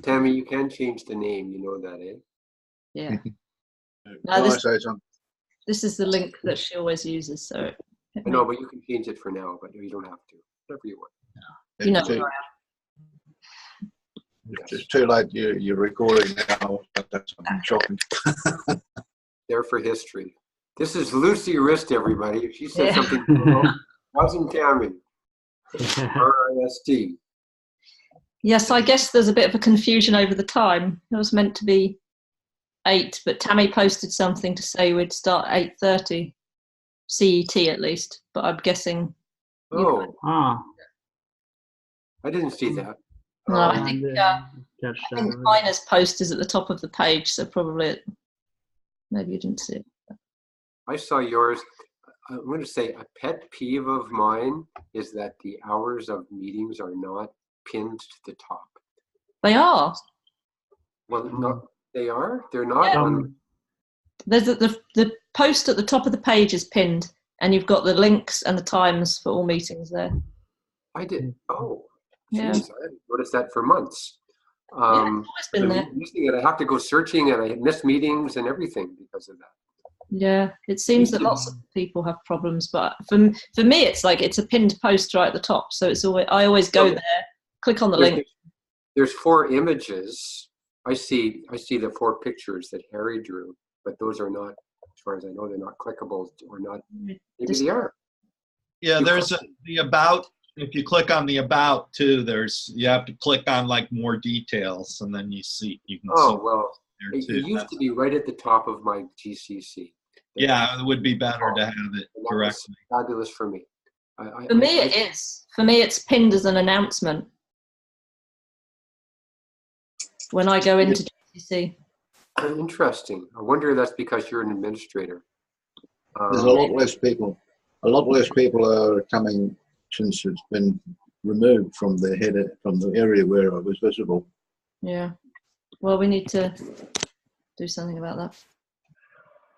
Tammy, you can change the name. You know that, eh? Yeah. Can I say something? This is the link that she always uses. So I know, but you can change it for now, but you don't have to. Whatever you want. you know. It's too late. You're recording now. That's shocking. There for history. This is Lucy Rist, everybody. If she says something wrong, wasn't Tammy. R-I-S-T. Yes, I guess there's a bit of a confusion over the time. It was meant to be 8, but Tammy posted something to say we'd start at 8:30 CET at least. But I'm guessing. Oh, I didn't see that. No, I think Ina's post is at the top of the page, so probably maybe you didn't see it. I saw yours. I'm going to say a pet peeve of mine is that the hours of meetings are not pinned to the top. They are. Well, no, they are. They're not. Yeah. There's the post at the top of the page is pinned, and you've got the links and the times for all meetings there. I did. Oh, yeah. Geez, I haven't noticed that for months. It's always been there. Using it, I have to go searching, and I miss meetings and everything because of that. Yeah, it seems that lots of people have problems, but for me, it's like it's a pinned post right at the top, so it's always I always go there, click on the link. There's 4 images. I see the 4 pictures that Harry drew, but those are not, as far as I know, they're not clickable or not. Maybe they are. Yeah, there's the about. If you click on the about too, you have to click on like more details, and then you can see. Oh well, it used to be right at the top of my GCC. Yeah, it would be better to have it correctly. Fabulous for me. For me, it is. For me, it's pinned as an announcement when I go into GCC. Interesting. I wonder if that's because you're an administrator. There's a lot less people. A lot less people are coming since it's been removed from the area where I was visible. Yeah. Well, we need to do something about that.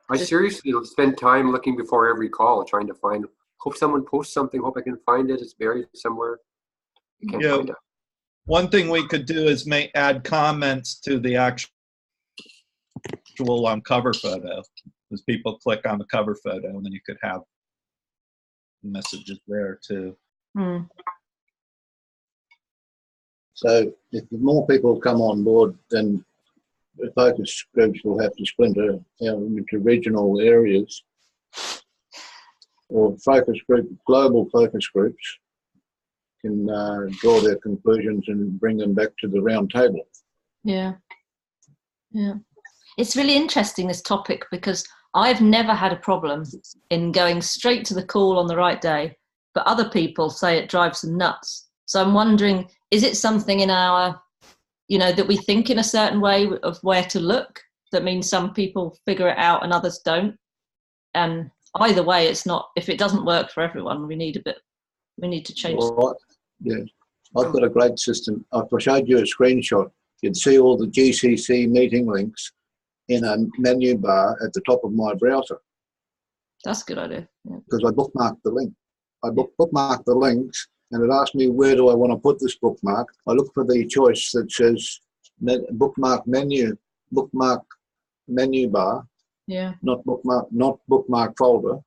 I seriously spend time looking before every call, trying to hope someone posts something, hope I can find it. It's buried somewhere. You can't find it. One thing we could do is add comments to the actual cover photo. As people click on the cover photo, and then you could have messages there too. So if more people come on board, then the focus groups will have to splinter into regional areas or global focus groups can draw their conclusions and bring them back to the round table. Yeah. It's really interesting, this topic, because I've never had a problem in going straight to the call on the right day, but other people say it drives them nuts. So I'm wondering, is it something in our, that we think in a certain way of where to look? That means some people figure it out and others don't. And either way, it's not, if it doesn't work for everyone, we need to change. Well, yeah, I've got a great system. If I showed you a screenshot, you'd see all the GCC meeting links in a menu bar at the top of my browser. That's a good idea. Because I bookmarked the link. I bookmarked the links, and it asked me, where do I want to put this bookmark? I look for the choice that says bookmark menu bar. Yeah. Not bookmark folder.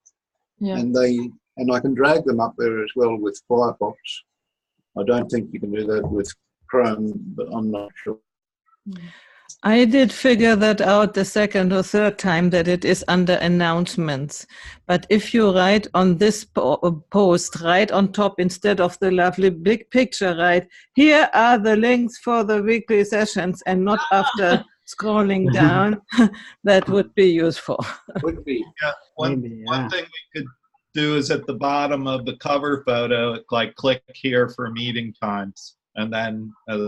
Yeah. And I can drag them up there as well with Firefox. I don't think you can do that with Chrome, but I'm not sure. I did figure that out the second or third time, that it is under announcements. But if you write on this post right on top, instead of the lovely big picture, write, here are the links for the weekly sessions, and not after scrolling down, that would be useful. Would be. Yeah. One thing we could do is at the bottom of the cover photo, like click here for meeting times, and then as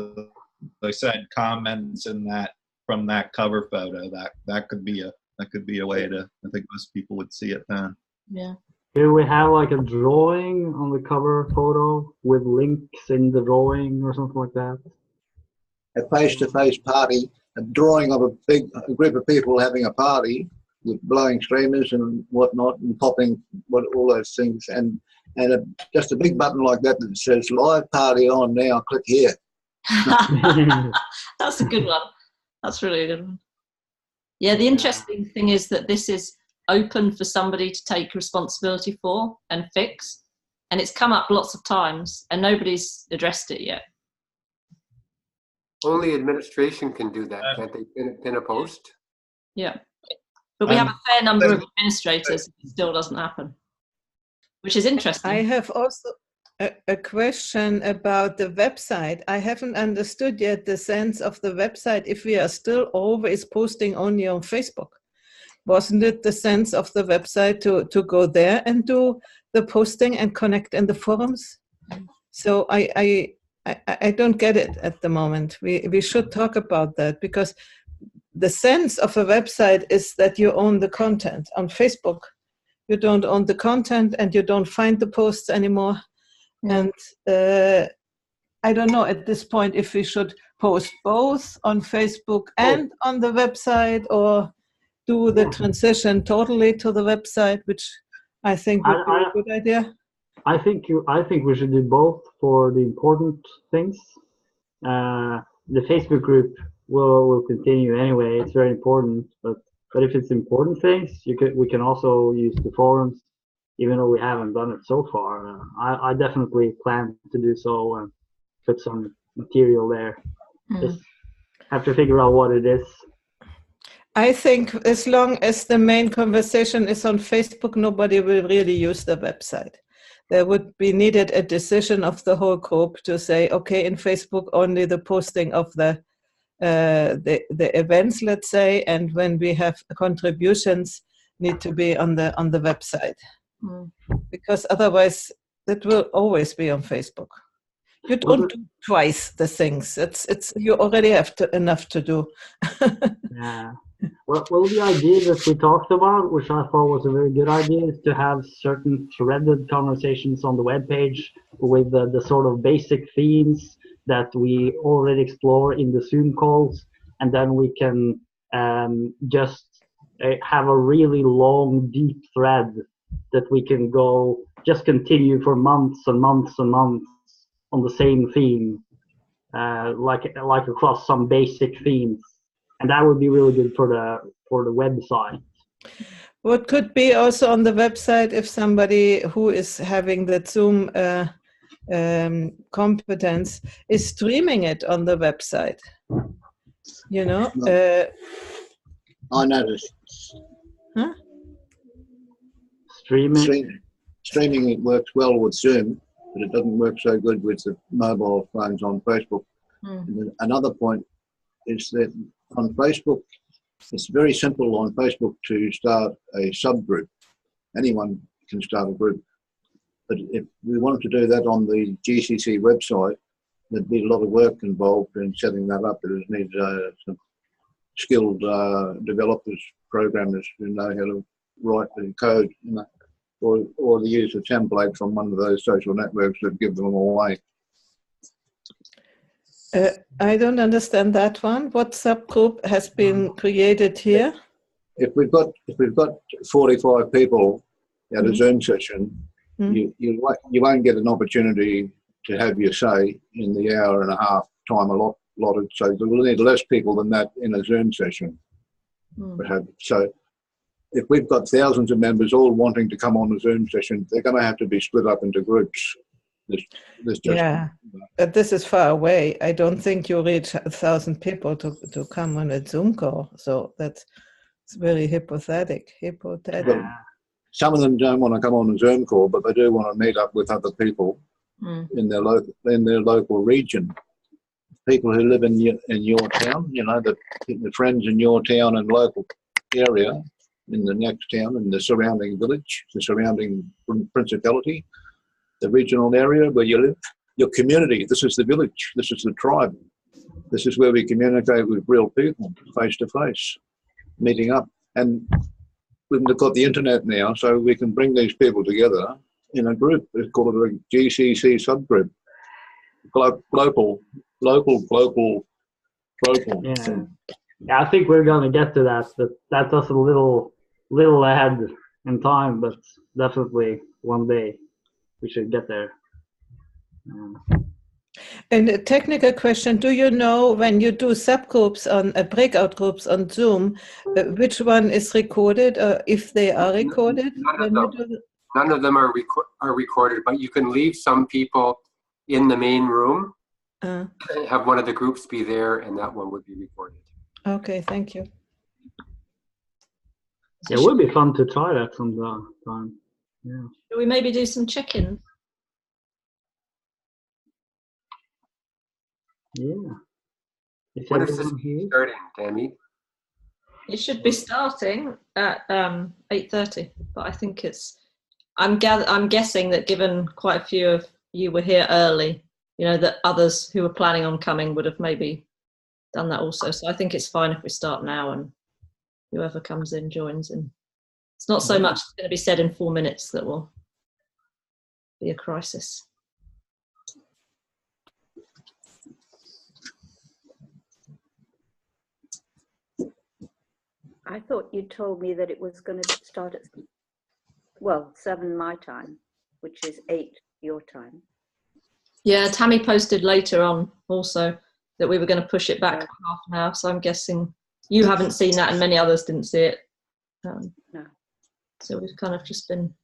I said, comments in that from that cover photo. That could be a way to, I think most people would see it then. Yeah. Do we have like a drawing on the cover photo with links in the drawing or something like that? A face-to-face party, a drawing of a group of people having a party with blowing streamers and whatnot, and popping all those things, and just a big button like that says live party on now, click here. That's a good one. That's really a good one. Yeah, the interesting thing is that this is open for somebody to take responsibility for and fix. And it's come up lots of times and nobody's addressed it yet. Only administration can do that, can't they? Pin a post? Yeah. But we have a fair number of administrators. It still doesn't happen, which is interesting. I have also a question about the website. I haven't understood yet the sense of the website if we are still always posting only on Facebook. Wasn't it the sense of the website to go there and do the posting and connect in the forums? So I don't get it at the moment. We should talk about that, because the sense of a website is that you own the content. On Facebook, you don't own the content and you don't find the posts anymore. And I don't know at this point if we should post both on Facebook and on the website, or do the transition totally to the website, which I think would be a good idea. I think we should do both for the important things. The Facebook group will continue anyway. It's very important, but if it's important things, we can also use the forums, even though we haven't done it so far. I definitely plan to do so and put some material there. Just have to figure out what it is. I think as long as the main conversation is on Facebook, nobody will really use the website. There would be needed a decision of the whole group to say, okay, in Facebook only the posting of the events, let's say, and when we have contributions need to be on the website, because otherwise it will always be on Facebook. You don't do twice the things. It's you already have enough to do. Yeah. Well, the idea that we talked about, which I thought was a very good idea, is to have certain threaded conversations on the webpage with the sort of basic themes that we already explore in the Zoom calls, and then we can just have a really long, deep thread that we can just continue for months and months and months on the same theme, like across some basic themes. And that would be really good for the website. What could be also on the website, if somebody who is having the Zoom competence is streaming it on the website, you know? I noticed. Huh? Streaming it works well with Zoom, but it doesn't work so good with the mobile phones on Facebook. And then another point is that on Facebook, it's very simple on Facebook to start a subgroup. Anyone can start a group. But if we wanted to do that on the GCC website, there'd be a lot of work involved in setting that up. It needs some skilled developers, programmers who know how to write the code, you know, or they use a template from one of those social networks that give them away. I don't understand that one. What subgroup has been created here? If we've got 45 people at a Zoom session, you won't get an opportunity to have your say in the hour and a half time allotted. So we'll need less people than that in a Zoom session. So if we've got thousands of members all wanting to come on a Zoom session, they're going to have to be split up into groups. But this is far away. I don't think you reach 1,000 people to come on a Zoom call. So it's very hypothetical. Well, some of them don't want to come on a Zoom call, but they do want to meet up with other people in their local region. People who live in your town, you know, the friends in your town and local area, in the next town, in the surrounding village, the surrounding principality, the regional area where you live, your community. This is the village. This is the tribe. This is where we communicate with real people, face to face, meeting up. And we've got the internet now, so we can bring these people together in a group. It's called a GCC subgroup. Local. Yeah, I think we're going to get to that. But that's us a little ahead in time, but definitely one day we should get there. And a technical question, do you know when you do subgroups on breakout groups on Zoom, which one is recorded or if they are recorded? None of them are recorded, but you can leave some people in the main room, have one of the groups be there, and that one would be recorded. Okay, thank you. It would be fun to try that some time. Yeah. Should we maybe do some check-ins? Yeah. When is this starting, Tammy? It should be starting at 8:30, but I think I'm guessing that given quite a few of you were here early, you know, that others who were planning on coming would have maybe done that also. So I think it's fine if we start now and whoever comes in joins in. It's not so much going to be said in 4 minutes that will be a crisis. I thought you told me that it was going to start at, well, 7 my time, which is 8 your time. Yeah, Tammy posted later on also that we were going to push it back half an hour. So I'm guessing you haven't seen that and many others didn't see it. No. So we've kind of just been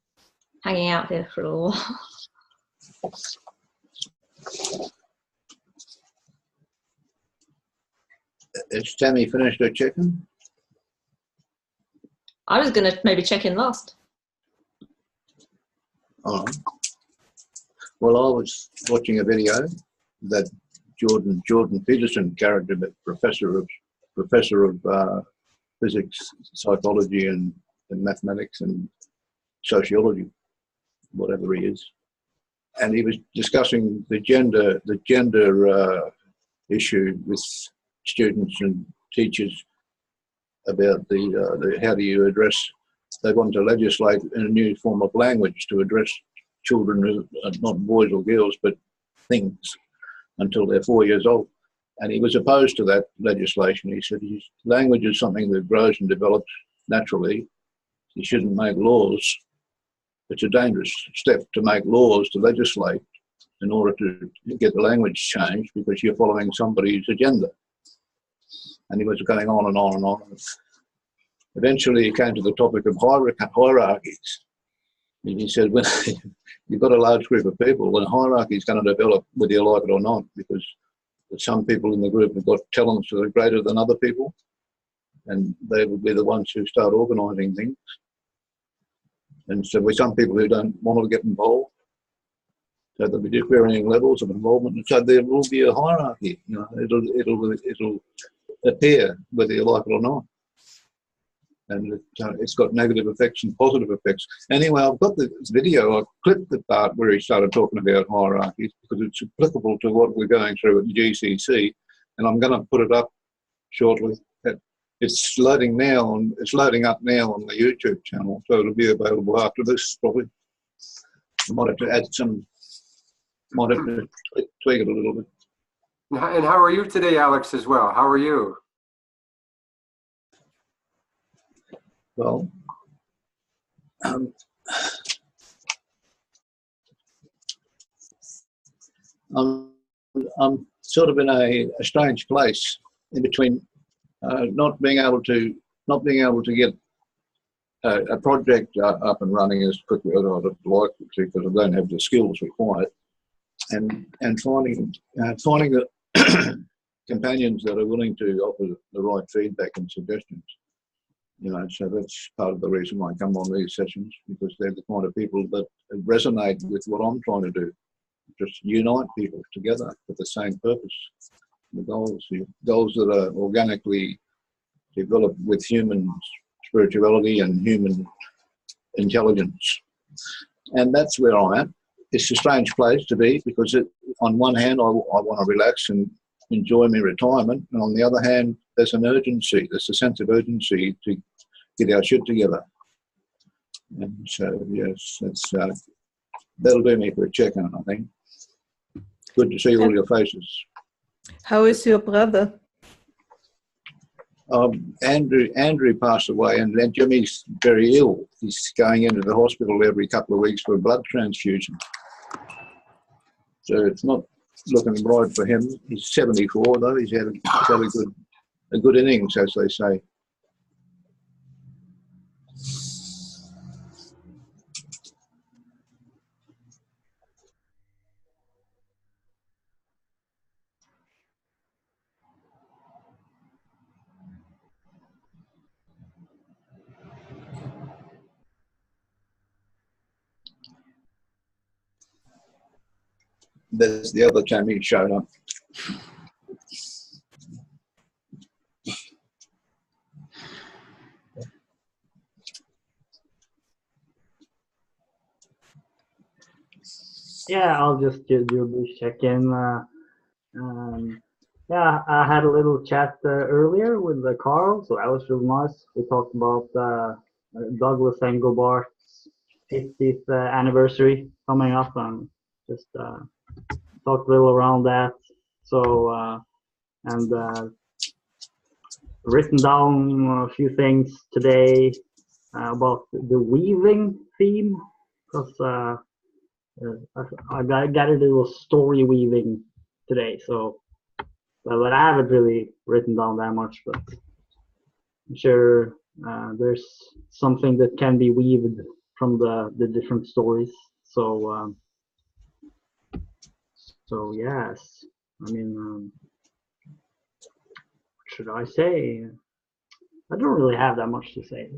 hanging out here for a little while. Has Tammy finished her check-in? I was going to maybe check in last. Oh. Well, I was watching a video that Jordan Peterson character, but professor of physics, psychology, and mathematics and sociology, whatever he is, and he was discussing the gender issue with students and teachers about the how do you address. They want to legislate in a new form of language to address children who are not boys or girls but things until they're 4 years old. And he was opposed to that legislation. He said language is something that grows and develops naturally. You shouldn't make laws. It's a dangerous step to make laws, to legislate in order to get the language changed because you're following somebody's agenda. And he was going on and on and on. Eventually he came to the topic of hierarchies. And he said, when you've got a large group of people, then a hierarchy is going to develop whether you like it or not, because some people in the group have got talents that are greater than other people, and they will be the ones who start organising things. And so with some people who don't want to get involved, so there'll be varying levels of involvement, and so there will be a hierarchy. You know, it'll appear whether you like it or not, and it's got negative effects and positive effects. Anyway, I've got the video. I clipped the part where he started talking about hierarchies because it's applicable to what we're going through at the GCC, and I'm going to put it up shortly. It's loading now, it's loading up now on the YouTube channel, so it'll be available after this probably. I might have to add some, might have to tweak it a little bit. And how are you today, Alex, as well? How are you? Well, I'm sort of in a strange place in between not being able to get a project up and running as quickly as I'd like to, because I don't have the skills required, and finding the companions that are willing to offer the right feedback and suggestions. You know, so that's part of the reason why I come on these sessions, because they're the kind of people that resonate with what I'm trying to do. Just unite people together with the same purpose. The goals that are organically developed with human spirituality and human intelligence. And that's where I'm at. It's a strange place to be, because on one hand, I want to relax and enjoy my retirement, and on the other hand, there's an urgency. There's a sense of urgency to get our shit together. And so, yes, that'll do me for a check-in, I think. Good to see all your faces. How is your brother? Andrew passed away, and Jimmy's very ill. He's going into the hospital every couple of weeks for a blood transfusion. So it's not looking right for him. He's 74 though. He's had a good innings, as they say. There's the other time he showed up. Yeah, I'll just do a brief check-in. Yeah, I had a little chat earlier with Carl, so that was really nice. We talked about Douglas Engelbart's 50th anniversary coming up, and just talked a little around that. So, and written down a few things today about the weaving theme, because I got a little story weaving today, so but I haven't really written down that much, but I'm sure there's something that can be weaved from the different stories. So so yes, I mean, what should I say? I don't really have that much to say.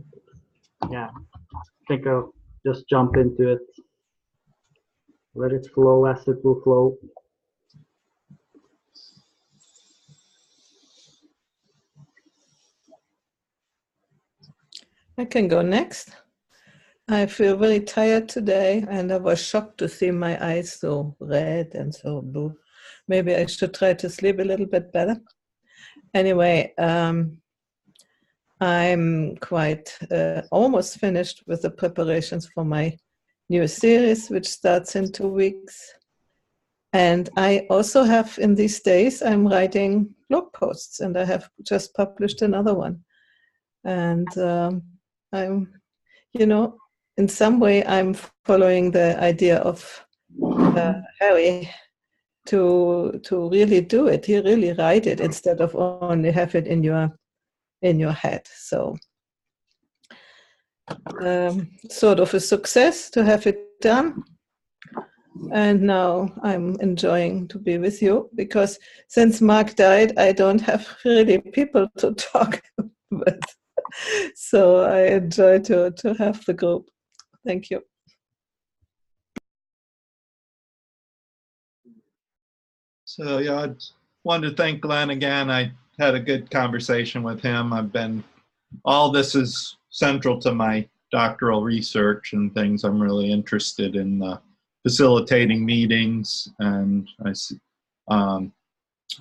Yeah, I think I'll just jump into it. Let it flow as it will flow. I can go next. I feel very tired today, and I was shocked to see my eyes so red and so blue. Maybe I should try to sleep a little bit better. Anyway, I'm quite almost finished with the preparations for my new series, which starts in 2 weeks. And I also have, in these days, I'm writing blog posts, and I have just published another one. And I'm, in some way, I'm following the idea of Harry to really do it. You really write it instead of only have it in your head. So sort of a success to have it done. And now I'm enjoying to be with you, because since Mark died, I don't have really people to talk with. So I enjoy to have the group. Thank you. So yeah, I wanted to thank Glenn again. I had a good conversation with him. All this is central to my doctoral research and things. I'm really interested in facilitating meetings, and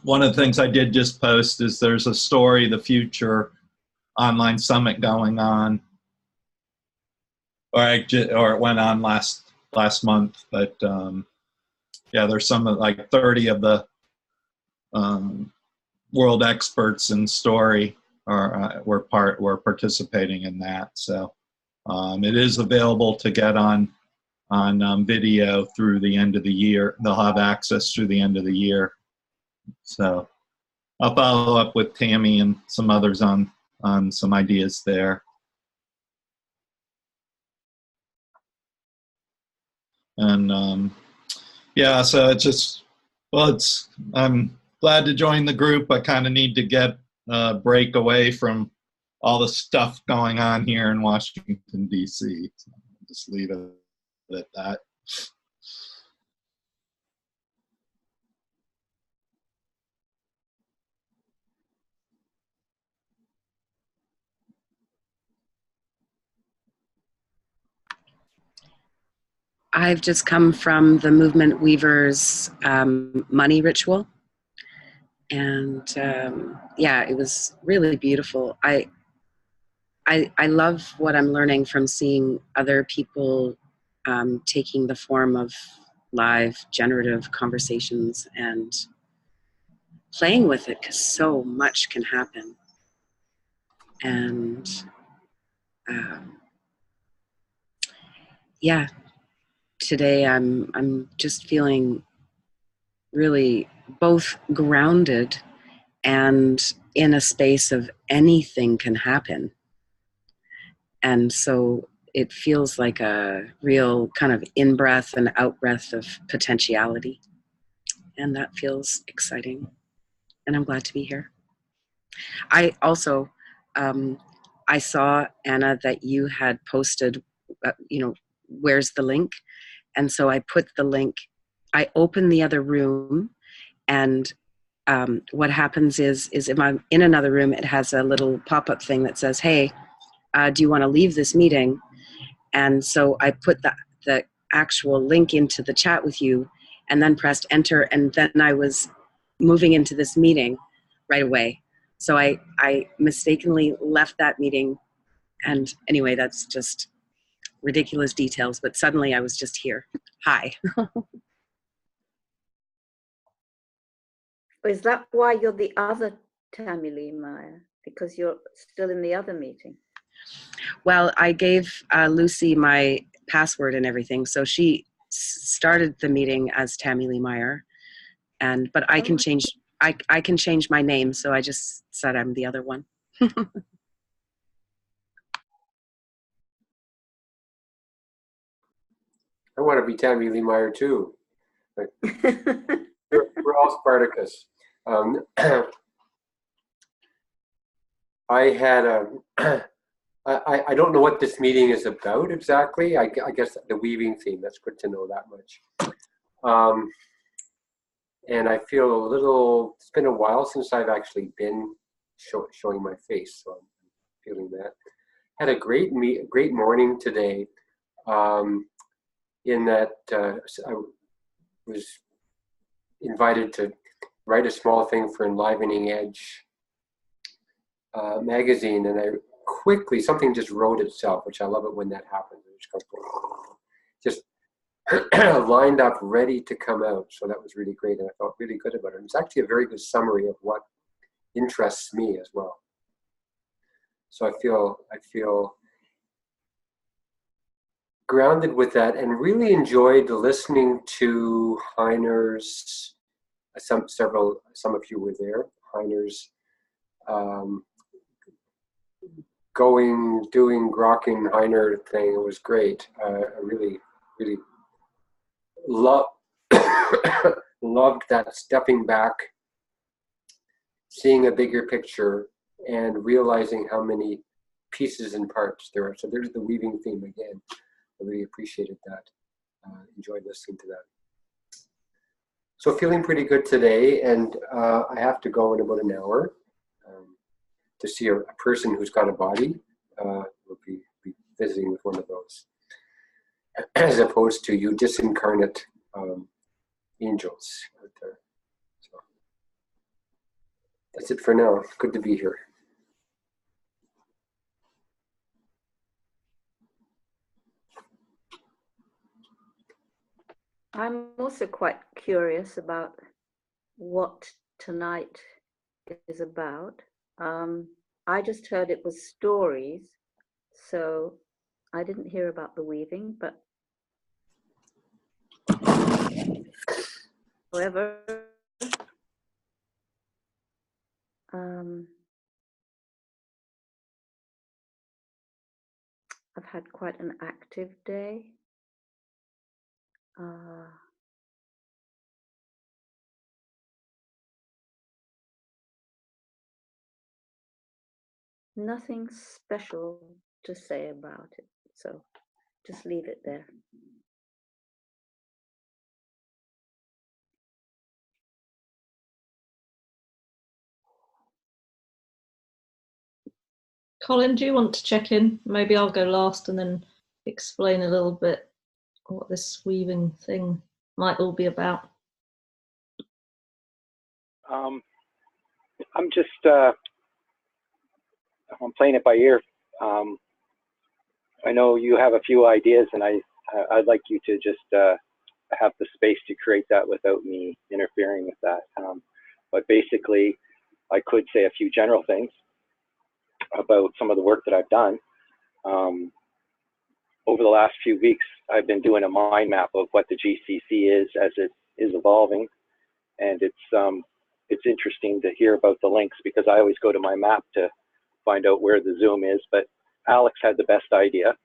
one of the things I did just post is there's a Story the Future online summit going on, or it went on last month, but yeah, there's like 30 of the world experts in story were participating in that. So it is available to get on video through the end of the year. They'll have access through the end of the year. So I'll follow up with Tammy and some others on some ideas there. And yeah, so I'm glad to join the group. I kind of need to get a break away from all the stuff going on here in Washington, D.C. So I'll just leave it at that. I've just come from the Movement Weavers money ritual. And yeah, it was really beautiful. I love what I'm learning from seeing other people taking the form of live generative conversations and playing with it, because so much can happen. And yeah, today I'm just feeling really both grounded and in a space of anything can happen. And so it feels like a real kind of in-breath and out-breath of potentiality. And that feels exciting. And I'm glad to be here. I also, I saw, Anna, that you had posted, where's the link? And so I put the link, I opened the other room, and what happens is if I'm in another room, it has a little pop-up thing that says, hey, do you want to leave this meeting? And so I put the actual link into the chat with you and then pressed enter, and then I was moving into this meeting right away. So I mistakenly left that meeting, and anyway, that's just ridiculous details, but suddenly I was just here. Hi. Is that why you're the other Tammy Lee Meyer? Because you're still in the other meeting? Well, I gave Lucy my password and everything, so she started the meeting as Tammy Lee Meyer, but I can change. I can change my name, so I just said I'm the other one. I want to be Tammy Lee Meyer too. We're all Spartacus. I had I don't know what this meeting is about exactly. I guess the weaving theme, that's good to know that much. And I feel a little, it's been a while since I've actually been showing my face, so I'm feeling that. Had a great morning today, in that I was invited to write a small thing for Enlivening Edge magazine, and I quickly, something just wrote itself, which I love it when that happens. It just lined up, ready to come out. So that was really great, and I felt really good about it. It was actually a very good summary of what interests me as well. So I feel grounded with that, and really enjoyed listening to Heiner's. Some of you were there. Heiner's doing Grokking Heiner thing. It was great. I really loved that stepping back, seeing a bigger picture, and realizing how many pieces and parts there are. So there's the weaving theme again. I really appreciated that. Enjoyed listening to that. So feeling pretty good today, and I have to go in about an hour to see a person who's got a body. We'll be visiting with one of those, as opposed to you disincarnate angels out there. So that's it for now. Good to be here. I'm also quite curious about what tonight is about. I just heard it was stories, so I didn't hear about the weaving, but however, I've had quite an active day. Nothing special to say about it, so just leave it there. Colin, do you want to check in? Maybe I'll go last and then explain a little bit what this weaving thing might all be about. I'm just I'm playing it by ear. I know you have a few ideas, and I'd like you to just have the space to create that without me interfering with that. But basically, I could say a few general things about some of the work that I've done. Over the last few weeks, I've been doing a mind map of what the GCC is as it is evolving. And it's interesting to hear about the links because I always go to my map to find out where the Zoom is, but Alex had the best idea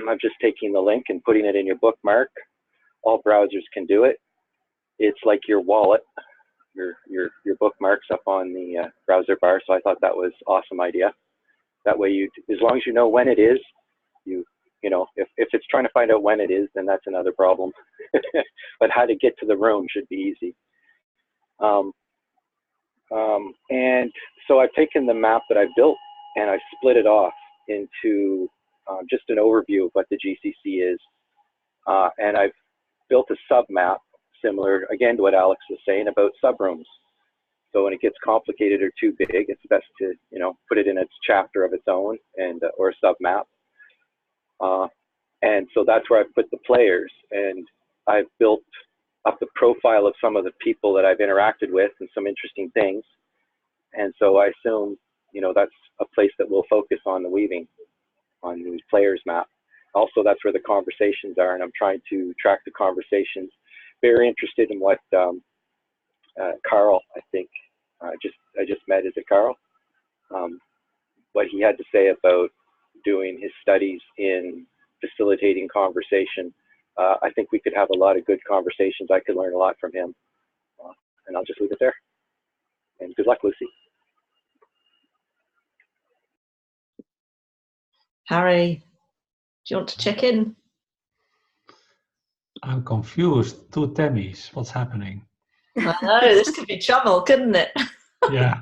of just taking the link and putting it in your bookmark. All browsers can do it. It's like your wallet, your bookmarks up on the browser bar. So I thought that was an awesome idea. That way, as long as you know when it is, you know, if it's trying to find out when it is, then that's another problem. But how to get to the room should be easy. And so I've taken the map that I built and I've split it off into just an overview of what the GCC is. And I've built a sub map similar, again, to what Alex was saying about subrooms. So when it gets complicated or too big, it's best to, you know, put it in its chapter of its own and or a sub map. And so that's where I've put the players, and I've built up the profile of some of the people that I've interacted with and some interesting things. And so I assume, you know, that's a place that we'll focus on the weaving, on the players map. Also, that's where the conversations are, and I'm trying to track the conversations. Very interested in what Carl, I think, I just met, is it Carl? What he had to say about doing his studies in facilitating conversation. I think we could have a lot of good conversations. I could learn a lot from him. And I'll just leave it there. And good luck, Lucy. Harry, do you want to check in? I'm confused. Two Tammys. What's happening? I know, this could be trouble, couldn't it? Yeah.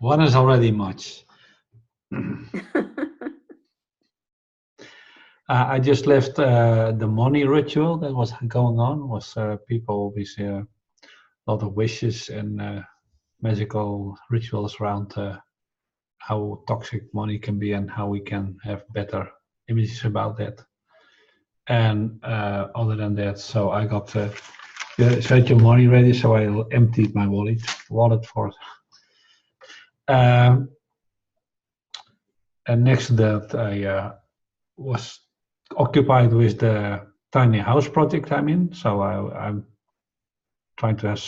One is already much. I just left the money ritual that was going on. Was people with a lot of wishes and magical rituals around how toxic money can be and how we can have better images about that. And other than that, so I got set your money ready. So I emptied my wallet for. And next to that, I was occupied with the tiny house project I'm in. So I'm trying to have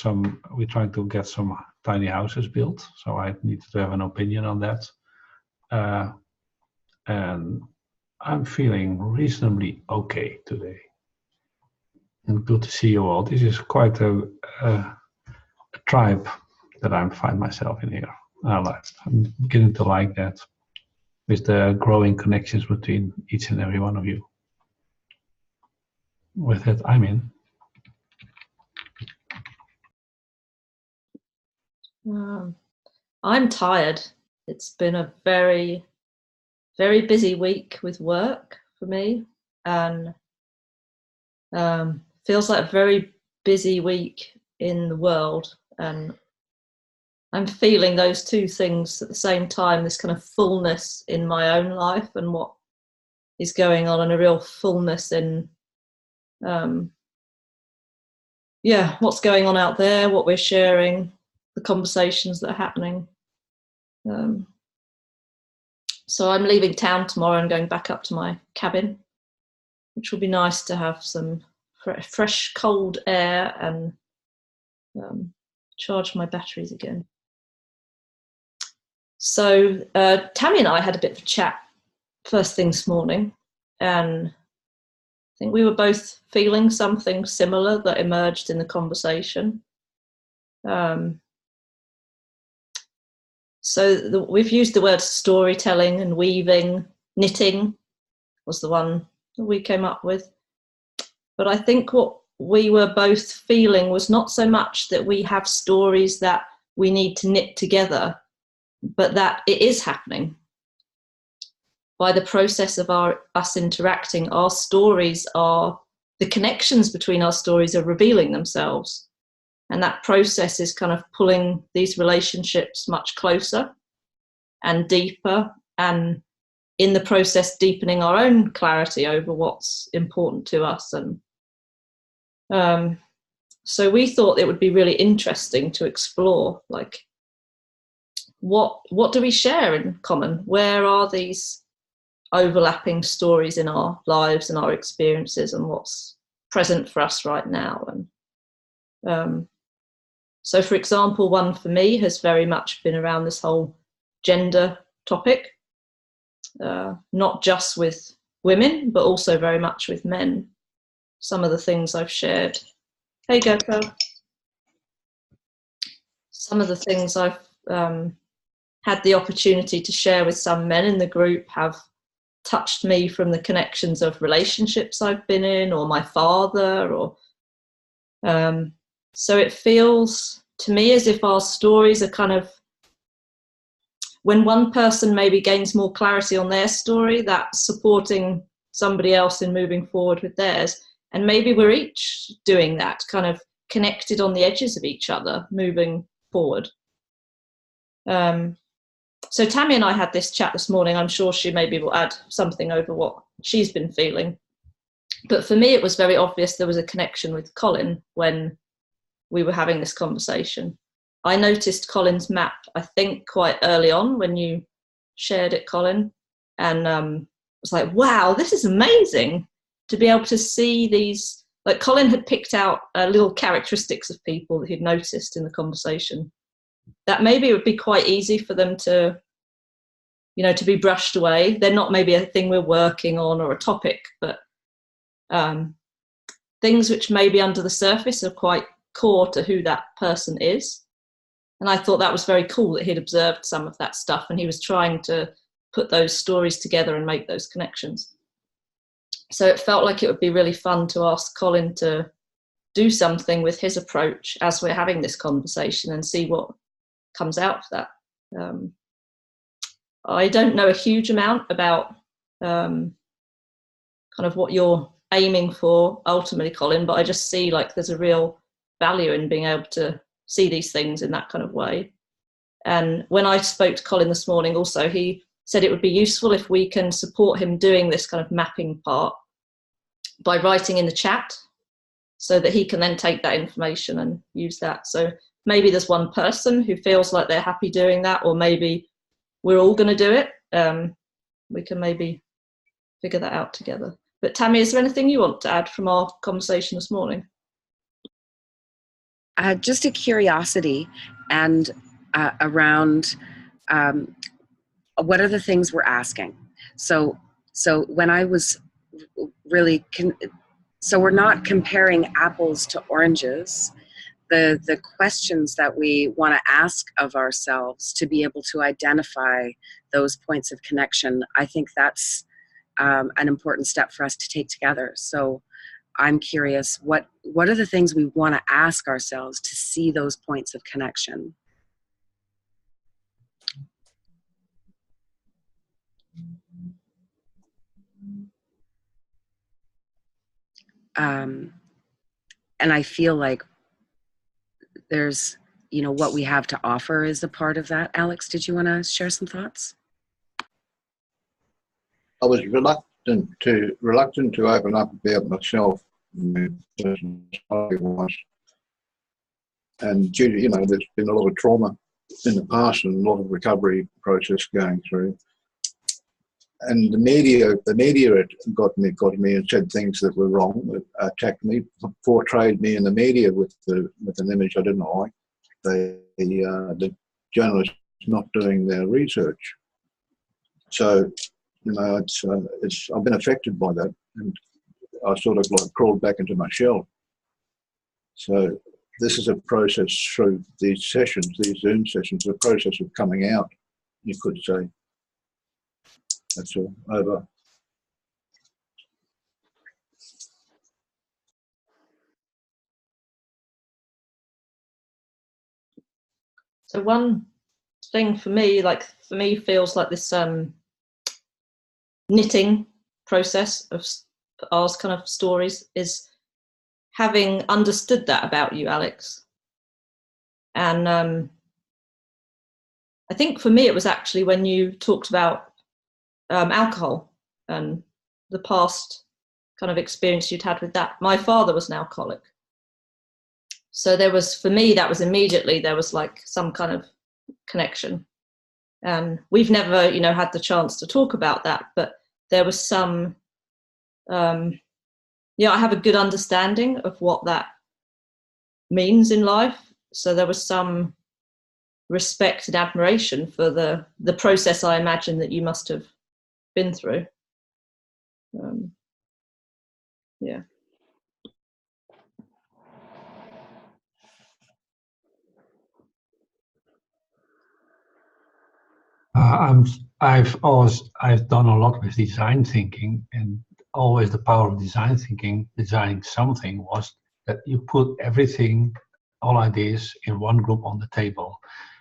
we're trying to get some tiny houses built. So I need to have an opinion on that. And I'm feeling reasonably okay today. And good to see you all. This is quite a tribe that I find myself in here. I'm beginning to like that, with the growing connections between each and every one of you. With that, I'm in. I'm tired. It's been a very, very busy week with work for me, and feels like a very busy week in the world. And I'm feeling those two things at the same time, this kind of fullness in my own life and what is going on, and a real fullness in what's going on out there, what we're sharing, the conversations that are happening. So I'm leaving town tomorrow and going back up to my cabin, which will be nice to have some fresh cold air and charge my batteries again. So Tammy and I had a bit of a chat first thing this morning, and I think we were both feeling something similar that emerged in the conversation. We've used the word storytelling and weaving. Knitting was the one that we came up with. But I think what we were both feeling was not so much that we have stories that we need to knit together, but that it is happening. By the process of us interacting, our stories are, the connections between our stories are revealing themselves. And that process is kind of pulling these relationships much closer and deeper, and in the process deepening our own clarity over what's important to us. And so we thought it would be really interesting to explore, like, what do we share in common? Where are these overlapping stories in our lives and our experiences, and what's present for us right now? And So, for example, one for me has very much been around this whole gender topic, not just with women, but also very much with men. Some of the things I've shared. Hey, Goko. Some of the things I've had the opportunity to share with some men in the group have touched me from the connections of relationships I've been in, or my father, or so it feels to me as if our stories are kind of, when one person maybe gains more clarity on their story, that's supporting somebody else in moving forward with theirs. And maybe we're each doing that, kind of connected on the edges of each other, moving forward. So Tammy and I had this chat this morning. I'm sure she maybe will add something over what she's been feeling. But for me, it was very obvious there was a connection with Colin when we were having this conversation. I noticed Colin's map, I think, quite early on when you shared it, Colin. And was like, wow, this is amazing to be able to see these. Like, Colin had picked out little characteristics of people that he'd noticed in the conversation, that maybe it would be quite easy for them to, you know, to be brushed away. They're not maybe a thing we're working on or a topic, but things which maybe under the surface are quite core to who that person is. And I thought that was very cool that he'd observed some of that stuff and he was trying to put those stories together and make those connections. So it felt like it would be really fun to ask Colin to do something with his approach as we're having this conversation and see what comes out of that. I don't know a huge amount about kind of what you're aiming for ultimately, Colin, but I just see like there's a real value in being able to see these things in that kind of way. And when I spoke to Colin this morning also, he said it would be useful if we can support him doing this kind of mapping part by writing in the chat so that he can then take that information and use that. So maybe there's one person who feels like they're happy doing that, or maybe we're all going to do it. We can maybe figure that out together. But Tammy, is there anything you want to add from our conversation this morning? Just a curiosity and around what are the things we're asking. So when I was really, so we're not comparing apples to oranges. The questions that we want to ask of ourselves to be able to identify those points of connection, I think that's an important step for us to take together. So I'm curious, what are the things we want to ask ourselves to see those points of connection? And I feel like there's, you know, what we have to offer is a part of that. Alex, did you want to share some thoughts? I was reluctant to open up about myself, and due to, you know, there's been a lot of trauma in the past and a lot of recovery process going through. And the media had got me and said things that were wrong, attacked me, portrayed me in the media with an image I didn't like. The journalists not doing their research. So, you know, I've been affected by that, and I sort of like crawled back into my shell. So this is a process through these sessions, these Zoom sessions, a process of coming out, you could say. That's all. Over. So one thing for me feels like this knitting process of our kind of stories is having understood that about you, Alex. And I think for me it was actually when you talked about alcohol and the past kind of experience you'd had with that. My father was an alcoholic. So there was, for me, that was immediately, there was like some kind of connection. And we've never, you know, had the chance to talk about that, but there was some, I have a good understanding of what that means in life. So there was some respect and admiration for the process I imagine that you must have been through. Yeah. I've done a lot with design thinking, and always the power of design thinking, designing something, was that you put everything, all ideas, in one group on the table.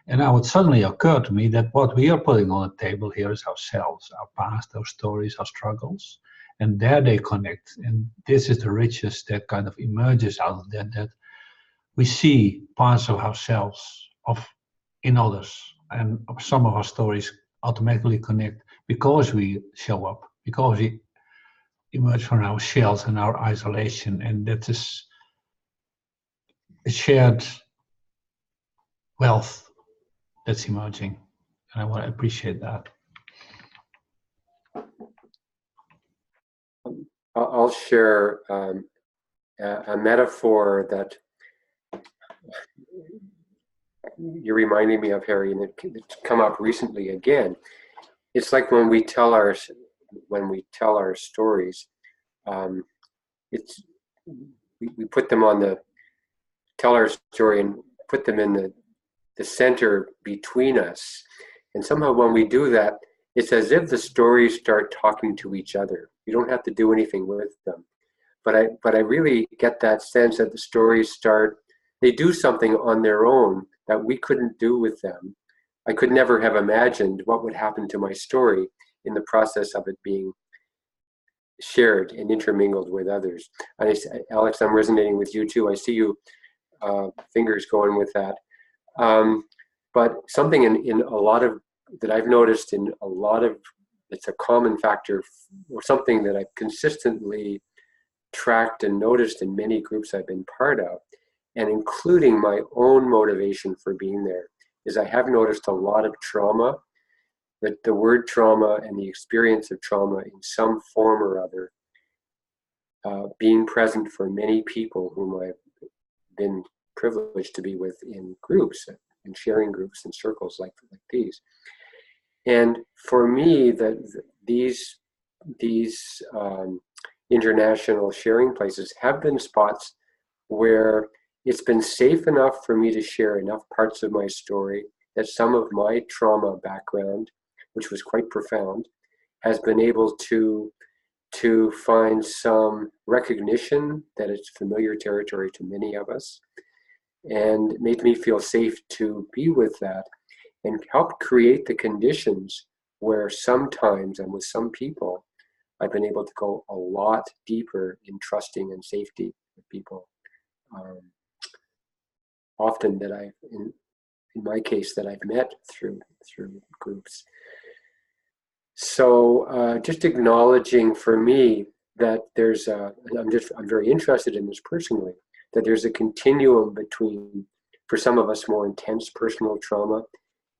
And now it suddenly occurred to me that what we are putting on the table here is ourselves, our past, our stories, our struggles, and there they connect. And this is the richest that kind of emerges out of that we see parts of ourselves in others. And some of our stories automatically connect because we show up, because we emerge from our shells and our isolation. And that is a shared wealth that's emerging. And I want to appreciate that. I'll share a metaphor that you're reminding me of, Harry, and it's come up recently again. It's like when we tell our stories, we put them on tell our story and put them in the center between us. And somehow when we do that, it's as if the stories start talking to each other. You don't have to do anything with them. But I really get that sense that the stories they do something on their own that we couldn't do with them. I could never have imagined what would happen to my story in the process of it being shared and intermingled with others. And Alex, I'm resonating with you too. I see you fingers going with that. But something in a lot of, that I've noticed in a lot of, it's a common factor, or something that I've consistently tracked and noticed in many groups I've been part of, and including my own motivation for being there, is I have noticed a lot of trauma, that the word trauma and the experience of trauma in some form or other being present for many people whom I've been privileged to be with in groups, in sharing groups and circles like these. And for me, these international sharing places have been spots where it's been safe enough for me to share enough parts of my story that some of my trauma background, which was quite profound, has been able to find some recognition that it's familiar territory to many of us, and made me feel safe to be with that, and helped create the conditions where sometimes, and with some people, I've been able to go a lot deeper in trusting and safety with people. Often that in my case, that I've met through groups. So just acknowledging for me that there's I'm very interested in this personally, that there's a continuum between, for some of us, more intense personal trauma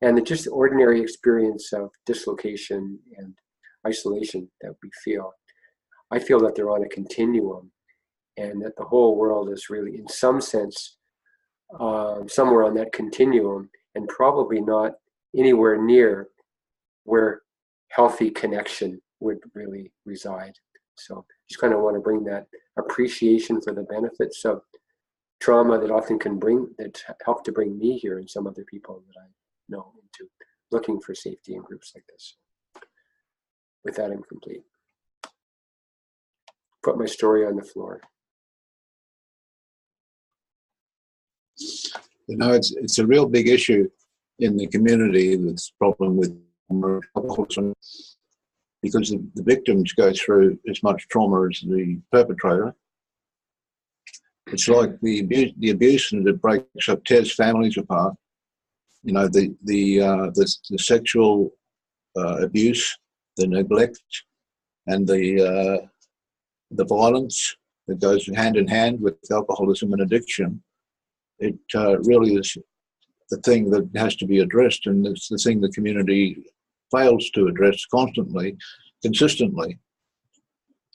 and the just ordinary experience of dislocation and isolation that we feel. I feel that they're on a continuum, and that the whole world is really, in some sense, somewhere on that continuum, and probably not anywhere near where healthy connection would really reside. So just kind of want to bring that appreciation for the benefits of trauma that often that help to bring me here and some other people that I know into looking for safety in groups like this. With that, I'm complete. Put my story on the floor. You know, it's a real big issue in the community, this problem with alcoholism, because the victims go through as much trauma as the perpetrator. It's like the abuse, and it tears families apart. You know, the sexual abuse, the neglect, and the violence that goes hand in hand with alcoholism and addiction. It really is the thing that has to be addressed, and it's the thing the community fails to address constantly, consistently.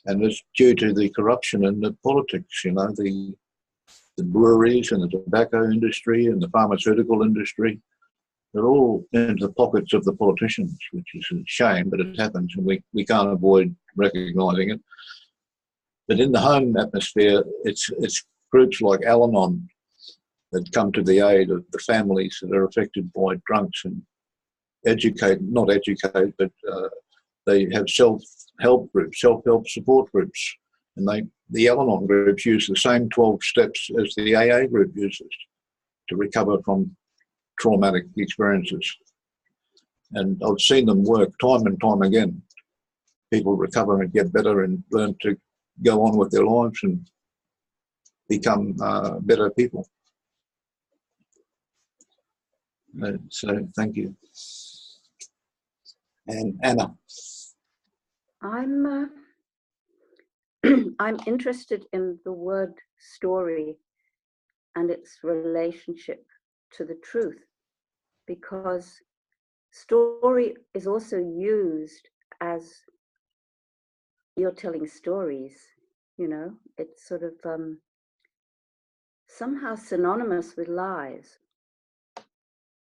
And it's due to the corruption and the politics, you know, the breweries and the tobacco industry and the pharmaceutical industry. They're all into the pockets of the politicians, which is a shame, but it happens and we can't avoid recognising it. But in the home atmosphere, it's groups like Al-Anon that come to the aid of the families that are affected by drunks and not educate, but they have self-help groups, self-help support groups. And the Al-Anon groups use the same 12 steps as the AA group uses to recover from traumatic experiences. And I've seen them work time and time again. People recover and get better and learn to go on with their lives and become better people. So thank you. And Anna. I'm I'm interested in the word story and its relationship to the truth, because story is also used as you're telling stories, you know, it's sort of somehow synonymous with lies.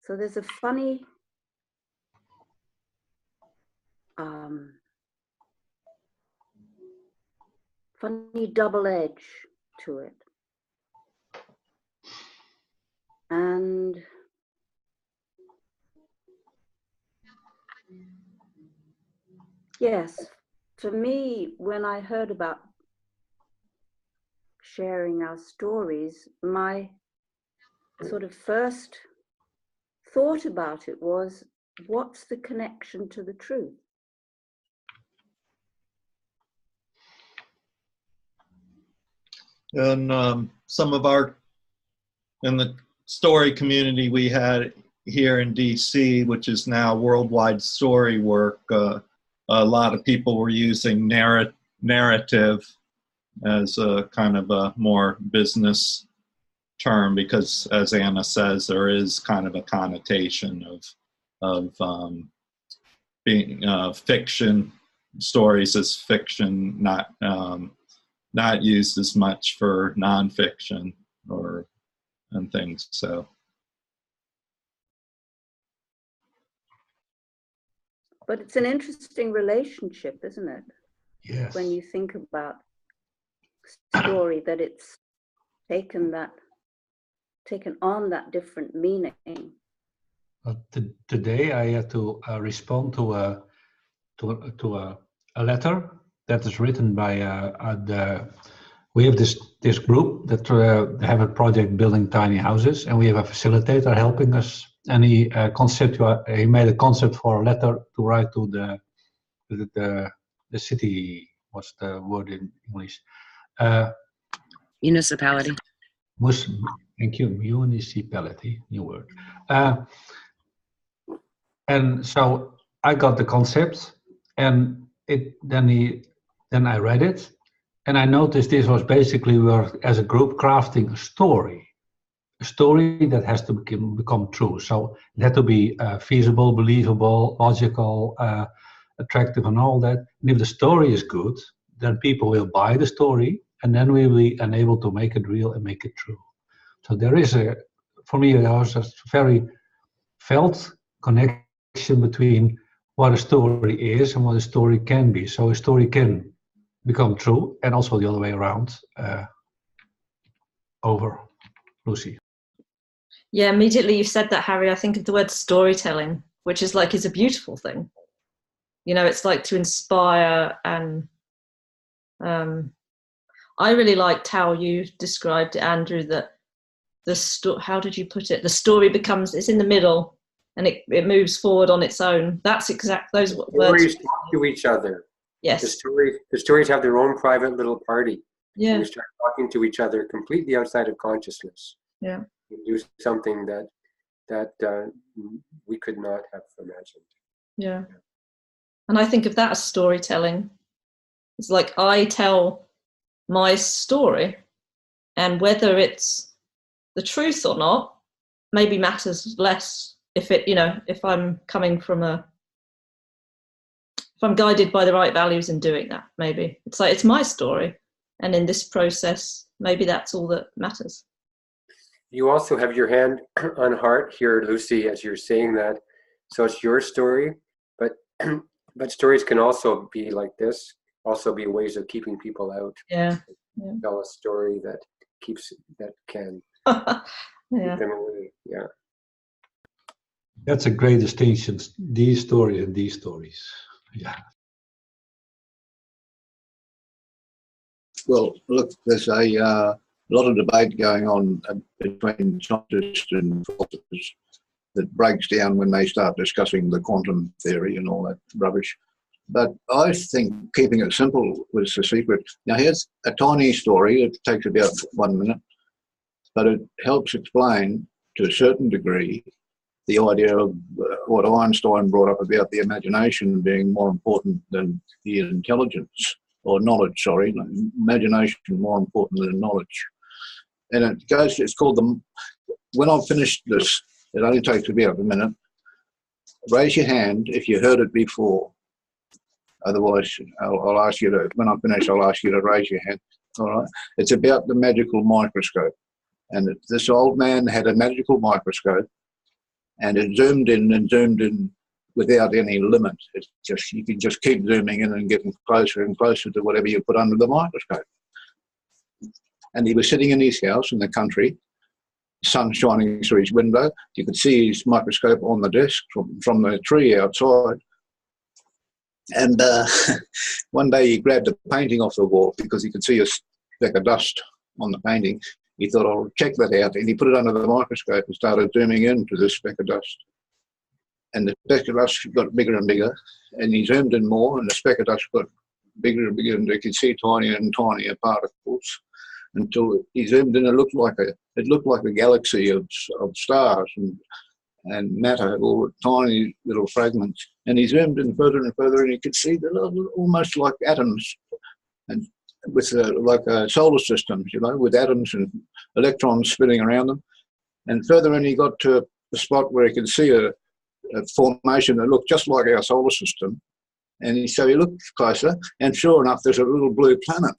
So there's a funny double edge to it. And yes, for me, when I heard about sharing our stories, my sort of first thought about it was, what's the connection to the truth? And some of in the story community we had here in DC, which is now Worldwide Story Work, a lot of people were using narrative as a kind of a more business term, because as Anna says, there is kind of a connotation of being fiction, stories as fiction, not used as much for nonfiction and things. So, but it's an interesting relationship, isn't it? Yes. When you think about story, that it's taken on that different meaning. Today I had to respond to a letter that is written by we have this group that have a project building tiny houses, and we have a facilitator helping us, and he made a concept for a letter to write to the city. What's the word in English? Municipality. Thank you, municipality, new word. And so I got the concept, and then I read it, and I noticed this was basically, we were as a group crafting a story that has to become true. So it had to be feasible, believable, logical, attractive, and all that. And if the story is good, then people will buy the story, and then we will be unable to make it real and make it true. So there is for me, there was a very felt connection between what a story is and what a story can be. So a story can become true, and also the other way around. Over, Lucy. Yeah, immediately you said that, Harry, I think of the word storytelling, which is a beautiful thing. You know, it's like to inspire, and I really liked how you described it, Andrew, that how did you put it? The story it's in the middle, and it moves forward on its own. That's those words. Stories talk to each other. Yes. The stories have their own private little party. Yeah. We start talking to each other completely outside of consciousness. Yeah. We do something that we could not have imagined. Yeah. And I think of that as storytelling. It's like I tell my story, and whether it's the truth or not maybe matters less. If I'm coming from if I'm guided by the right values in doing that, maybe it's my story, and in this process maybe that's all that matters. You also have your hand on heart here, Lucy, as you're saying that. So it's your story, but but stories can also be like this, also be ways of keeping people out. Yeah. Tell a story that can Yeah. keep them away. Yeah. That's a great distinction, these stories and these stories. Yeah. Well, look, there's a lot of debate going on between scientists and philosophers that breaks down when they start discussing the quantum theory and all that rubbish. But I think keeping it simple was the secret. Now, here's a tiny story. It takes about 1 minute, but it helps explain to a certain degree the idea of what Einstein brought up about the imagination being more important than the intelligence, or knowledge, sorry, imagination more important than knowledge. And it's called when I've finished this, it only takes about a minute. Raise your hand if you heard it before. Otherwise, I'll ask you to, when I finish, I'll ask you to raise your hand. All right. It's about the magical microscope. And this old man had a magical microscope, and it zoomed in without any limit. It's just, you can just keep zooming in and getting closer and closer to whatever you put under the microscope. And he was sitting in his house in the country, sun shining through his window. You could see his microscope on the desk from the tree outside. And one day he grabbed a painting off the wall because he could see a speck of dust on the painting. He thought, I'll check that out. And he put it under the microscope and started zooming into this speck of dust. And the speck of dust got bigger and bigger. And he zoomed in more, and the speck of dust got bigger and bigger, and you could see tinier and tinier particles until he zoomed in. It looked like a galaxy of stars and matter, all tiny little fragments. And he zoomed in further and further, and you could see almost like atoms, and with like solar systems, with atoms and electrons spinning around them. And further in, he got to a spot where he could see a formation that looked just like our solar system. And so he looked closer, and sure enough, there's a little blue planet.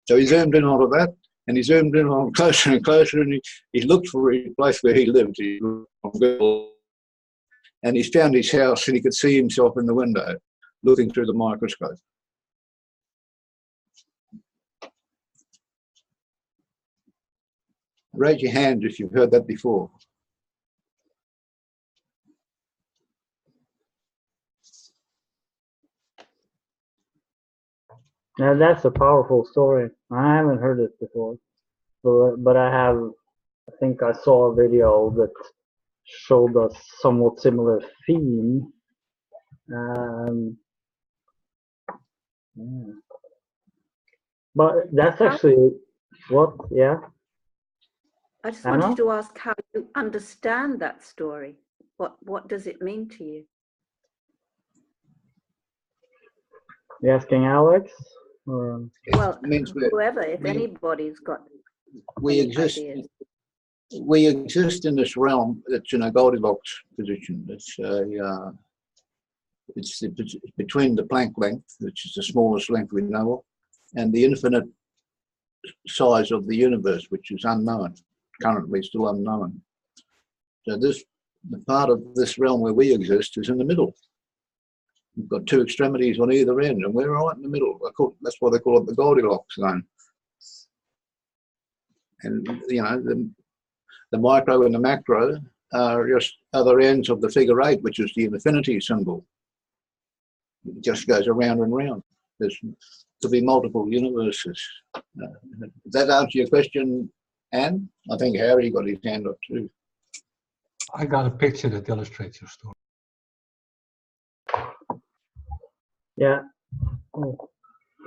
So he zoomed in onto that, and he zoomed in on closer and closer, and he looked for a place where he lived. He looked on Google, and he found his house, and he could see himself in the window, looking through the microscope. Raise your hand if you've heard that before. Now that's a powerful story. I haven't heard it before, but I think I saw a video that showed a somewhat similar theme. Yeah. But that's actually what, yeah. I just Anna? wanted to ask how you understand that story. What does it mean to you? You asking Alex? Or? Well, whoever, if anybody's got we exist. ideas. We exist in this realm that's in a Goldilocks position. It's between the Planck length, which is the smallest length we know of, and the infinite size of the universe, which is unknown, currently still unknown. So the part of this realm where we exist is in the middle. We've got two extremities on either end, and we're right in the middle. That's why they call it the Goldilocks zone. And the micro and the macro are just other ends of the figure 8, which is the infinity symbol. It just goes around and round. There's to be multiple universes. Does that answer your question, Anne? I think Harry got his hand up too. I got a picture that illustrates your story. Yeah. Oh,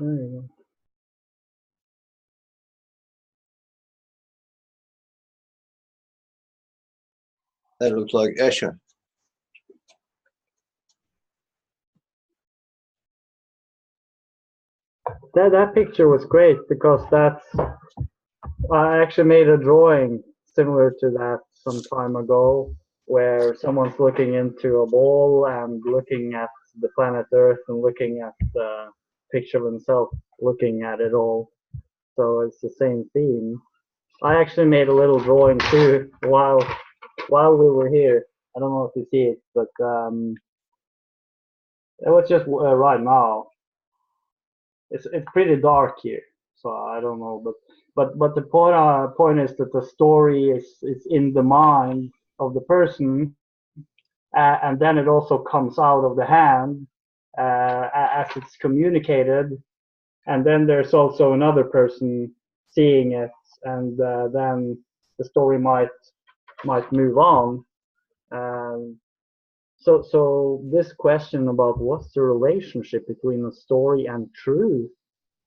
there you go. That looks like Escher. That picture was great because I actually made a drawing similar to that some time ago, where someone's looking into a ball and looking at the planet Earth and looking at the picture of himself, looking at it all. So it's the same theme. I actually made a little drawing too while we were here. I don't know if you see it, but it was just right now. It's pretty dark here, so I don't know. But the point is that the story is in the mind of the person, and then it also comes out of the hand as it's communicated, and then there's also another person seeing it, and then the story might move on. So this question about what's the relationship between a story and truth,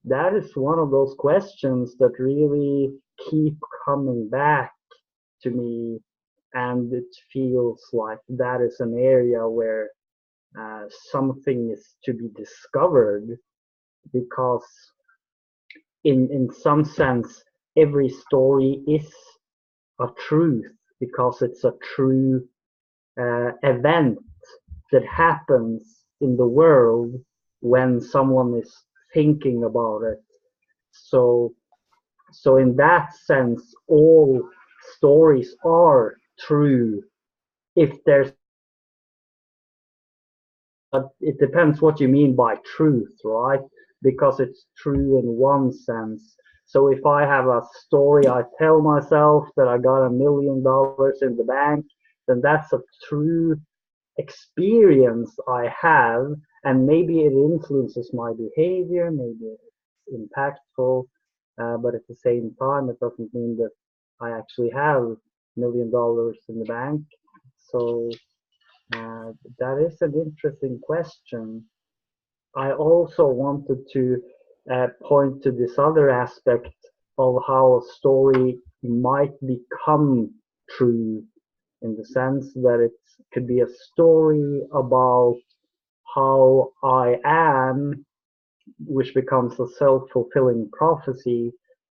that is one of those questions that really keep coming back to me, and it feels like that is an area where something is to be discovered, because in some sense every story is a truth, because it's a true event that happens in the world when someone is thinking about it. So in that sense, all stories are true. If there's, it depends what you mean by truth, right? Because it's true in one sense. So if I have a story, I tell myself that I got $1 million in the bank, then that's a true experience I have, and maybe it influences my behavior, maybe it's impactful, but at the same time, it doesn't mean that I actually have $1 million in the bank. So that is an interesting question. I also wanted to point to this other aspect of how a story might become true, in the sense that it could be a story about how I am, which becomes a self-fulfilling prophecy,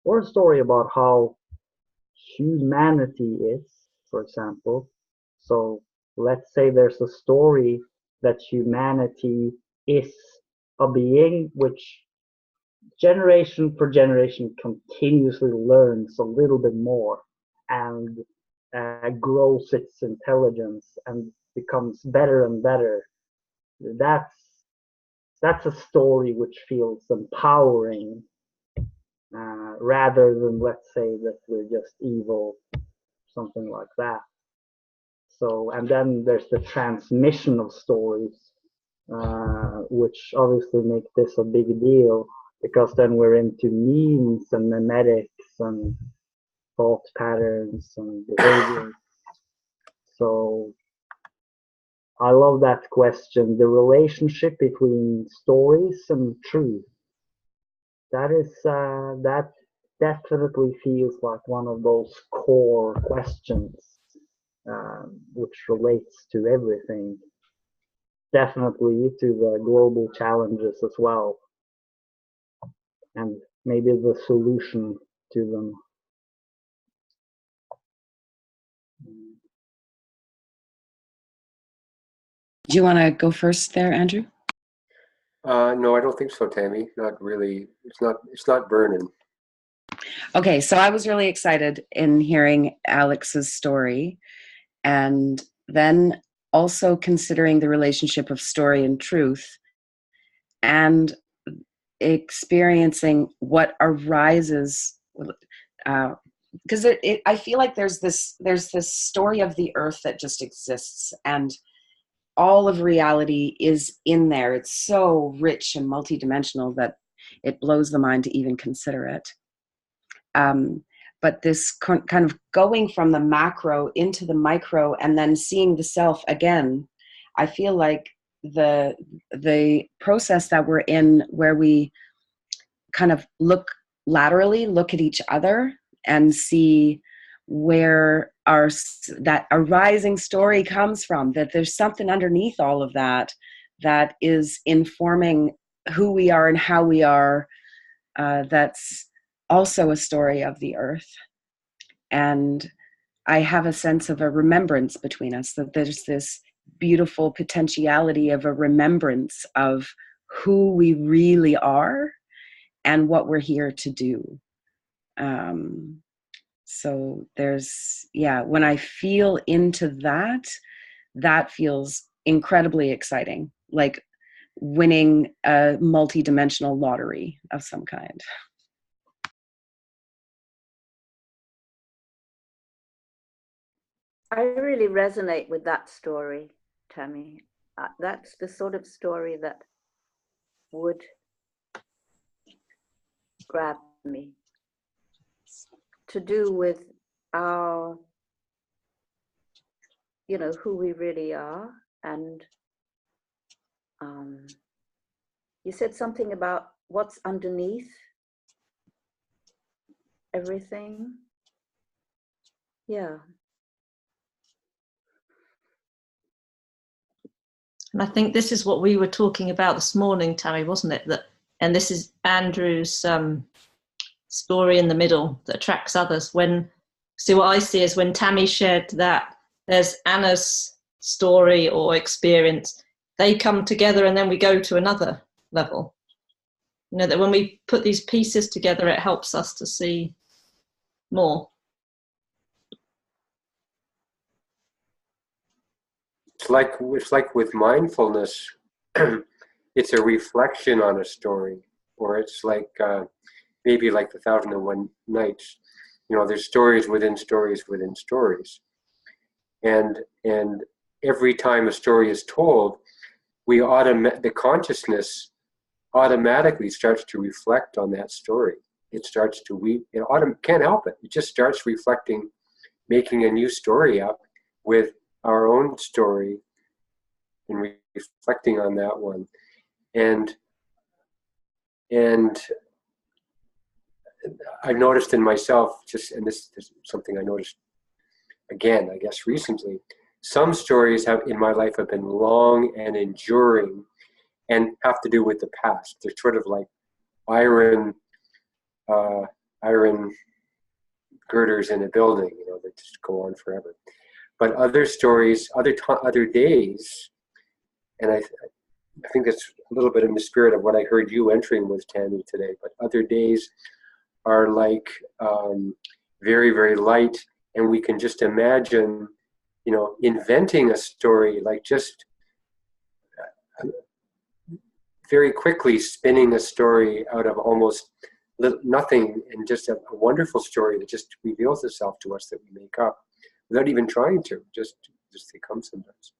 or a story about how humanity is, for example. So let's say there's a story that humanity is a being which generation for generation continuously learns a little bit more, and grows its intelligence and becomes better and better. That's a story which feels empowering, rather than, let's say, that we're just evil, something like that. So, and then there's the transmission of stories, which obviously make this a big deal, because then we're into memes and memetics and thought patterns and behavior. So I love that question, the relationship between stories and truth. That definitely feels like one of those core questions, which relates to everything. Definitely to the global challenges as well, and maybe the solution to them. Do you want to go first there, Andrew? No, I don't think so, Tammy. Not really. It's not burning. Okay, so I was really excited in hearing Alex's story, and then also considering the relationship of story and truth, and experiencing what arises, because I feel like there's this story of the earth that just exists, and all of reality is in there. It's so rich and multidimensional that it blows the mind to even consider it. But this kind of going from the macro into the micro and then seeing the self again, I feel like the process that we're in, where we kind of look laterally, look at each other and see where that arising story comes from, that there's something underneath all of that that is informing who we are and how we are, that's also a story of the earth. And I have a sense of a remembrance between us, that there's this beautiful potentiality of a remembrance of who we really are and what we're here to do. So there's, yeah, when I feel into that, that feels incredibly exciting, like winning a multi-dimensional lottery of some kind. I really resonate with that story, Tammy. That's the sort of story that would grab me, to do with our, you know, who we really are. And you said something about what's underneath everything. Yeah. And I think this is what we were talking about this morning, Tammy, wasn't it? That, and this is Andrew's story in the middle that attracts others. When, see, what I see is when Tammy shared that, there's Anna's story or experience. They come together, and then we go to another level. You know, that when we put these pieces together, it helps us to see more. It's like with mindfulness, it's a reflection on a story, or it's like maybe like the 1001 Nights. You know, there's stories within stories within stories, and every time a story is told, the consciousness automatically starts to reflect on that story. It starts to can't help it. It just starts reflecting, making a new story up with our own story and reflecting on that one. And I've noticed in myself, and this is something I noticed again, I guess recently, some stories in my life have been long and enduring and have to do with the past. They're sort of like iron girders in a building, you know, that just go on forever. But other stories, other days, and I think that's a little bit in the spirit of what I heard you entering with, Tammy, today, but other days are like very, very light, and we can just imagine, you know, inventing a story, like just very quickly spinning a story out of almost nothing, and just a wonderful story that just reveals itself to us, that we make up without even trying to, just they come sometimes.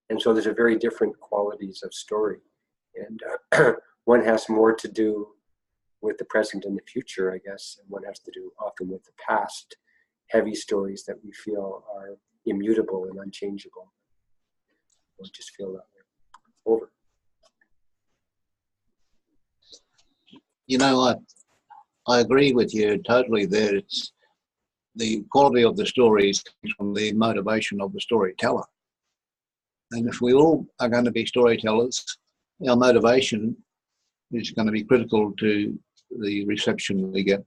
And so there's a very different qualities of story, and one has more to do with the present and the future, I guess, and one has to do often with the past, heavy stories that we feel are immutable and unchangeable. We'll just feel that way. Over. You know, I agree with you totally there. It's the quality of the stories comes from the motivation of the storyteller. And if we all are going to be storytellers, our motivation is going to be critical to the reception we get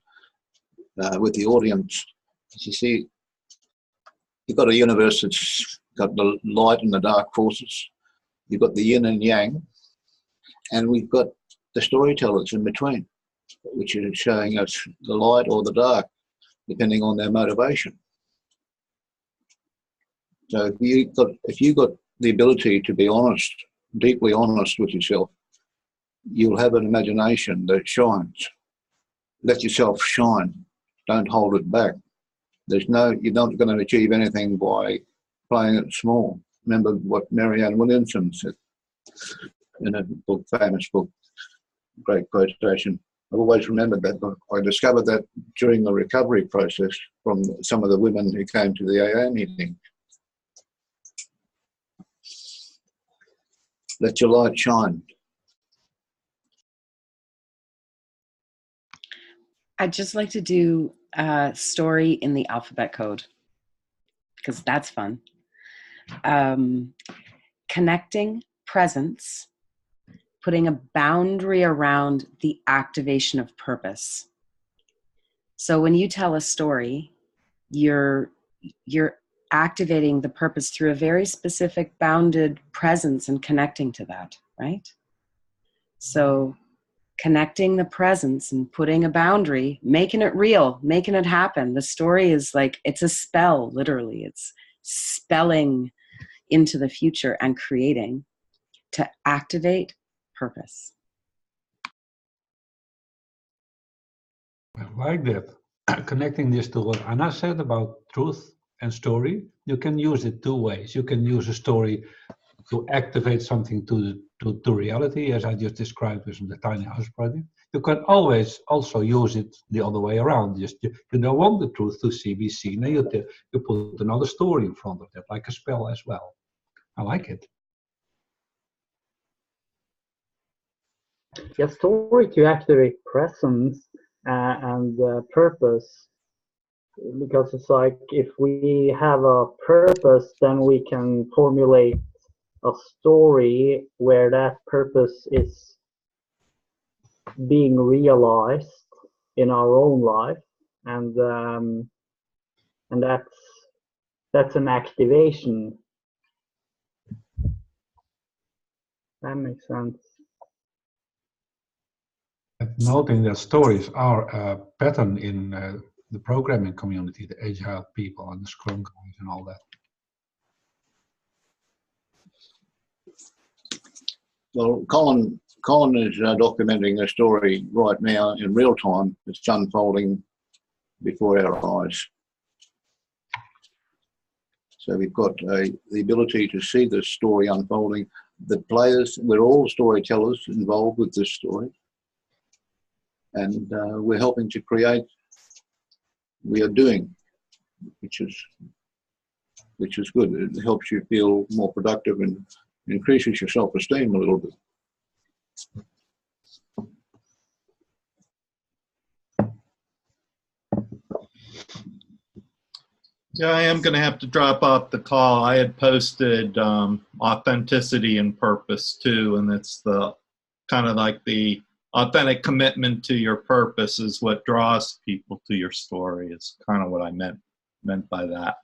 with the audience. As you see, you've got a universe that's got the light and the dark forces. You've got the yin and yang, and we've got the storytellers in between, which are showing us the light or the dark, depending on their motivation. So if you got the ability to be honest, deeply honest with yourself, you'll have an imagination that shines. Let yourself shine. Don't hold it back. You're not going to achieve anything by playing it small. Remember what Marianne Williamson said in a book, famous book, great quotation. I've always remembered that book. I discovered that during the recovery process from some of the women who came to the AA meeting. Let your light shine. I'd just like to do a story in the alphabet code, because that's fun. Connecting presence, putting a boundary around the activation of purpose. So when you tell a story, you're activating the purpose through a very specific bounded presence and connecting to that, right? So connecting the presence and putting a boundary, making it real, making it happen. The story is like, it's a spell, literally. It's spelling into the future and creating to activate purpose. I like that. Connecting this to what Anna said about truth and story, you can use it two ways. You can use a story to activate something to reality, as I just described with the tiny house project. You can always also use it the other way around. Just you don't want the truth to be seen, and you put another story in front of that, like a spell as well. I like it. Yeah, story to activate presence and purpose, because it's like if we have a purpose, then we can formulate a story where that purpose is being realized in our own life, and that's an activation. That makes sense. Noting that stories are a pattern in the programming community, the Agile people and the Scrum guys and all that. Well, Colin is documenting a story right now in real time. It's unfolding before our eyes. So we've got the ability to see this story unfolding. The players, we're all storytellers involved with this story. And we're helping to create, we are doing, which is good. It helps you feel more productive and increases your self-esteem a little bit. Yeah, I am going to have to drop off the call. I had posted authenticity and purpose too, and it's the kind of like the authentic commitment to your purpose is what draws people to your story. Is kind of what I meant by that.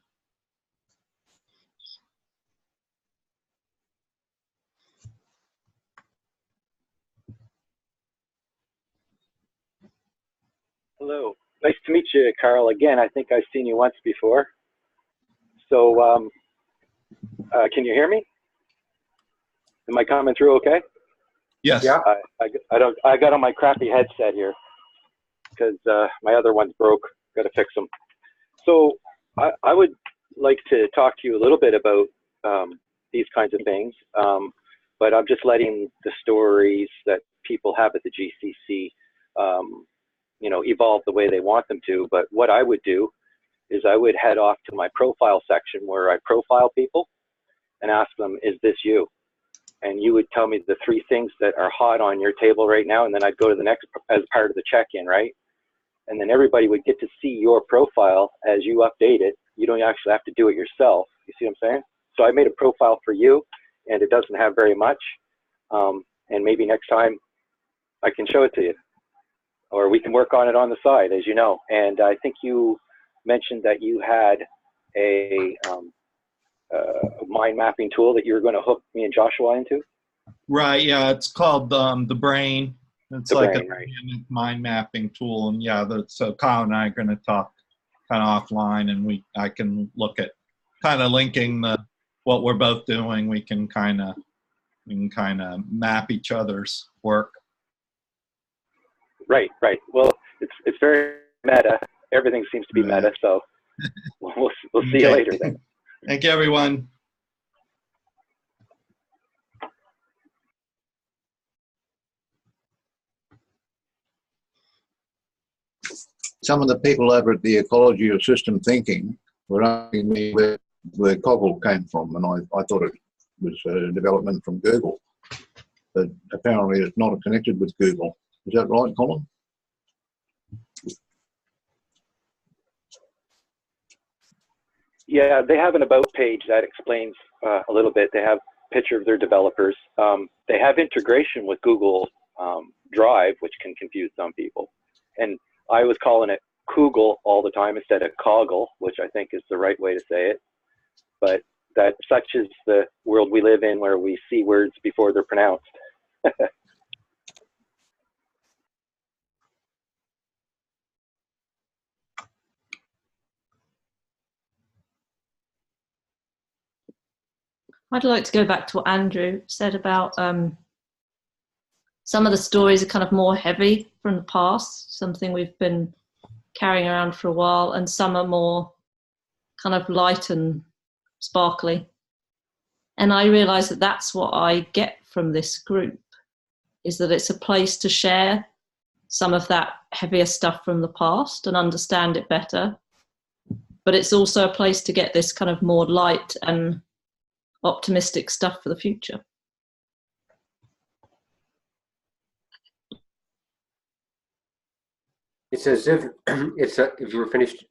Hello. Nice to meet you, Carl. Again, I think I've seen you once before. So can you hear me? Am I coming through okay? Yes. Yeah. I got on my crappy headset here because my other one's broke. Got to fix them. So I would like to talk to you a little bit about these kinds of things, but I'm just letting the stories that people have at the GCC you know, evolve the way they want them to. But what I would do is I would head off to my profile section where I profile people and ask them, is this you? And you would tell me the 3 things that are hot on your table right now, and then I'd go to the next as part of the check-in, right? And then everybody would get to see your profile as you update it. You don't actually have to do it yourself. You see what I'm saying? So I made a profile for you, and it doesn't have very much. And maybe next time I can show it to you, or we can work on it on the side, as you know. And I think you mentioned that you had a mind mapping tool that you were going to hook me and Joshua into. Right. Yeah. It's called the Brain. It's the like Brain, a right. mind mapping tool. And yeah, so Kyle and I are going to talk kind of offline, and I can look at kind of linking what we're both doing. We can kind of map each other's work. Right. Well, it's very meta. Everything seems to be meta. So we'll see you later then. Thank you, everyone. Some of the people over at the Ecology of System Thinking were asking me where Coggle came from, and I thought it was a development from Google, but apparently it's not connected with Google. Is that right, Colin? Yeah, they have an about page that explains a little bit. They have a picture of their developers. They have integration with Google Drive, which can confuse some people. And I was calling it Koogle all the time instead of Coggle, which I think is the right way to say it. But that such is the world we live in, where we see words before they're pronounced. I'd like to go back to what Andrew said about some of the stories are kind of more heavy from the past, something we've been carrying around for a while, and some are more kind of light and sparkly. And I realise that that's what I get from this group, is that it's a place to share some of that heavier stuff from the past and understand it better. But it's also a place to get this kind of more light and optimistic stuff for the future. It's as if if you were finished,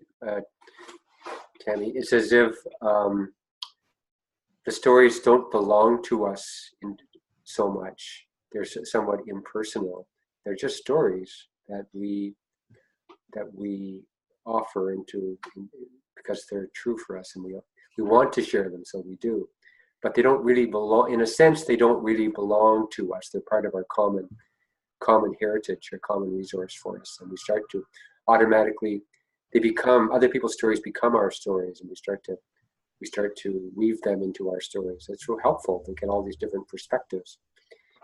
Tammy, it's as if the stories don't belong to us so much. They're somewhat impersonal. They're just stories that we offer because they're true for us, and we want to share them, so we do. But they don't really belong. In a sense, they don't really belong to us. They're part of our common heritage, or common resource for us, and we start to automatically, other people's stories become our stories, and we start to weave them into our stories. It's real helpful to get all these different perspectives.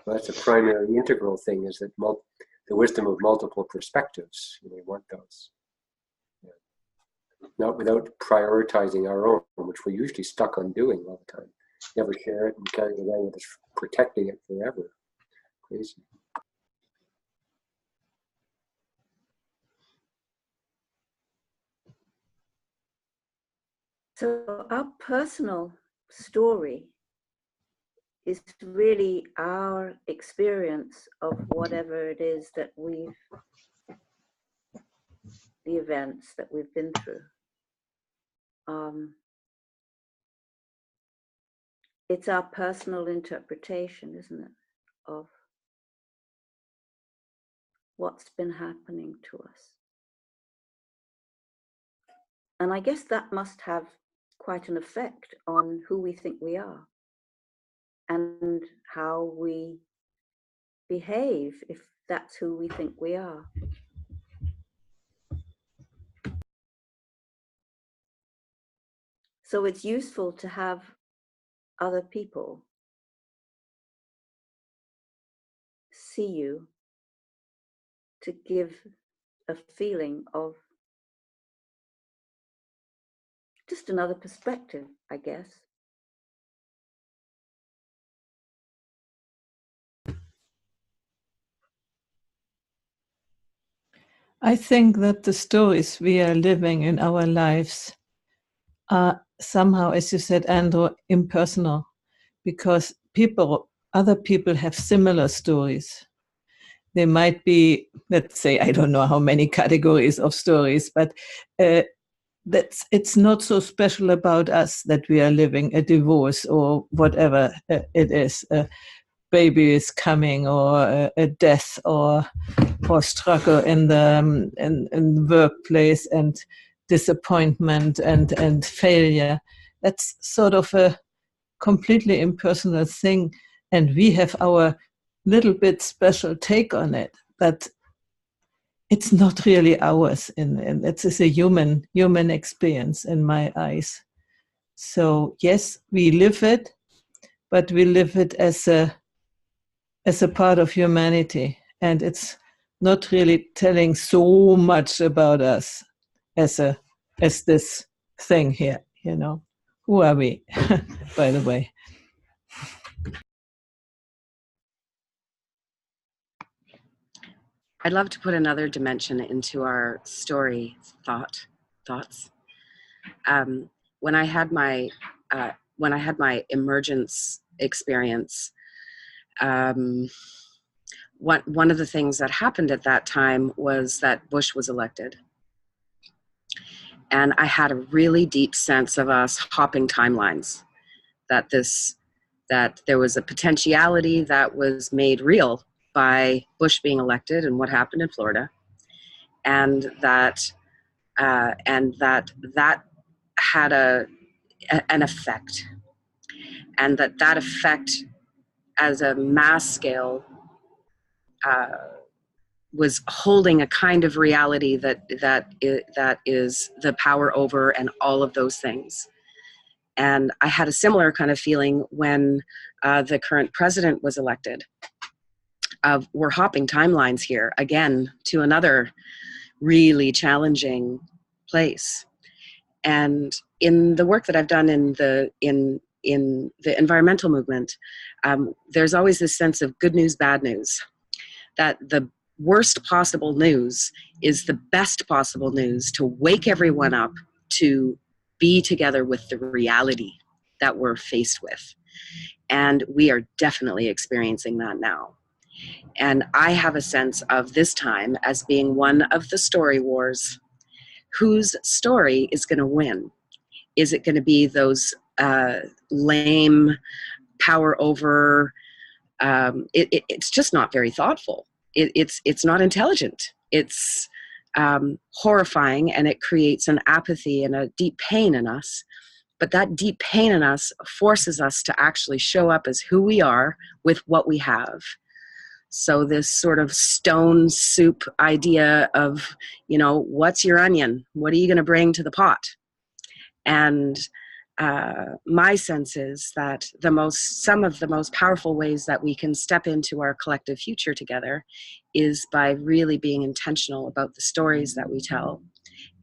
Well, that's a primary integral thing, is that the wisdom of multiple perspectives. We want those. Not without prioritizing our own, which we're usually stuck on doing all the time. Never share it and carry it away with us, protecting it forever. Crazy. So our personal story is really our experience of whatever it is that the events that we've been through. It's our personal interpretation, isn't it, of what's been happening to us. And I guess that must have quite an effect on who we think we are and how we behave, if that's who we think we are. So it's useful to have other people see you, to give a feeling of just another perspective, I guess. I think that the stories we are living in our lives are somehow, as you said, Andrew, impersonal, because other people have similar stories. They might be, let's say, I don't know how many categories of stories, but it's not so special about us that we are living a divorce or whatever it is. A baby is coming, or a death, or struggle in the workplace, and disappointment and failure. That's sort of a completely impersonal thing, and we have our little bit special take on it, but it's not really ours, and it's a human experience in my eyes. So yes, we live it, but we live it as a part of humanity, and it's not really telling so much about us as this thing here, you know. Who are we, by the way? I'd love to put another dimension into our story thoughts. When I had my emergence experience, one of the things that happened at that time was that Bush was elected. And I had a really deep sense of us hopping timelines, that there was a potentiality that was made real by Bush being elected and what happened in Florida, and that had an effect, and that effect as a mass scale was holding a kind of reality that is the power over and all of those things. And I had a similar kind of feeling when the current president was elected. We're hopping timelines here again to another really challenging place. And in the work that I've done in the environmental movement, there's always this sense of good news, bad news, that the worst possible news is the best possible news to wake everyone up to be together with the reality that we're faced with. And we are definitely experiencing that now. And I have a sense of this time as being one of the story wars. Whose story is going to win? Is it going to be those lame power over? It's just not very thoughtful. It's not intelligent. It's horrifying, and it creates an apathy and a deep pain in us. But that deep pain in us forces us to actually show up as who we are with what we have. So this sort of stone soup idea of, what's your onion? What are you going to bring to the pot? And my sense is that some of the most powerful ways that we can step into our collective future together is by really being intentional about the stories that we tell,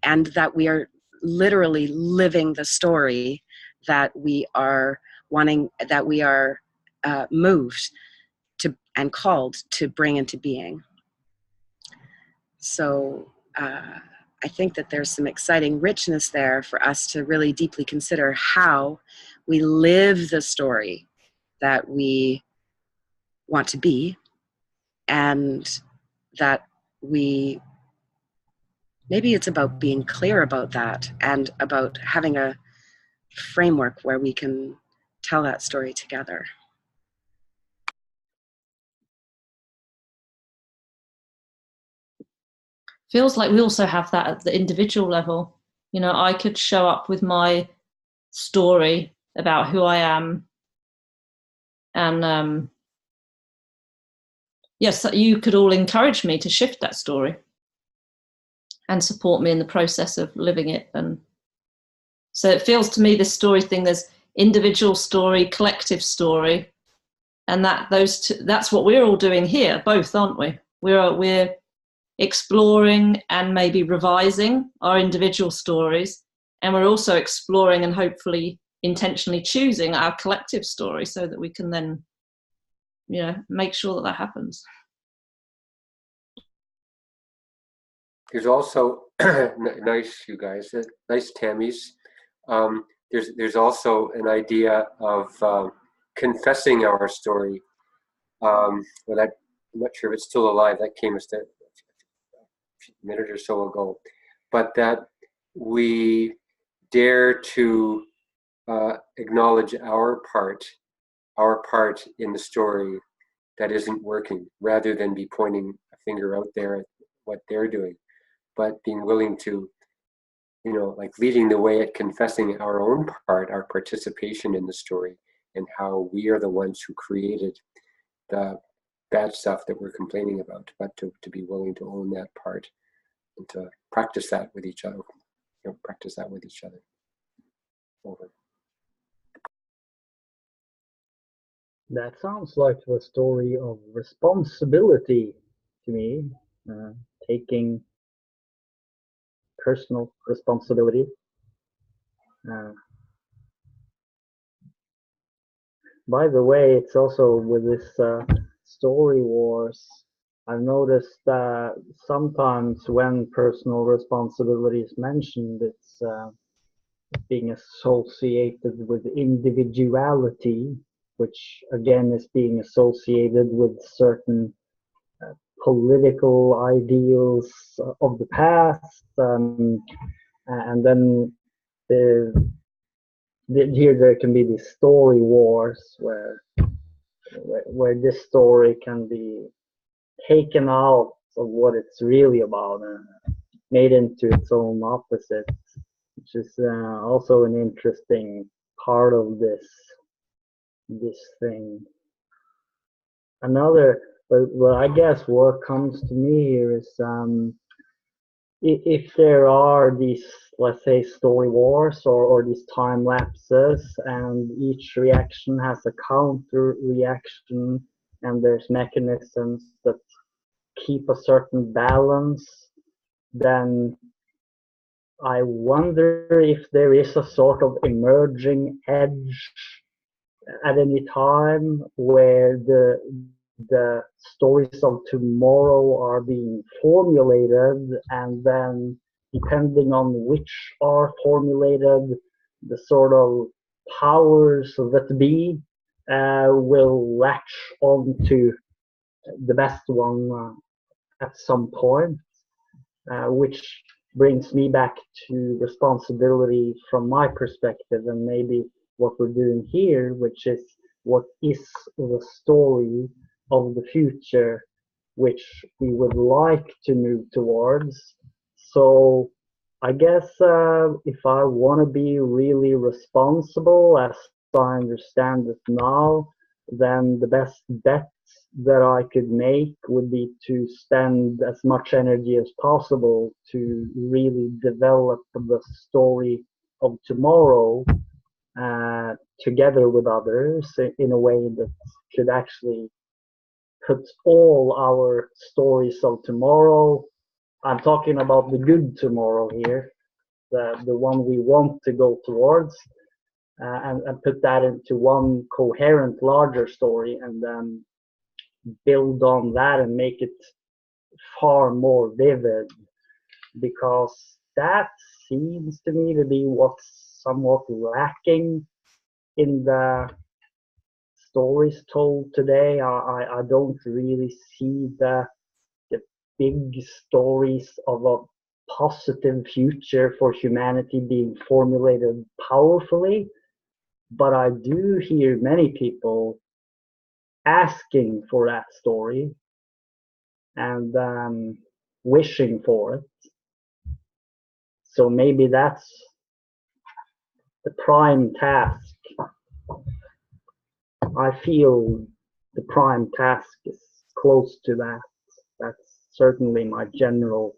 and that we are literally living the story that we are wanting, that we are moved to and called to bring into being. So I think that there's some exciting richness there for us to really deeply consider how we live the story that we want to be, and that maybe it's about being clear about that and about having a framework where we can tell that story together. Feels like we also have that at the individual level. I could show up with my story about who I am, and yes, you could all encourage me to shift that story and support me in the process of living it. And so it feels to me, this story thing, there's individual story, collective story, and that's what we're all doing here, both, aren't we? We're exploring and maybe revising our individual stories, and we're also exploring and hopefully intentionally choosing our collective story so that we can then make sure that happens. There's also nice, you guys, nice Tammys. There's also an idea of confessing our story. I'm not sure if it's still alive. That came a minute or so ago, but that we dare to acknowledge our part in the story that isn't working, rather than be pointing a finger out there at what they're doing, but being willing to, leading the way at confessing our own part, our participation in the story, and how we are the ones who created the bad stuff that we're complaining about, but to be willing to own that part and to practice that with each other. Over. That sounds like the story of responsibility to me, taking personal responsibility. By the way, it's also with this story wars, I've noticed that sometimes when personal responsibility is mentioned, it's being associated with individuality, which again is being associated with certain political ideals of the past, and then here there can be these story wars where this story can be taken out of what it's really about and made into its own opposite, which is also an interesting part of this thing. Another, but I guess what comes to me here is if there are these, let's say, story wars or these time lapses, and each reaction has a counter reaction, and there's mechanisms that keep a certain balance, then I wonder if there is a sort of emerging edge at any time where the stories of tomorrow are being formulated, and then depending on which are formulated, the sort of powers that be will latch onto the best one at some point, which brings me back to responsibility from my perspective, and maybe what we're doing here, which is what is the story of the future which we would like to move towards. So I guess if I want to be really responsible, as I understand it now, then the best bet that I could make would be to spend as much energy as possible to really develop the story of tomorrow together with others in a way that could actually put all our stories of tomorrow, I'm talking about the good tomorrow here, the one we want to go towards, and put that into one coherent larger story, and then build on that and make it far more vivid, because that seems to me to be what's somewhat lacking in the stories told today. I don't really see the big stories of a positive future for humanity being formulated powerfully, but I do hear many people asking for that story and wishing for it. So maybe that's the prime task. I feel the prime task is close to that. That's certainly my general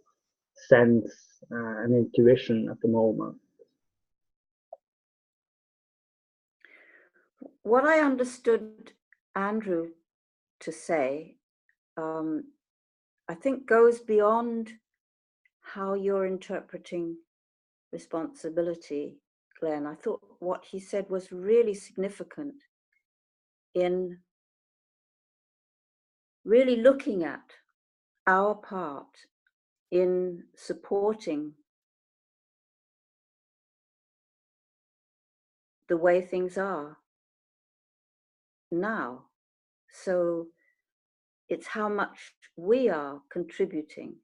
sense and intuition at the moment. What I understood Andrew to say, I think goes beyond how you're interpreting responsibility, Glenn. I thought what he said was really significant in really looking at our part in supporting the way things are now. So it's how much we are contributing,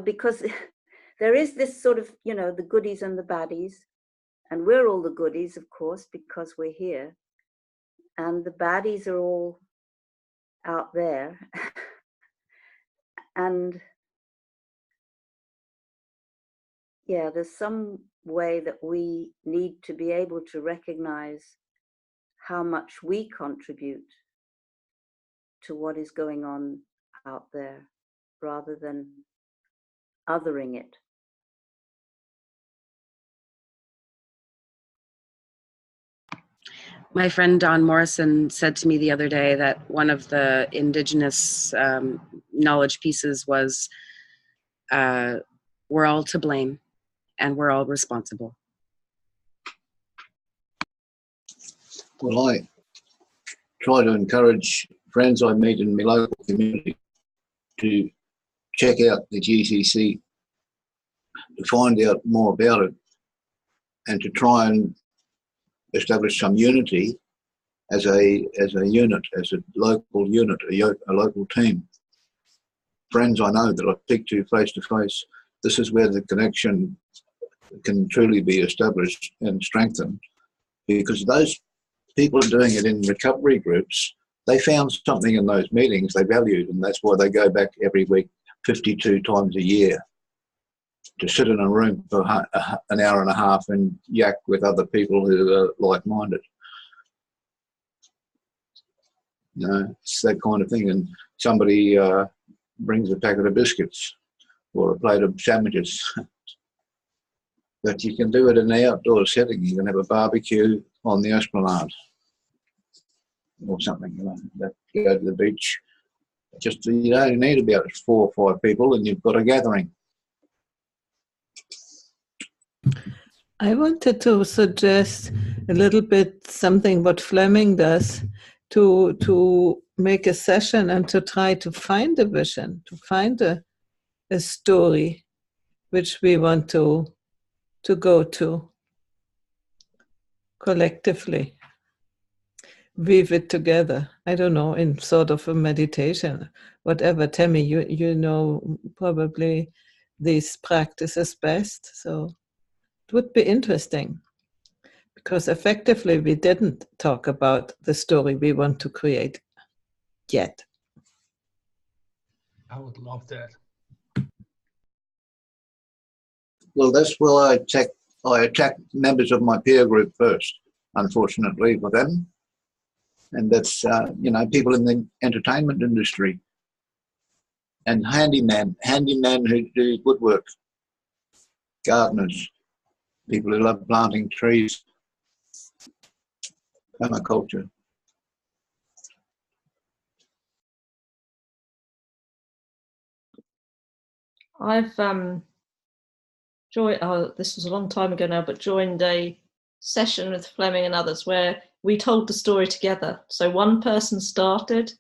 because there is this sort of, the goodies and the baddies, and we're all the goodies, of course, because we're here, and the baddies are all out there. And yeah, there's some way that we need to be able to recognize how much we contribute to what is going on out there, rather than othering it. My friend Don Morrison said to me the other day that one of the indigenous knowledge pieces was we're all to blame and we're all responsible. Well, I try to encourage friends I meet in my local community to check out the GCC, to find out more about it, and to try and establish some unity as a unit, as a local unit, a local team. Friends I know that I speak to face, this is where the connection can truly be established and strengthened, because those people are doing it in recovery groups. They found something in those meetings they valued, and that's why they go back every week 52 times a year to sit in a room for an hour and a half and yak with other people who are like-minded. It's that kind of thing. And somebody brings a packet of biscuits. or a plate of sandwiches. But you can do it in the outdoor setting. You can have a barbecue on the esplanade or something, you know, that go to the beach. Just, you only need about 4 or 5 people and you've got a gathering. I wanted to suggest a little bit something what Fleming does, to make a session and to try to find a vision, to find a story which we want to go to collectively. Weave it together. I don't know, in sort of a meditation, whatever. Tammy, you know probably these practices best, so it would be interesting, because effectively we didn't talk about the story we want to create yet. I would love that. Well, that's why I attack members of my peer group first, unfortunately for them. And that's, you know, people in the entertainment industry and handymen who do woodwork, gardeners, people who love planting trees, permaculture. I've joined, this was a long time ago now, but joined a session with Fleming and others where we told the story together. So one person started,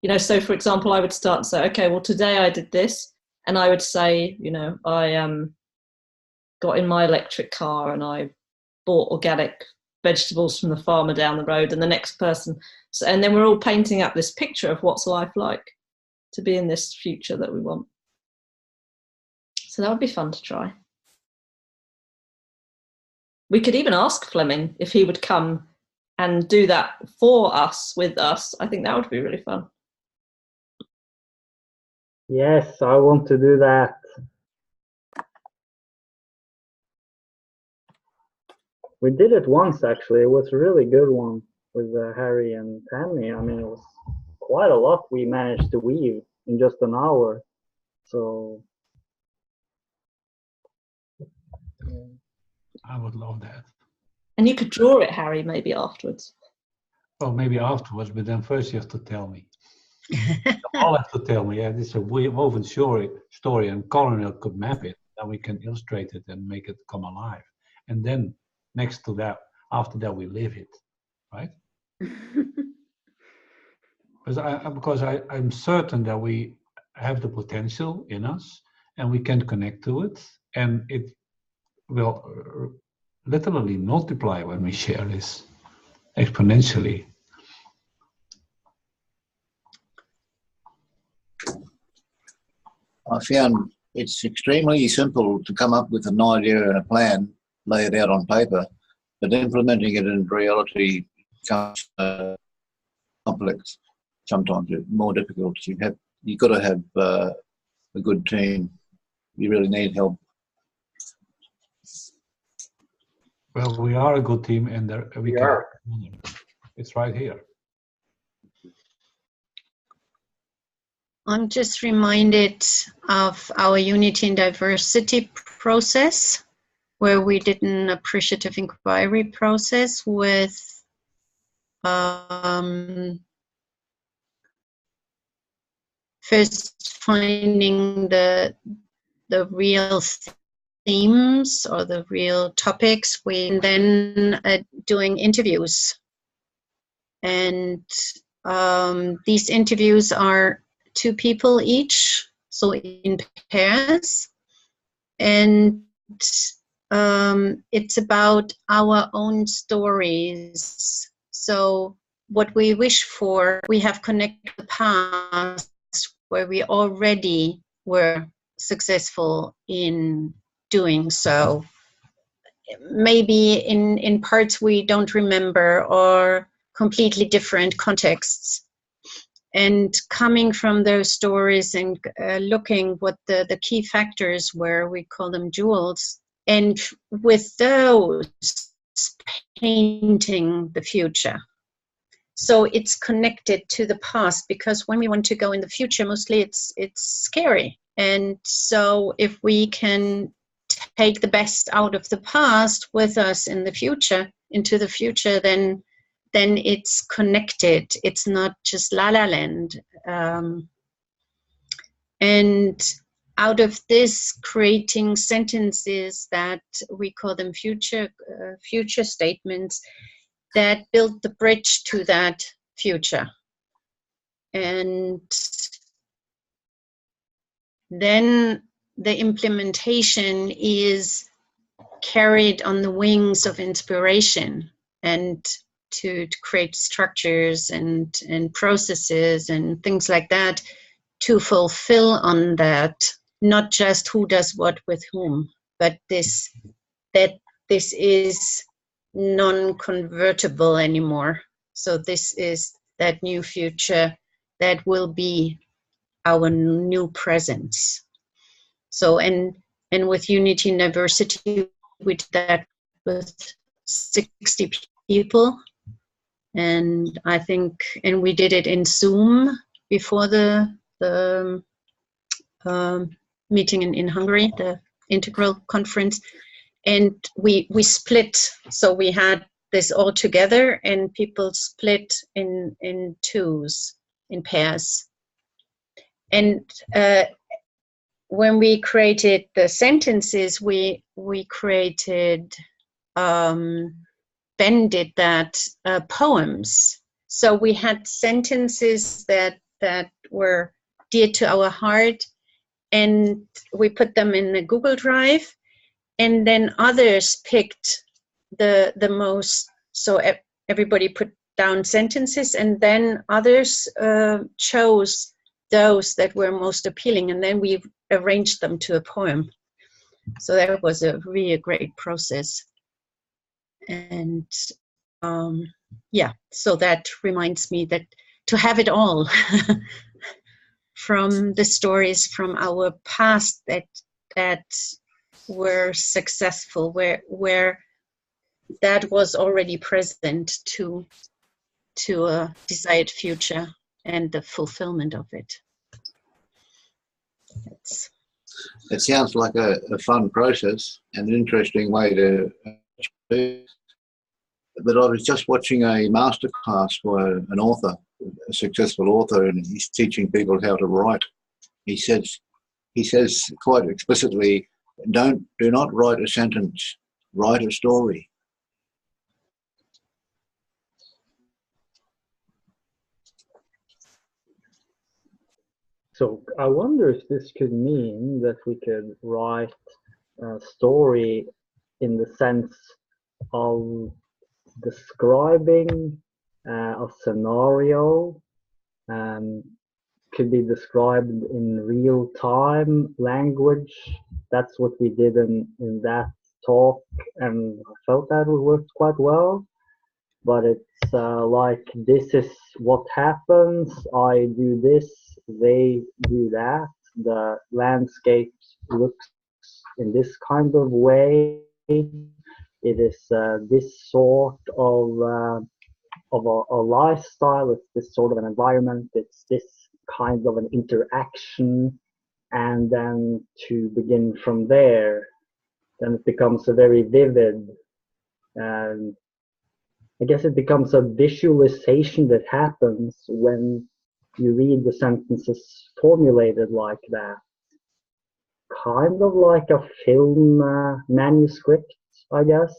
you know, so for example, I would start and say, okay, well, today I did this. And I would say, you know, I got in my electric car and I bought organic vegetables from the farmer down the road, and the next person. So, and then we're all painting up this picture of what's life like to be in this future that we want. So that would be fun to try. We could even ask Fleming if he would come and do that for us, with us. I think that would be really fun. Yes, I want to do that. We did it once, actually. It was a really good one with Harry and Tammy. I mean, it was quite a lot we managed to weave in just an hour. So I would love that. And you could draw it, Harry, maybe afterwards. Well, maybe afterwards, but then first you have to tell me. All have to tell me. Yeah, this is a woven story, and Colonel could map it, and we can illustrate it and make it come alive. And then next to that, after that, we live it, right? Because I'm certain that we have the potential in us, and we can connect to it, and it will literally multiply when we share this exponentially. I found it's extremely simple to come up with an idea and a plan, lay it out on paper, but implementing it in reality becomes complex. Sometimes it's more difficult. You've got to have a good team. You really need help. Well, we are a good team, and we can. It's right here. I'm just reminded of our unity and diversity process, where we did an appreciative inquiry process with first finding the real themes or the real topics, and then doing interviews. And these interviews are 2 people each, so in pairs. And it's about our own stories. So what we wish for, we have connected the past where we already were successful in doing so. Maybe in parts we don't remember, or completely different contexts. And coming from those stories and looking what the key factors were, we call them jewels, and with those painting the future. So it's connected to the past, because when we want to go in the future, mostly it's scary. And so if we can take the best out of the past with us in the future, into the future, then it's connected. It's not just La La Land. And out of this, creating sentences that we call them future statements that build the bridge to that future. And then the implementation is carried on the wings of inspiration, and to create structures and processes and things like that to fulfill on that, not just who does what with whom, but this is non-convertible anymore. So this is that new future that will be our new presence. So and with Unity University, we did that with 60 people, and I think, and we did it in Zoom before the meeting in Hungary, the Integral conference, and we split. So we had this all together, and people split in twos, in pairs. And when we created the sentences, we created, Ben did that, poems. So we had sentences that were dear to our heart, and we put them in the Google Drive, and then others picked the most, so everybody put down sentences, and then others chose those that were most appealing, and then we arranged them to a poem. So that was a really great process. And yeah, so that reminds me that to have it all from the stories from our past that were successful, where that was already present to a desired future and the fulfillment of it. It sounds like a fun process and an interesting way to do. But I was just watching a masterclass by an author, a successful author, and he's teaching people how to write. He says quite explicitly, do not write a sentence, write a story. So I wonder if this could mean that we could write a story in the sense of describing a scenario, could be described in real-time language. That's what we did in that talk, and I felt that it worked quite well. But it's like, this is what happens, I do this, they do that, the landscape looks in this kind of way, it is this sort of a lifestyle, it's this sort of an environment, it's this kind of an interaction, and then to begin from there, then it becomes a very vivid, and I guess it becomes a visualization that happens when you read the sentences formulated like that. Kind of like a film manuscript, I guess.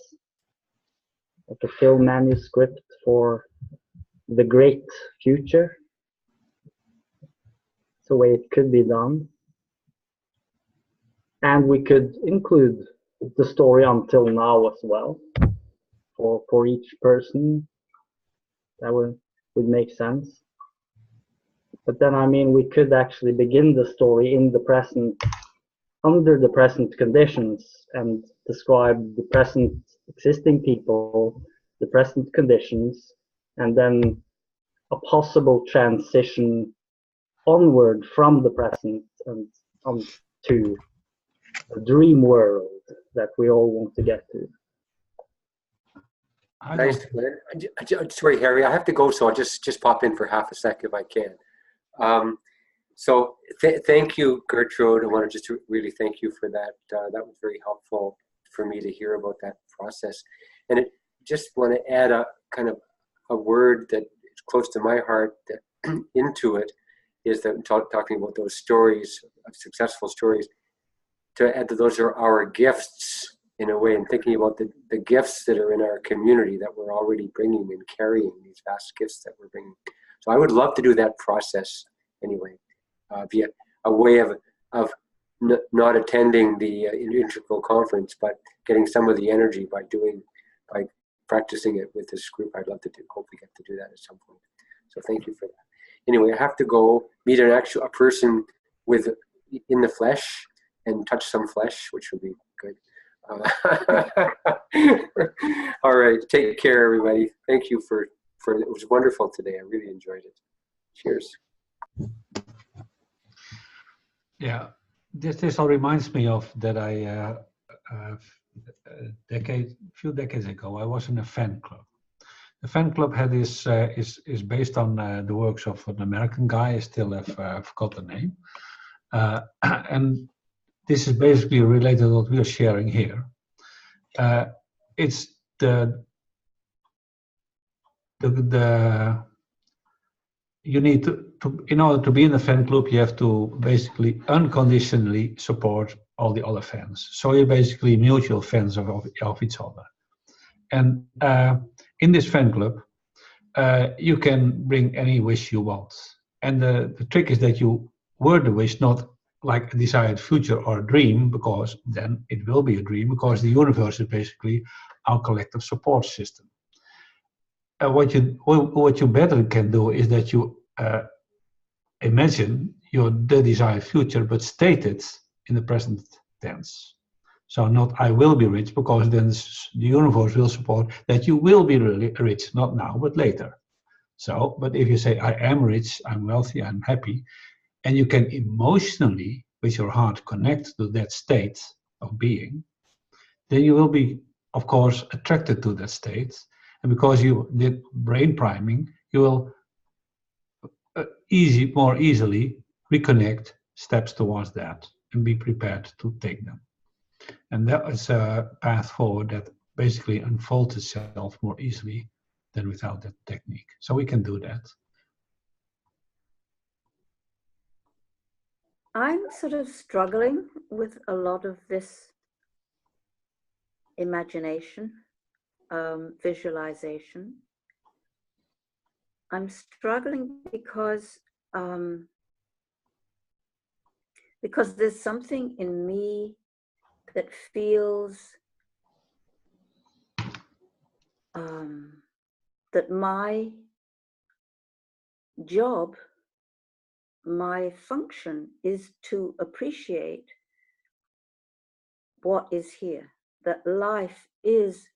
Like a film manuscript for the great future. It's the way it could be done. And we could include the story until now as well. For each person, that would make sense. But then, I mean, we could actually begin the story in the present, under the present conditions, and describe the present existing people, the present conditions, and then a possible transition onward from the present and onto the dream world that we all want to get to. Nice. Sorry, Harry, I have to go, so I'll just pop in for half a sec if I can. So thank you, Gertrude. I want to just really thank you for that. That was very helpful for me to hear about that process. And it just want to add a kind of a word that is close to my heart that into it is that talking about those stories, successful stories, to add that those are our gifts in a way, and thinking about the gifts that are in our community that we're already bringing and carrying, these vast gifts that we're bringing. So I would love to do that process anyway, via a way of not attending the integral conference, but getting some of the energy by practicing it with this group. I'd love to hopefully get to do that at some point. So thank you for that. Anyway, I have to go meet a person in the flesh and touch some flesh, which would be good. All right, take care, everybody. Thank you for it was wonderful today. I really enjoyed it. Cheers. Yeah, this all reminds me of that a few decades ago, I was in a fan club. The fan club had is based on the works of an American guy. I still have forgot the name, and this is basically related to what we are sharing here. It's you need to in order to be in a fan club, you have to basically unconditionally support all the other fans. So you're basically mutual fans of each other. And in this fan club, you can bring any wish you want. And the trick is that you word the wish not like a desired future or a dream, because then it will be a dream, because the universe is basically our collective support system. What you better can do is that you imagine the desired future, but state it in the present tense. So not I will be rich, because then the universe will support that you will be really rich, not now, but later. So, but if you say I am rich, I'm wealthy, I'm happy, and you can emotionally, with your heart, connect to that state of being, then you will be, of course, attracted to that state. And because you did brain priming, you will more easily reconnect steps towards that and be prepared to take them. And that is a path forward that basically unfolds itself more easily than without that technique. So we can do that. I'm sort of struggling with a lot of this imagination, visualization. I'm struggling because there's something in me that feels that my job, my function is to appreciate what is here, that life is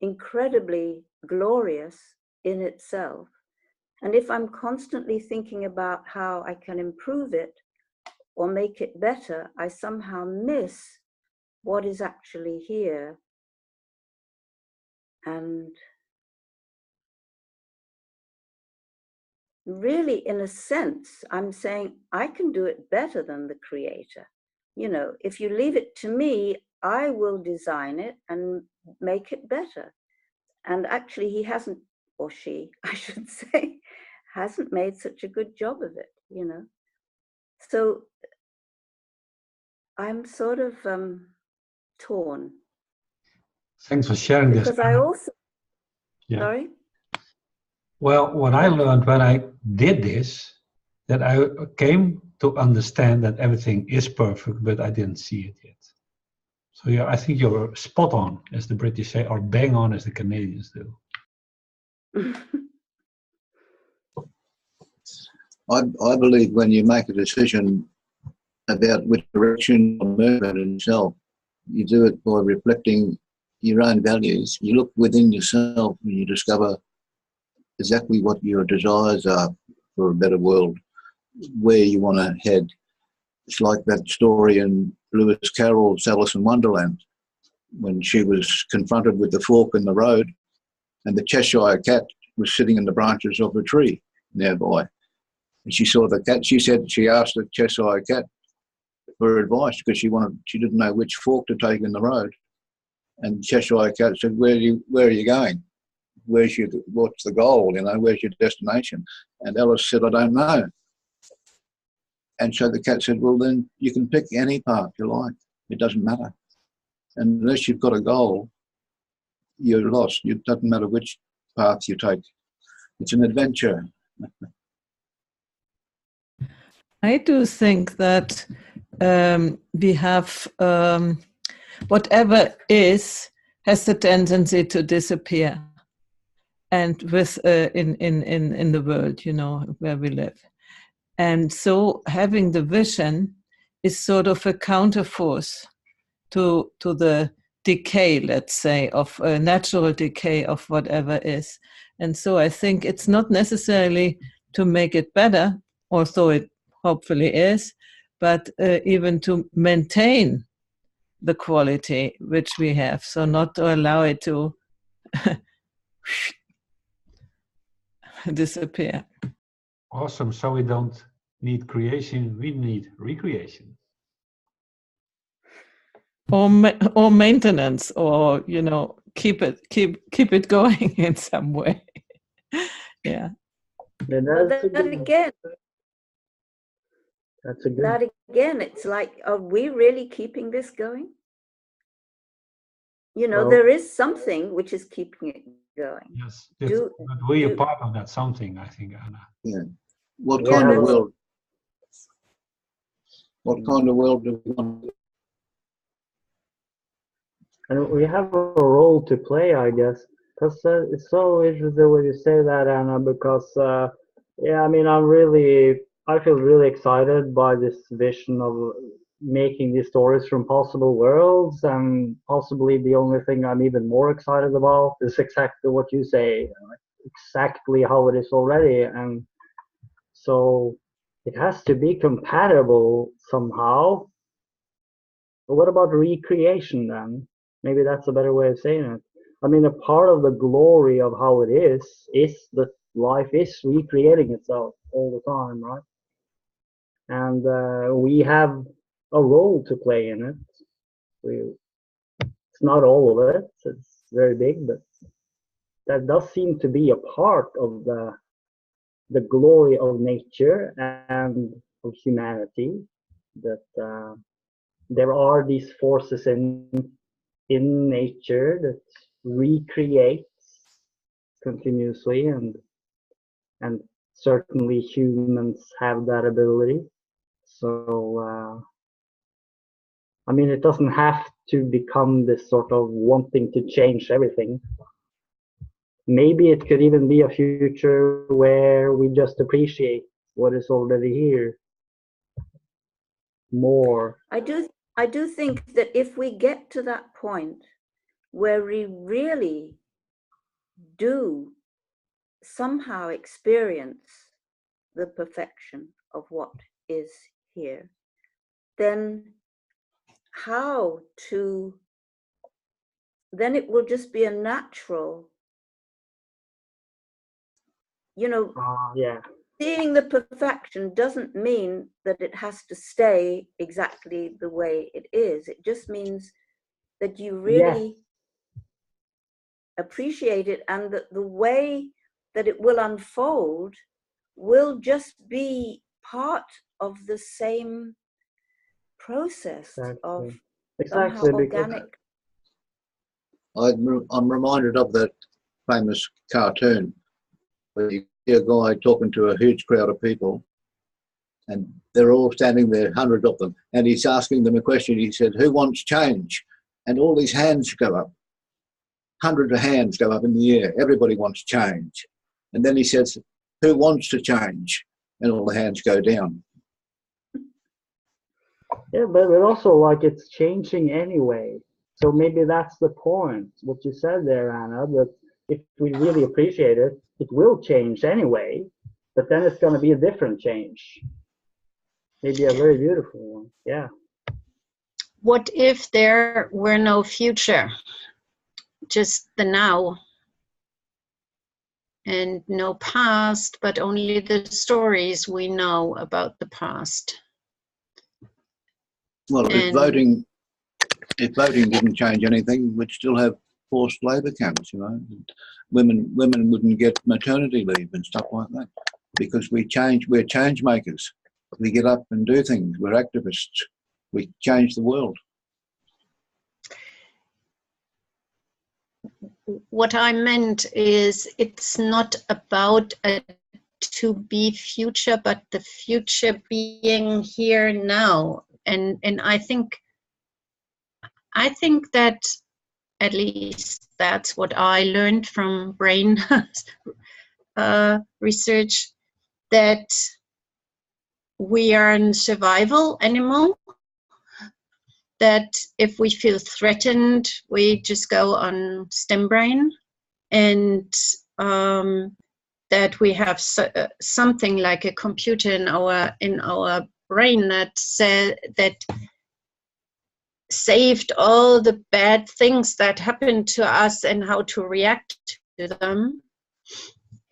incredibly glorious in itself. And if I'm constantly thinking about how I can improve it or make it better, I somehow miss what is actually here. And really, in a sense, I'm saying I can do it better than the creator. You know, if you leave it to me, I will design it and make it better. And actually, he hasn't, or she, I should say, hasn't made such a good job of it, you know. So I'm sort of torn. Thanks for sharing this. Because I also, yeah. Sorry? Well, what I learned when I did this, that I came to understand that everything is perfect, but I didn't see it yet. So yeah, I think you're spot on, as the British say, or bang on, as the Canadians do. I believe when you make a decision about which direction or movement in yourself, you do it by reflecting your own values. You look within yourself and you discover exactly what your desires are for a better world, where you want to head. It's like that story in Lewis Carroll's Alice in Wonderland, when she was confronted with the fork in the road and the Cheshire cat was sitting in the branches of a tree nearby. And she saw the cat. She said she asked the Cheshire cat for advice because she didn't know which fork to take in the road. And Cheshire cat said, "Where are you going? What's the goal? Where's your destination?" And Alice said, "I don't know." And so the cat said, "Well, then you can pick any path you like. It doesn't matter. And unless you've got a goal, you're lost. It doesn't matter which path you take. It's an adventure." I do think that we have whatever has the tendency to disappear, and with in the world, where we live, and so having the vision is sort of a counterforce to the decay, let's say, of natural decay of whatever is. And so I think it's not necessarily to make it better, although it hopefully is, but even to maintain the quality which we have, so not to allow it to disappear. Awesome. So we don't need creation, we need recreation. Or maintenance, or keep it going in some way. Yeah. That again, it's like, are we really keeping this going? There is something which is keeping it going. Yes, but we are part of that something, I think, Anna. Yeah. What kind of world? What kind of world do we want? And we have a role to play, I guess, because it's so interesting when you say that, Anna, because I feel really excited by this vision of making these stories from possible worlds, and possibly the only thing I'm even more excited about is exactly what you say, exactly how it is already. And so it has to be compatible somehow. But what about recreation then? Maybe that's a better way of saying it. I mean, a part of the glory of how it is that life is recreating itself all the time, right? And we have a role to play in it. It's not all of it, it's very big, but that does seem to be a part of the glory of nature and of humanity, that there are these forces in nature that recreates continuously, and certainly humans have that ability. So it doesn't have to become this sort of wanting to change everything. Maybe it could even be a future where we just appreciate what is already here more. I do think that if we get to that point where we really do somehow experience the perfection of what is here, then then it will just be a natural, seeing the perfection doesn't mean that it has to stay exactly the way it is. It just means that you really appreciate it, and that the way that it will unfold will just be part of the same process of somehow organic. I'm reminded of that famous cartoon where you see a guy talking to a huge crowd of people, and they're all standing there, hundreds of them, and he's asking them a question. He said, "Who wants change?" And all these hands go up. Hundreds of hands go up in the air. Everybody wants change. And then he says, "Who wants to change?" And all the hands go down. Yeah, but also it's changing anyway. So maybe that's the point, what you said there, Anna, that if we really appreciate it, it will change anyway, but then it's going to be a different change. Maybe a very beautiful one, yeah. What if there were no future, just the now? and no past, but only the stories we know about the past. Well, if voting didn't change anything, we'd still have forced labour camps, you know. Women wouldn't get maternity leave and stuff like that, because we're change makers. We get up and do things. We're activists. We change the world. What I meant is it's not about a to-be future, but the future being here now. And I think that, at least that's what I learned from brain research, that we are in survival animal, that if we feel threatened, we just go on stem brain, and that we have something like a computer in our brain that saved all the bad things that happened to us and how to react to them.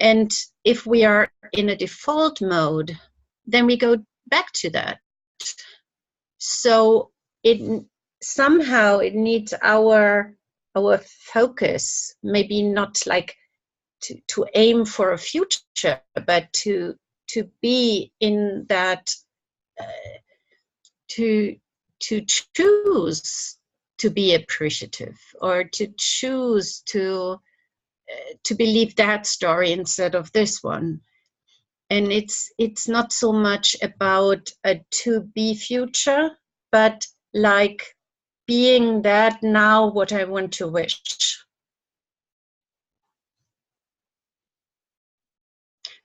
And if we are in a default mode, then we go back to that. So it somehow it needs our focus, maybe not like to aim for a future, but to be in that, to choose to be appreciative, or to choose to believe that story instead of this one. And it's not so much about a to-be future, but like being that now what I want to wish.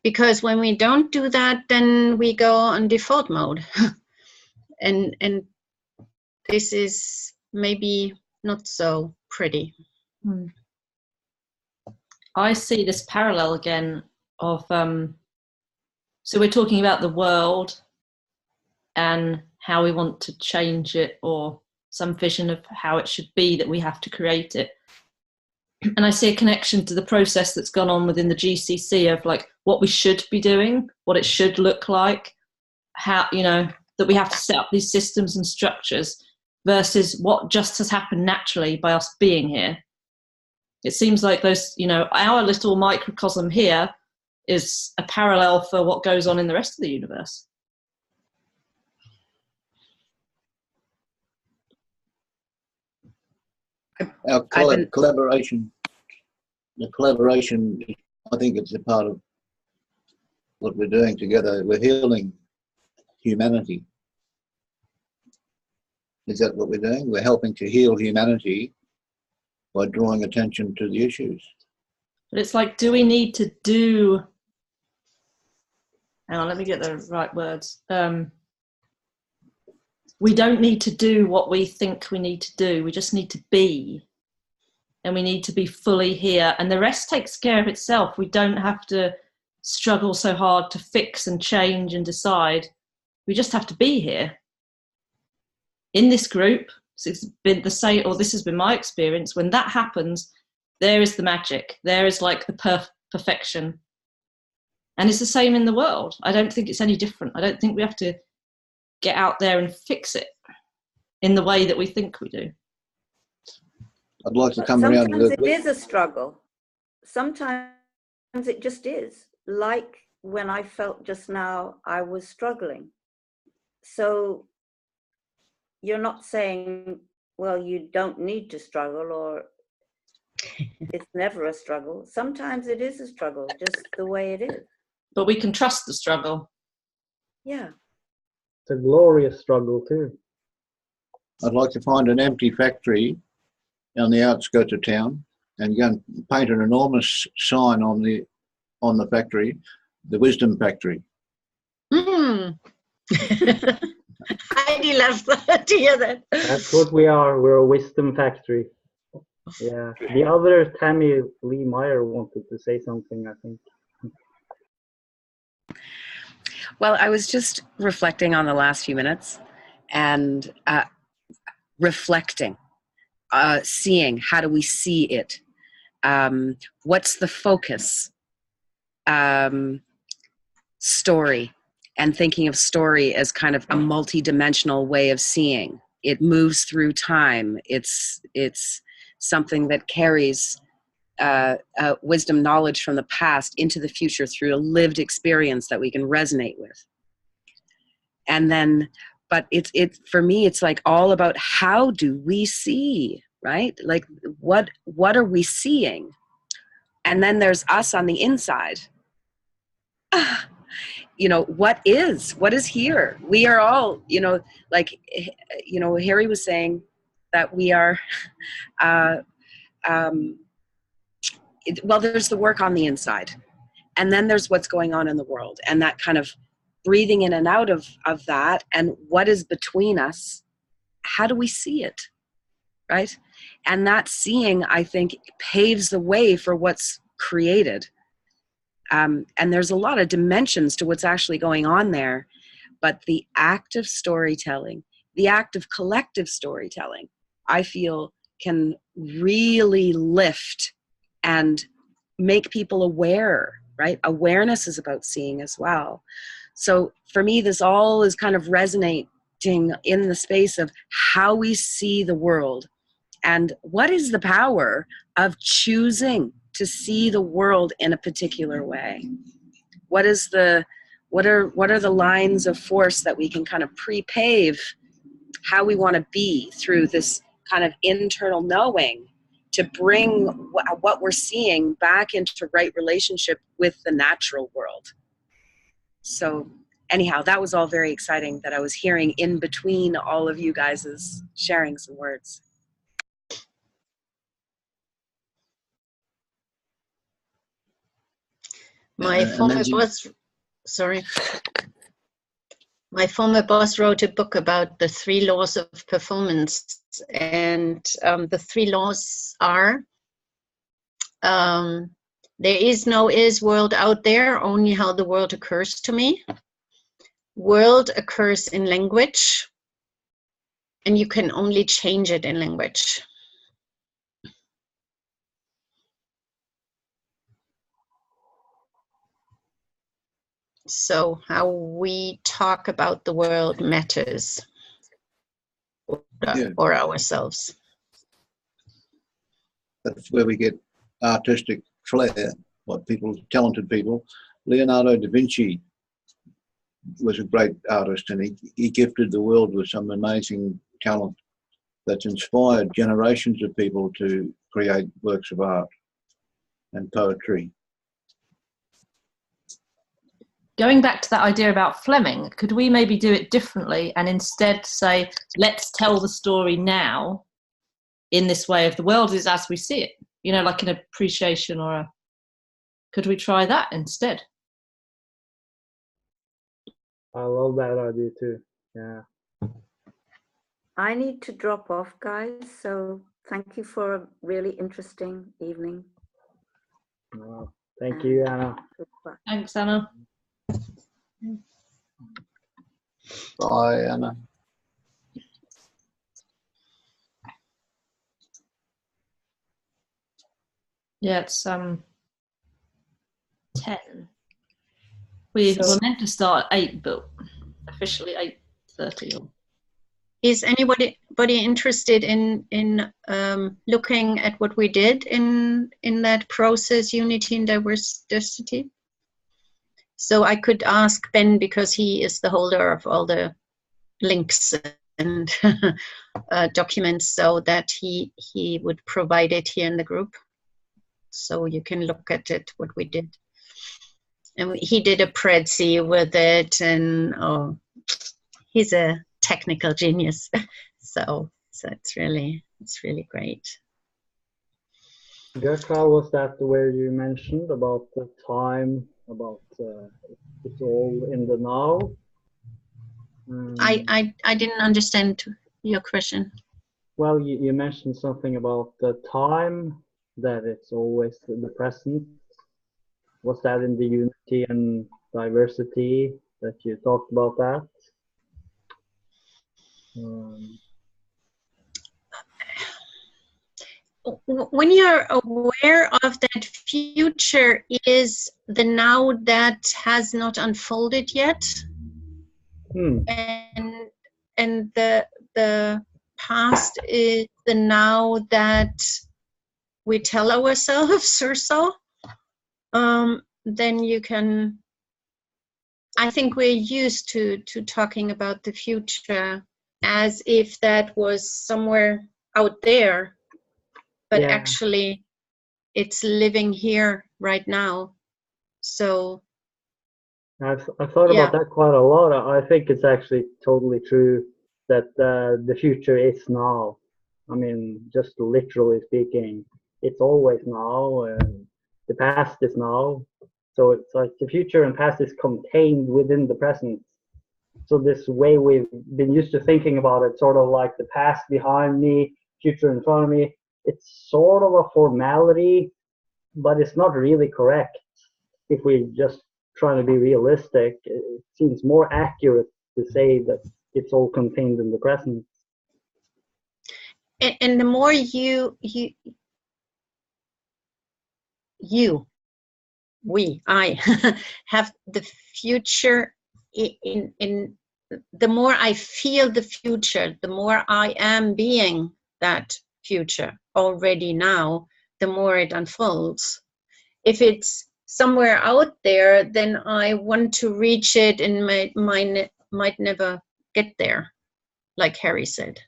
Because when we don't do that, then we go on default mode. and this is maybe not so pretty. I see this parallel again of, so we're talking about the world and how we want to change it, or some vision of how it should be, that we have to create it. And I see a connection to the process that's gone on within the GCC of like what we should be doing, what it should look like, how, you know, that we have to set up these systems and structures versus what just has happened naturally by us being here. It seems like those, you know, our little microcosm here is a parallel for what goes on in the rest of the universe. Our collaboration, I think it's a part of what we're doing together. We're healing humanity. Is that what we're doing? We're helping to heal humanity by drawing attention to the issues. But it's like, do we need to do, hang on, let me get the right words. We don't need to do what we think we need to do. We just need to be. And we need to be fully here. And the rest takes care of itself. We don't have to struggle so hard to fix and change and decide. We just have to be here. In this group, it's been the same, or this has been my experience, when that happens, there is the magic. There is like the perfection. And it's the same in the world. I don't think it's any different. I don't think we have to get out there and fix it in the way that we think we do. I'd like to come around to Sometimes it is a struggle. Sometimes it just is. Like when I felt just now, I was struggling. So you're not saying, well, you don't need to struggle, or it's never a struggle. Sometimes it is a struggle, just the way it is. But we can trust the struggle. Yeah. It's a glorious struggle too. I'd like to find an empty factory on the outskirts of town and go and paint an enormous sign on the factory, the Wisdom Factory. Heidi loves to hear that. That's what we are. We're a wisdom factory. Yeah. The other Tammy Lee Meyer wanted to say something, I think. Well, I was just reflecting on the last few minutes and reflecting, seeing how do we see it? What's the focus? story, and thinking of story as kind of a multi-dimensional way of seeing. It moves through time. It's something that carries wisdom, knowledge from the past into the future through a lived experience that we can resonate with. And then, but for me, it's like all about how do we see, right? Like what are we seeing? And then there's us on the inside. You know, what is here? We are all, you know, like, you know, Harry was saying that we are, well, there's the work on the inside, and then there's what's going on in the world, and that kind of breathing in and out of that, and what is between us, how do we see it, right? And that seeing, I think, paves the way for what's created. And there's a lot of dimensions to what's actually going on there, but the act of storytelling, the act of collective storytelling, I feel can really lift and make people aware, right? Awareness is about seeing as well. So for me, this all is kind of resonating in the space of how we see the world, and what is the power of choosing to see the world in a particular way. What are the lines of force that we can kind of pre-pave how we want to be through this kind of internal knowing to bring what we're seeing back into right relationship with the natural world. So anyhow, that was all very exciting that I was hearing in between all of you guys' sharing some words. My former boss wrote a book about the 3 laws of performance, and the 3 laws are there is no is world out there, only how the world occurs to me. World occurs in language, and you can only change it in language. So how we talk about the world matters, or ourselves. That's where we get artistic flair, talented people. Leonardo da Vinci was a great artist, and he gifted the world with some amazing talent that's inspired generations of people to create works of art and poetry. Going back to that idea about Fleming, could we maybe do it differently and instead say, let's tell the story now in this way of the world is as we see it? You know, like an appreciation could we try that instead? I love that idea too. Yeah. I need to drop off, guys. So thank you for a really interesting evening. Thank you, Anna. Goodbye. Thanks, Anna. Bye, Anna. Yeah, it's 10. We were meant to start at 8, but officially 8:30. Is anybody interested in looking at what we did in that process, unity and diversity? So I could ask Ben, because he is the holder of all the links and documents, so that he would provide it here in the group, so you can look at it, what we did. And he did a Prezi with it, and he's a technical genius. so it's really great. Gertrude, was that where you mentioned about the time, about it's all in the now? I didn't understand your question. Well, you mentioned something about the time, that it's always the present. Was that in the unity and diversity that you talked about that? when you're aware of that future is the now that has not unfolded yet, and the past is the now that we tell ourselves or so, then you can. I think we're used to talking about the future as if that was somewhere out there, but actually it's living here right now. So I've thought about that quite a lot. I think it's actually totally true that the future is now. I mean, just literally speaking, it's always now. The past is now. So it's like the future and past is contained within the present. So this way we've been used to thinking about it, sort of like the past behind me, future in front of me. It's sort of a formality, but it's not really correct. If we just trying to be realistic, it seems more accurate to say that it's all contained in the present. And the more I have the future in the more I feel the future, the more I am being that future already now, the more it unfolds. If it's somewhere out there, then I want to reach it and might never get there, like Harry said.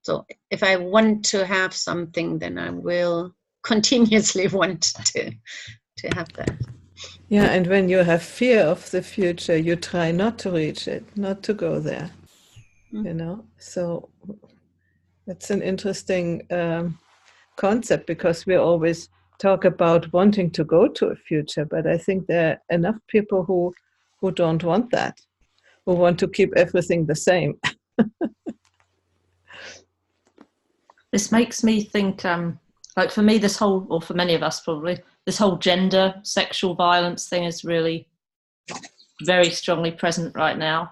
So if I want to have something, then I will continuously want to have that. Yeah, and when you have fear of the future, you try not to reach it, not to go there, you know. So it's an interesting concept, because we always talk about wanting to go to a future, but I think there are enough people who don't want that, who want to keep everything the same. This makes me think, like for me, this whole, or for many of us probably, this whole gender, sexual violence thing is really very strongly present right now.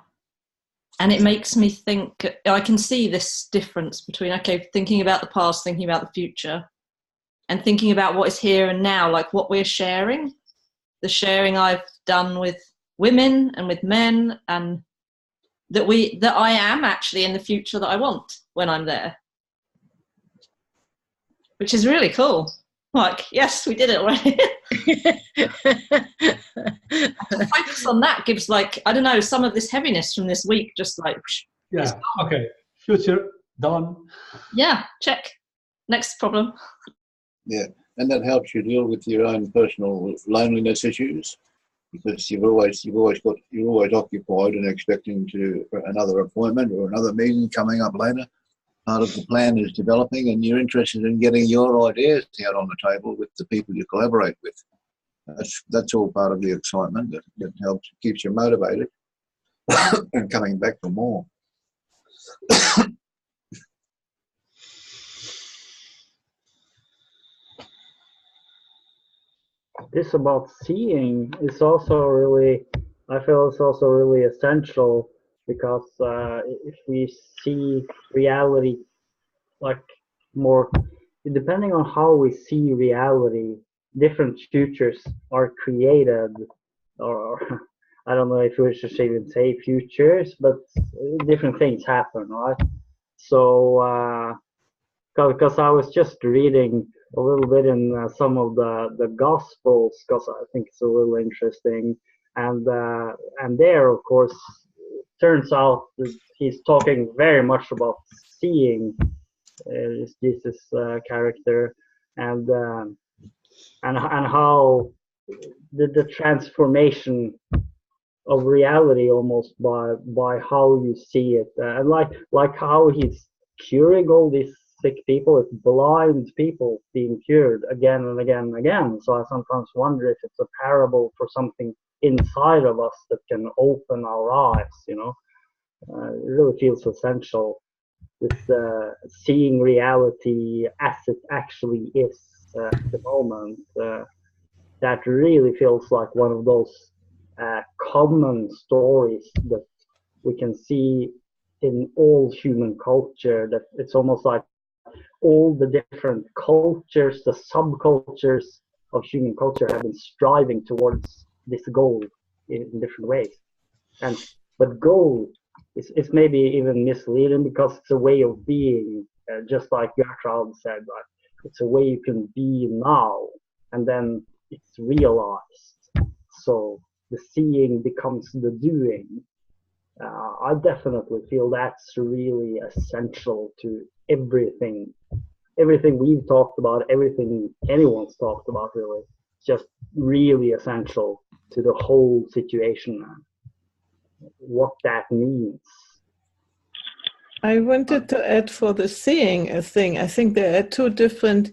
And it makes me think, I can see this difference between, okay, thinking about the past, thinking about the future, and thinking about what is here and now, like what we're sharing, the sharing I've done with women and with men, and that I am actually in the future that I want when I'm there, which is really cool. Like, yes, we did it already. To focus on that gives, like, I don't know, some of this heaviness from this week, just like, yeah, okay, future done. Yeah, check. Next problem. Yeah, and that helps you deal with your own personal loneliness issues, because you're always occupied and expecting to another appointment or another meeting coming up later. Part of the plan is developing, and you're interested in getting your ideas out on the table with the people you collaborate with. That's all part of the excitement that helps, keeps you motivated and coming back for more. This about seeing is also really, I feel it's also really essential, because if we see reality like more, depending on how we see reality, different futures are created, or I don't know if we should even say futures, but different things happen, right? So because I was just reading a little bit in some of the Gospels, because I think it's a little interesting, and there, of course, turns out that he's talking very much about seeing Jesus' character, and how the transformation of reality almost by how you see it, and like how he's curing all these sick people. It's blind people being cured again and again and again. So I sometimes wonder if it's a parable for something inside of us that can open our eyes, you know. It really feels essential, this seeing reality as it actually is at the moment. That really feels like one of those common stories that we can see in all human culture, that it's almost like all the different cultures, the subcultures of human culture have been striving towards this goal in different ways. But goal is maybe even misleading because it's a way of being, just like Gertrude said, right? It's a way you can be now, and then it's realized. So the seeing becomes the doing. I definitely feel that's really essential to everything we've talked about, everything anyone's talked about, really. It's just really essential to the whole situation, what that means. I wanted to add for the seeing a thing. I think there are two different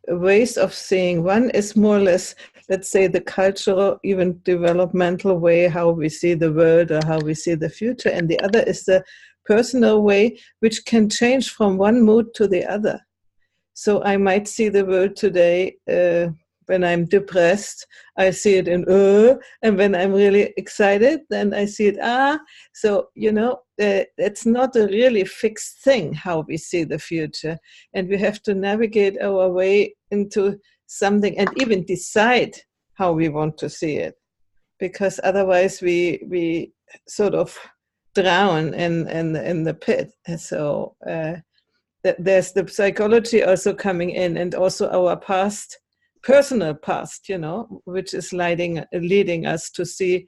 ways of seeing. One is more or less, let's say, the cultural, even developmental way, how we see the world or how we see the future. And the other is the personal way, which can change from one mood to the other. So I might see the world today when I'm depressed, I see it in and when I'm really excited, then I see it So, it's not a really fixed thing how we see the future. And we have to navigate our way into something and even decide how we want to see it. Because otherwise we sort of drown in the pit. So there's the psychology also coming in, and also our personal past, which is leading us to see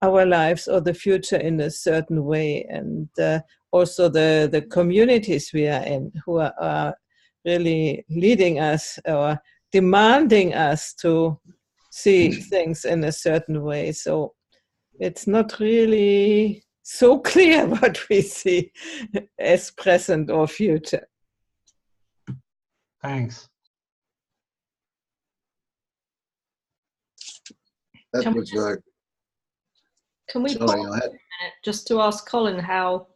our lives or the future in a certain way. And also the communities we are in, who are really leading us or demanding us to see things in a certain way. So it's not really so clear what we see as present or future. Thanks. That was Can we sorry, pause I had a minute just to ask Colin how,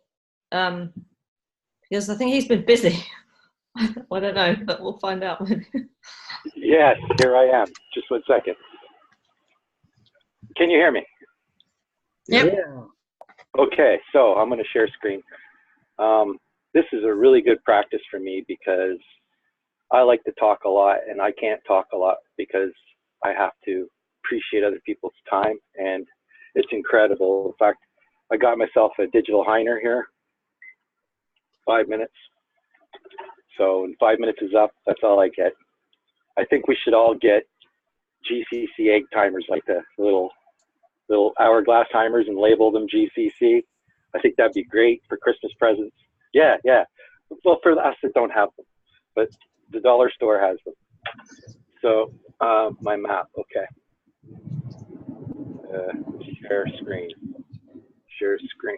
because I think he's been busy. I don't know, but we'll find out. Yes, here I am. Just 1 second. Can you hear me? Yep. Yeah. Okay, so I'm going to share screen. This is a really good practice for me because I like to talk a lot, and I can't talk a lot because I have to appreciate other people's time, and it's incredible. In fact, I got myself a digital Heiner here. 5 minutes. So when 5 minutes is up, that's all I get. I think we should all get GCC egg timers, like the little hourglass timers, and label them GCC. I think that'd be great for Christmas presents. Yeah. Well, for us that don't have them, but the dollar store has them. So my map, okay. Share screen. Share screen.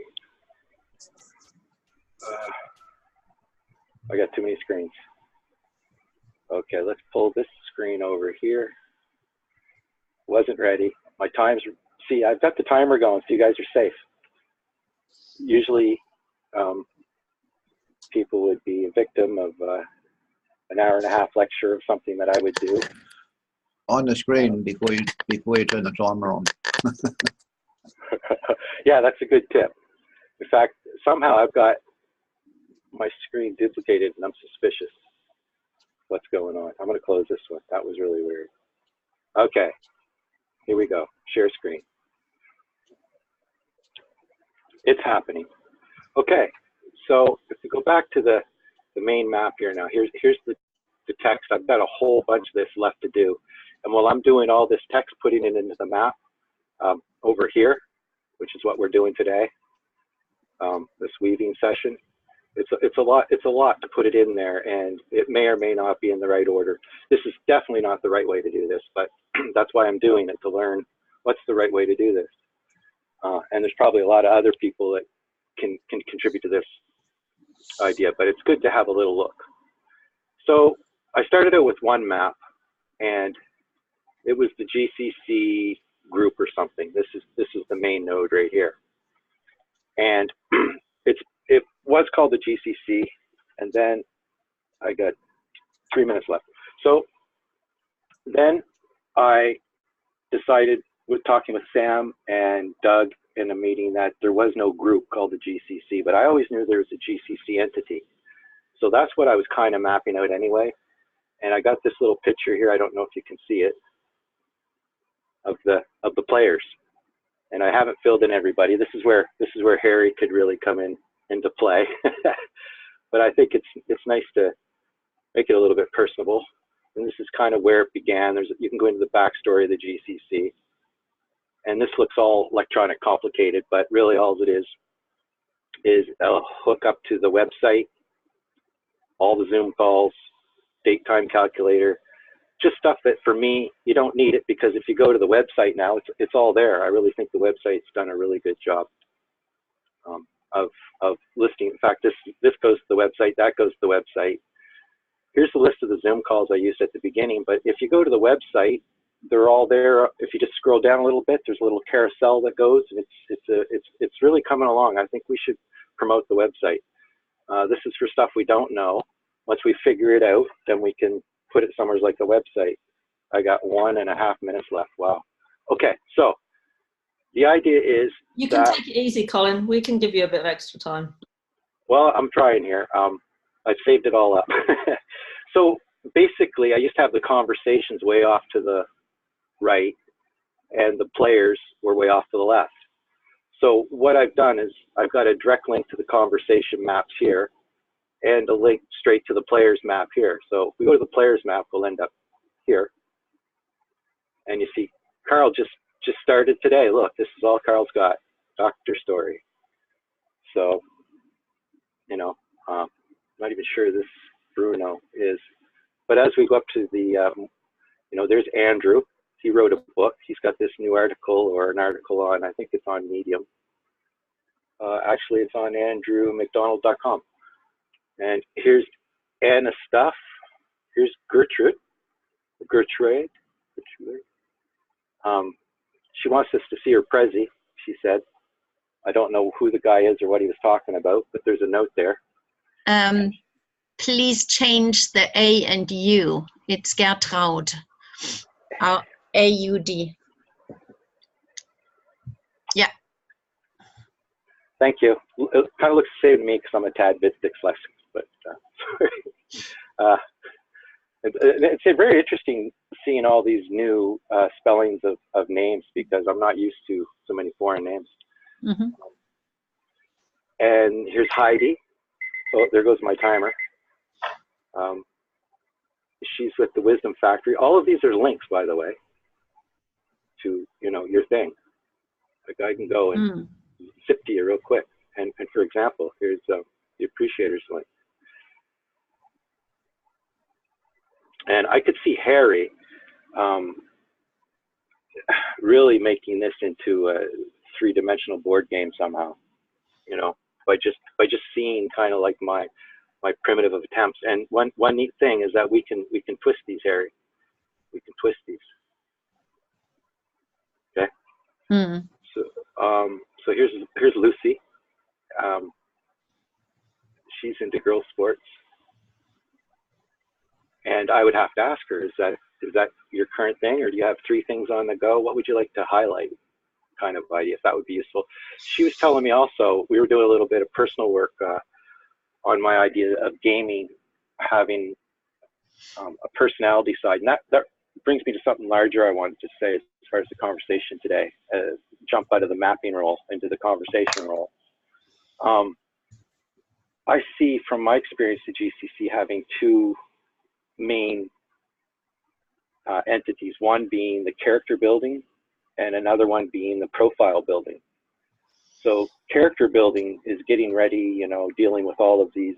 I got too many screens. Okay, let's pull this screen over here. Wasn't ready. My times, see, I've got the timer going, so you guys are safe. Usually, people would be a victim of an hour-and-a-half lecture of something that I would do. on the screen before you turn the timer on. Yeah, that's a good tip. In fact, somehow I've got my screen duplicated and I'm suspicious what's going on. I'm going to close this one. That was really weird. Okay, here we go. Share screen. It's happening. Okay, so if we go back to the main map here now, here's the text. I've got a whole bunch of this left to do. And while I'm doing all this text, putting it into the map over here, which is what we're doing today, this weaving session, it's a lot to put it in there, and it may or may not be in the right order. This is definitely not the right way to do this, but that's why I'm doing it, to learn what's the right way to do this. And there's probably a lot of other people that can contribute to this idea, but it's good to have a little look. So I started out with one map, and it was the GCC group or something. This is the main node right here, and it was called the GCC, and then I got 3 minutes left. So then I decided, with talking with Sam and Doug in a meeting, that there was no group called the GCC, but I always knew there was a GCC entity. So that's what I was kind of mapping out anyway. And I got this little picture here. I don't know if you can see it, of the players. And I haven't filled in everybody. This is where Harry could really come into play. But I think it's nice to make it a little bit personable. And this is kind of where it began. You can go into the backstory of the GCC. And this looks all electronic complicated, but really all it is a hook up to the website, all the Zoom calls, date time calculator, just stuff that for me, you don't need it, because if you go to the website now, it's all there. I really think the website's done a really good job of listing. In fact, this goes to the website, that goes to the website. Here's the list of the Zoom calls I used at the beginning, but if you go to the website, they're all there. If you just scroll down a little bit, there's a little carousel that goes, and it's really coming along. I think we should promote the website. This is for stuff we don't know. Once we figure it out, then we can put it somewhere like the website. I got 1.5 minutes left. Wow. Okay, so the idea is you can take it easy, Colin. We can give you a bit of extra time. Well, I'm trying here. I saved it all up. So basically, I used to have the conversations way off to the right, and the players were way off to the left. So what I've done is I've got a direct link to the conversation maps here, and a link straight to the players map here. So if we go to the players map, we'll end up here. And you see, Carl just started today. Look, this is all Carl's got, Dr. Story. So, you know, I'm not even sure this Bruno is. But as we go up to the, you know, there's Andrew. He wrote a book. He's got this new article, or an article on, I think it's on Medium. Actually, it's on andrewmcdonald.com. And here's Anna Stuff. Here's Gertrude. She wants us to see her Prezi, she said. I don't know who the guy is or what he was talking about, but there's a note there. Please change the A and U. It's Gertraud. A-U-D. Yeah. Thank you. It kind of looks the same to me because I'm a tad bit dyslexic, but sorry. It's very interesting seeing all these new spellings of names, because I'm not used to so many foreign names. Mm-hmm. And here's Heidi. Oh, there goes my timer. She's with the Wisdom Factory. All of these are links, by the way, to, you know, your thing. Like I can go and zip to you real quick. And for example, here's the Appreciators link. And I could see Harry really making this into a three-dimensional board game somehow, you know, by just seeing kind of like my primitive of attempts. And one neat thing is that we can twist these, Harry. We can twist these. Okay. Mm. So here's Lucy. She's into girls' sports. And I would have to ask her, is that your current thing, or do you have 3 things on the go? What would you like to highlight, kind of idea, if that would be useful? She was telling me also, we were doing a little bit of personal work on my idea of gaming having a personality side. And that brings me to something larger I wanted to say as far as the conversation today. Jump out of the mapping role into the conversation role. I see from my experience at GCC having 2 main entities, one being the character building and another one being the profile building. So character building is getting ready, you know, dealing with all of these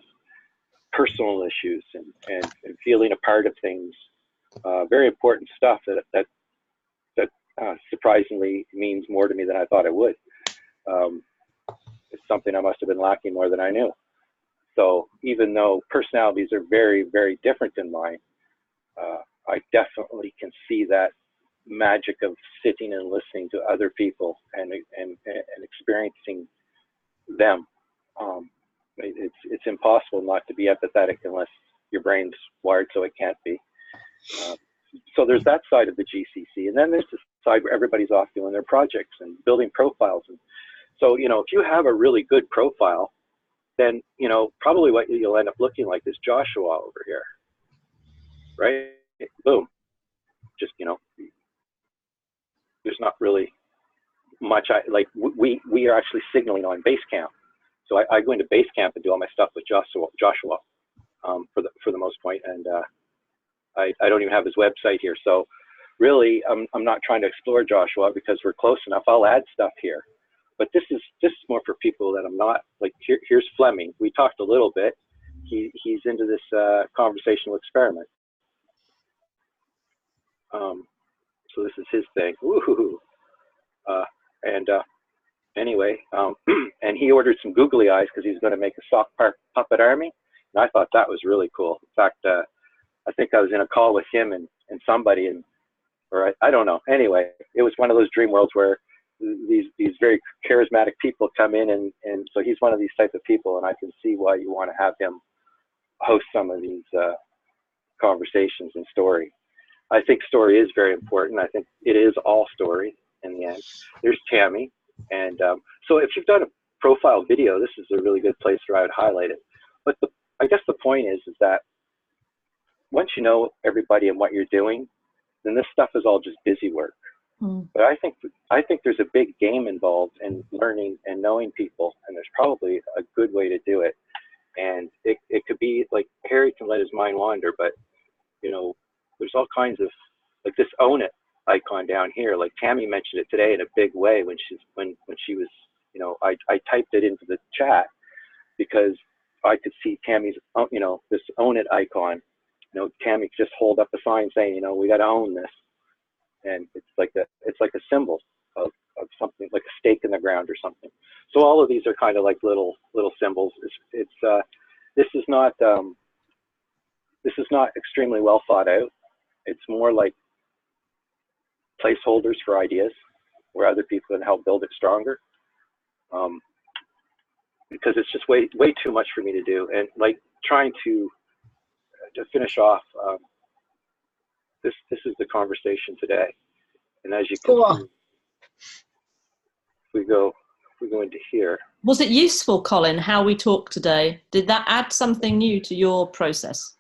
personal issues and feeling a part of things. Very important stuff that surprisingly means more to me than I thought it would. It's something I must have been lacking more than I knew. So even though personalities are very, very different than mine, I definitely can see that magic of sitting and listening to other people and experiencing them. It's impossible not to be empathetic unless your brain's wired so it can't be. So there's that side of the GCC, and then there's the side where everybody's off doing their projects and building profiles. And so, you know, if you have a really good profile, then, you know, probably what you'll end up looking like is Joshua over here, right? Boom. Just, you know, there's not really much. We are actually signaling on Basecamp. So I go into Basecamp and do all my stuff with Joshua for the most part, and I don't even have his website here. So really, I'm not trying to explore Joshua because we're close enough. I'll add stuff here, but this is more for people that I'm not like. Here's Fleming. We talked a little bit. He's into this conversational experiment. So this is his thing. Woohoo! Anyway, and he ordered some googly eyes because he's going to make a sock puppet army, and I thought that was really cool. In fact, I think I was in a call with him and somebody, or I don't know. Anyway, it was one of those dream worlds where these very charismatic people come in, and so he's one of these type of people, and I can see why you want to have him host some of these conversations and story. I think story is very important. I think it is all story in the end. There's Tammy. And so if you've done a profile video, this is a really good place where I would highlight it. But I guess the point is that once you know everybody and what you're doing, then this stuff is all just busy work. But I think there's a big game involved in learning and knowing people, and there's probably a good way to do it. And it could be like Harry can let his mind wander, but you know, there's all kinds of, like this Own It icon down here. Like Tammy mentioned it today in a big way when she was, you know, I typed it into the chat because I could see Tammy's, you know, this Own It icon. You know, Tammy just hold up a sign saying, you know, we got to own this, and it's like a symbol of something, like a stake in the ground or something. So all of these are kind of like little symbols. This is not extremely well thought out. It's more like placeholders for ideas where other people can help build it stronger, because it's just way too much for me to do. And like trying to finish off, this is the conversation today. And as you can see, if we go into here. Was it useful, Colin, how we talked today? Did that add something new to your process?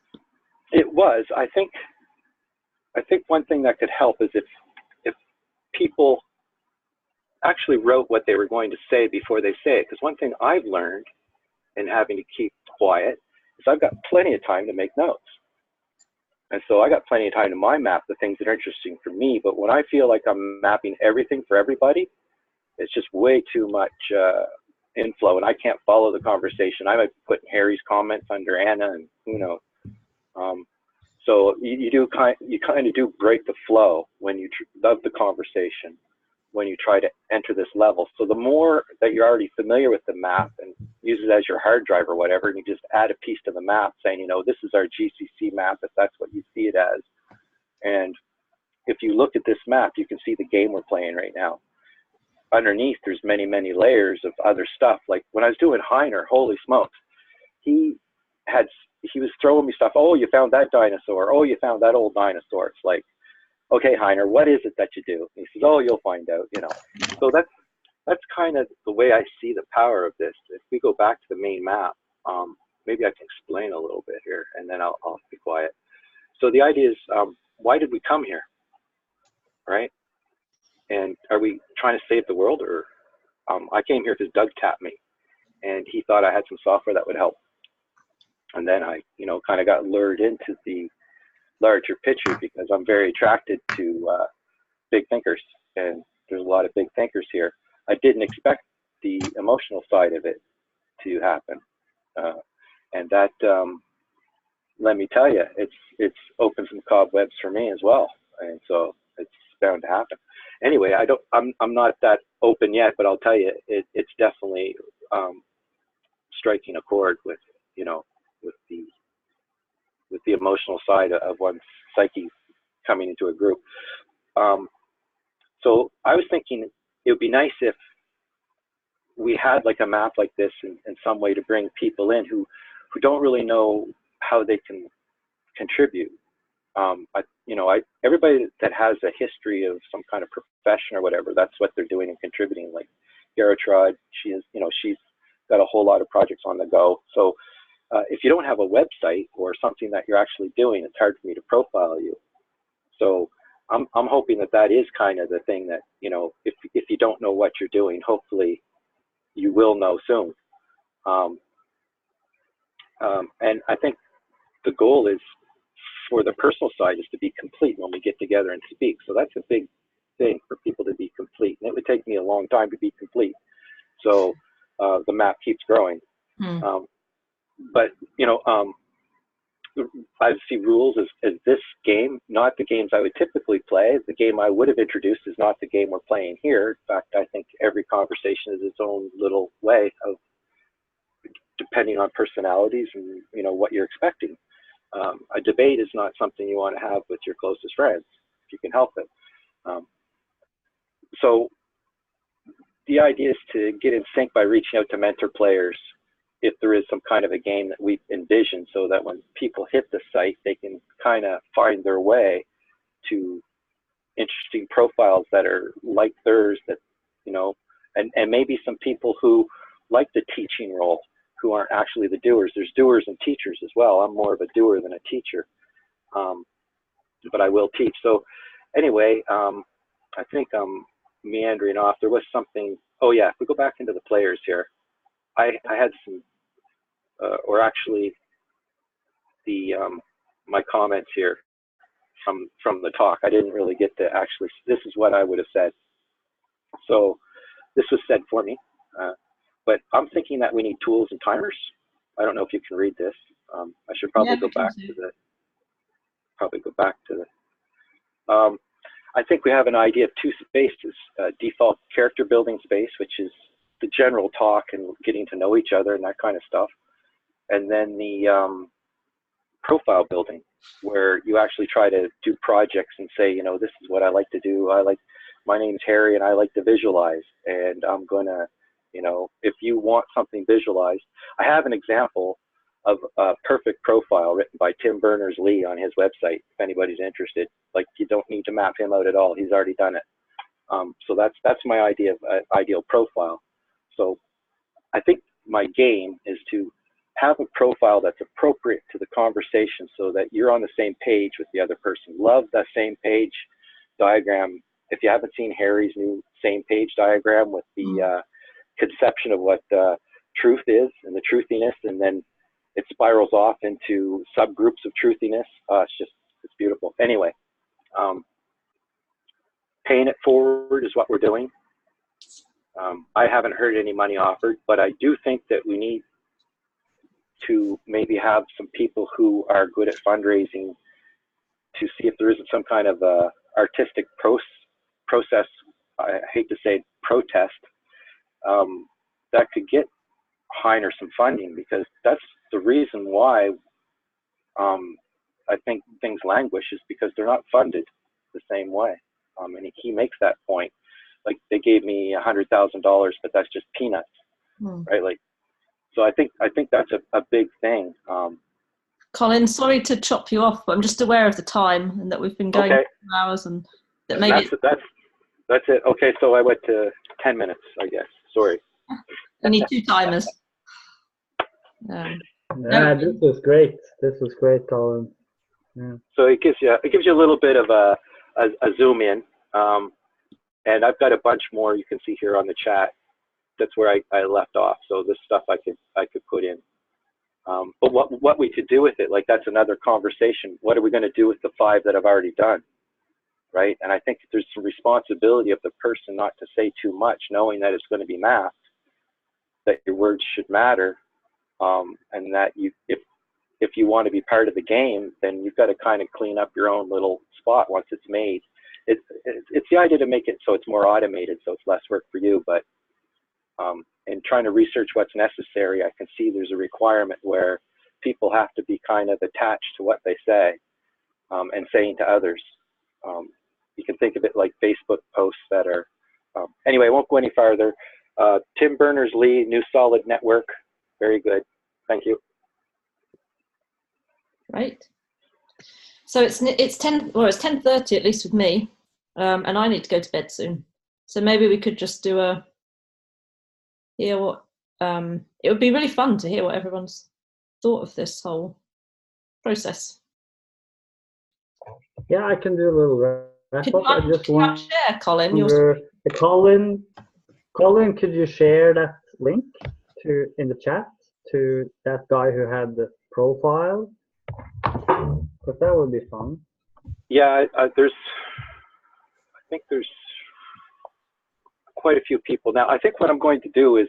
It was. I think one thing that could help is if people actually wrote what they were going to say before they say it. Because one thing I've learned in having to keep quiet is I've got plenty of time to make notes. And so I got plenty of time to mind map the things that are interesting for me. But when I feel like I'm mapping everything for everybody, it's just way too much inflow, and I can't follow the conversation. I might be putting Harry's comments under Anna, and who knows. So you kind of do break the flow when you of the conversation when you try to enter this level. So the more that you're already familiar with the map and use it as your hard drive or whatever, and you just add a piece to the map saying, you know, this is our GCC map if that's what you see it as. And if you look at this map, you can see the game we're playing right now. Underneath, there's many, many layers of other stuff. Like when I was doing Heiner, holy smokes, he was throwing me stuff. Oh, you found that dinosaur. Oh, you found that old dinosaur. It's like, okay, Heiner, what is it that you do? And he says, oh, you'll find out, you know. So that's kind of the way I see the power of this. If we go back to the main map, maybe I can explain a little bit here, and then I'll be quiet. So the idea is, why did we come here, right? And are we trying to save the world, or I came here because Doug tapped me, and he thought I had some software that would help. And then I, you know, kind of got lured into the larger picture because I'm very attracted to big thinkers, and there's a lot of big thinkers here. I didn't expect the emotional side of it to happen, and that, let me tell you, it's opened some cobwebs for me as well, and so it's bound to happen. Anyway, I'm not that open yet, but I'll tell you, it's definitely striking a chord with, you know, with the emotional side of one's psyche coming into a group. So I was thinking it would be nice if we had like a map like this in some way to bring people in who don't really know how they can contribute. Everybody that has a history of some kind of profession or whatever, that's what they're doing and contributing. Like Geratrud, she's got a whole lot of projects on the go. So if you don't have a website or something that you're actually doing, it's hard for me to profile you. So I'm hoping that that is kind of the thing that, you know, if you don't know what you're doing, hopefully you will know soon. And I think the goal is for the personal side is to be complete when we get together and speak. So that's a big thing for people to be complete. And it would take me a long time to be complete. So the map keeps growing. But, you know, I see rules as this game, not the games I would typically play. The game I would have introduced is not the game we're playing here. In fact, I think every conversation is its own little way of, depending on personalities and, you know, what you're expecting. A debate is not something you want to have with your closest friends, if you can help it. So the idea is to get in sync by reaching out to mentor players if there is some kind of a game that we've envisioned, so that when people hit the site, they can kind of find their way to interesting profiles that are like theirs, that, you know, and maybe some people who like the teaching role, who aren't actually the doers. There's doers and teachers as well. I'm more of a doer than a teacher, but I will teach. So anyway, I think I'm meandering off. There was something, oh yeah, if we go back into the players here, I had some, or actually the my comments here from the talk. I didn't really get to actually, this is what I would have said. So this was said for me, but I'm thinking that we need tools and timers. I don't know if you can read this. I should probably go back to the, I think we have an idea of two spaces, default character building space, which is the general talk and getting to know each other and that kind of stuff. And then the profile building, where you actually try to do projects and say, you know, this is what I like to do. My name's Harry and I like to visualize, and I'm gonna, you know, if you want something visualized, I have an example of a perfect profile written by Tim Berners-Lee on his website, if anybody's interested. Like, you don't need to map him out at all. He's already done it. So that's my idea of ideal profile. So I think my game is to have a profile that's appropriate to the conversation, so that you're on the same page with the other person. Love that same page diagram. If you haven't seen Harry's new same page diagram with the conception of what truth is and the truthiness, and then it spirals off into subgroups of truthiness. It's beautiful. Anyway, paying it forward is what we're doing. I haven't heard any money offered, but I do think that we need to maybe have some people who are good at fundraising to see if there isn't some kind of artistic process, I hate to say protest, that could get Heiner some funding, because that's the reason why I think things languish, is because they're not funded the same way. And he makes that point. Like, they gave me $100,000, but that's just peanuts, right? Like, so I think that's a big thing. Colin, sorry to chop you off, but I'm just aware of the time and that we've been going for 2 hours, and that maybe that's it. Okay, so I went to 10 minutes, I guess. Sorry. we need 2 timers. This was great. This was great, Colin. Yeah. So it gives you a little bit of a zoom in, and I've got a bunch more you can see here on the chat. That's where I left off. So this stuff I could put in. But what we could do with it, like, that's another conversation. What are we going to do with the 5 that I've already done, right? And I think there's some responsibility of the person not to say too much, knowing that it's going to be mapped, that your words should matter, and that if you want to be part of the game, then you've got to kind of clean up your own little spot once it's made. It's the idea to make it so it's more automated, so it's less work for you. But in trying to research what's necessary, I can see there's a requirement where people have to be kind of attached to what they say, and saying to others. You can think of it like Facebook posts that are, anyway, I won't go any farther. Tim Berners-Lee, New Solid Network, very good. Thank you. Right. So it's 10:30 at least with me, and I need to go to bed soon. So maybe we could just do hear what it would be really fun to hear what everyone's thought of this whole process. Yeah, I can do a little wrap up. I just want to share, Colin. Colin, could you share that link in the chat to that guy who had the profile? Because that would be fun. Yeah, I think there's quite a few people now. I think what I'm going to do is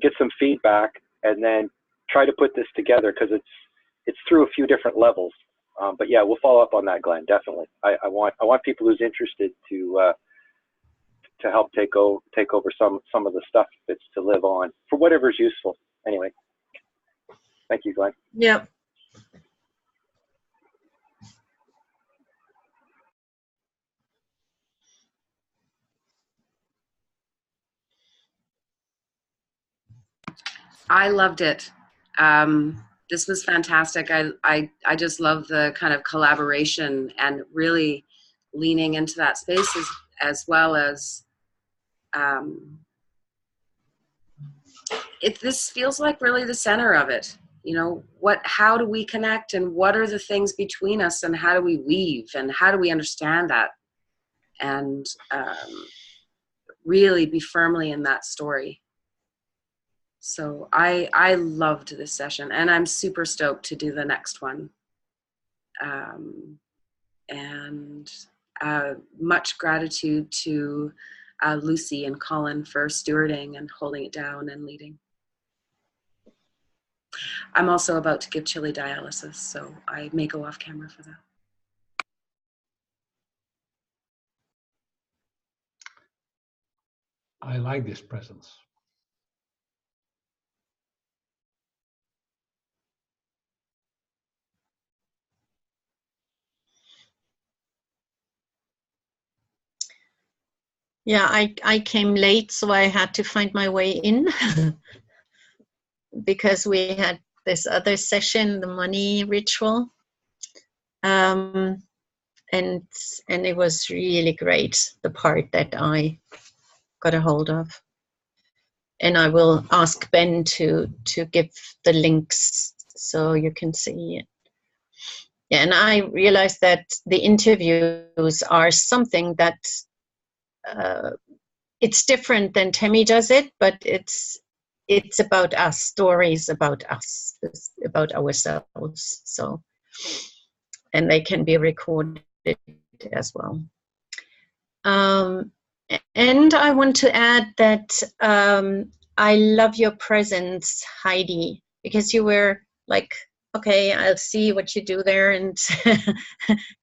get some feedback and then try to put this together, because it's through a few different levels. But yeah, we'll follow up on that, Glenn. Definitely. I want people who's interested to help take over some of the stuff that's to live on for whatever's useful. Anyway, thank you, Glenn. Yeah. I loved it. This was fantastic. I just love the kind of collaboration and really leaning into that space as well as this feels like really the center of it. You know, how do we connect, and what are the things between us, and how do we weave, and how do we understand that, and really be firmly in that story. So I loved this session, and I'm super stoked to do the next one. And much gratitude to Lucy and Colin for stewarding and holding it down and leading. I'm also about to give Chili dialysis, so I may go off camera for that. I like this presence. Yeah, I came late, so I had to find my way in because we had this other session, the money ritual, and it was really great, the part that I got a hold of. And I will ask Ben to give the links so you can see it. Yeah, and I realized that the interviews are something that it's different than Temi does it, but it's about us, stories about us, about ourselves. So, and they can be recorded as well. And I want to add that I love your presence, Heidi, because you were like, okay, I'll see what you do there and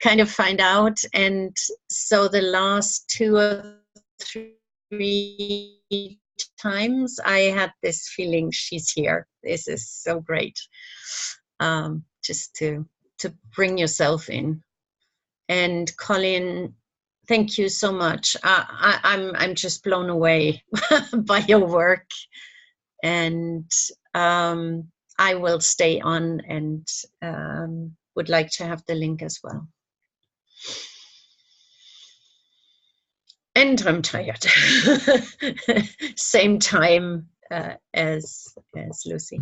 kind of find out. And so the last 2 or 3 times I had this feeling, she's here. This is so great. Just to bring yourself in. And Colin, thank you so much. I'm just blown away by your work, and I will stay on and would like to have the link as well. And I'm tired. Same time as Lucy.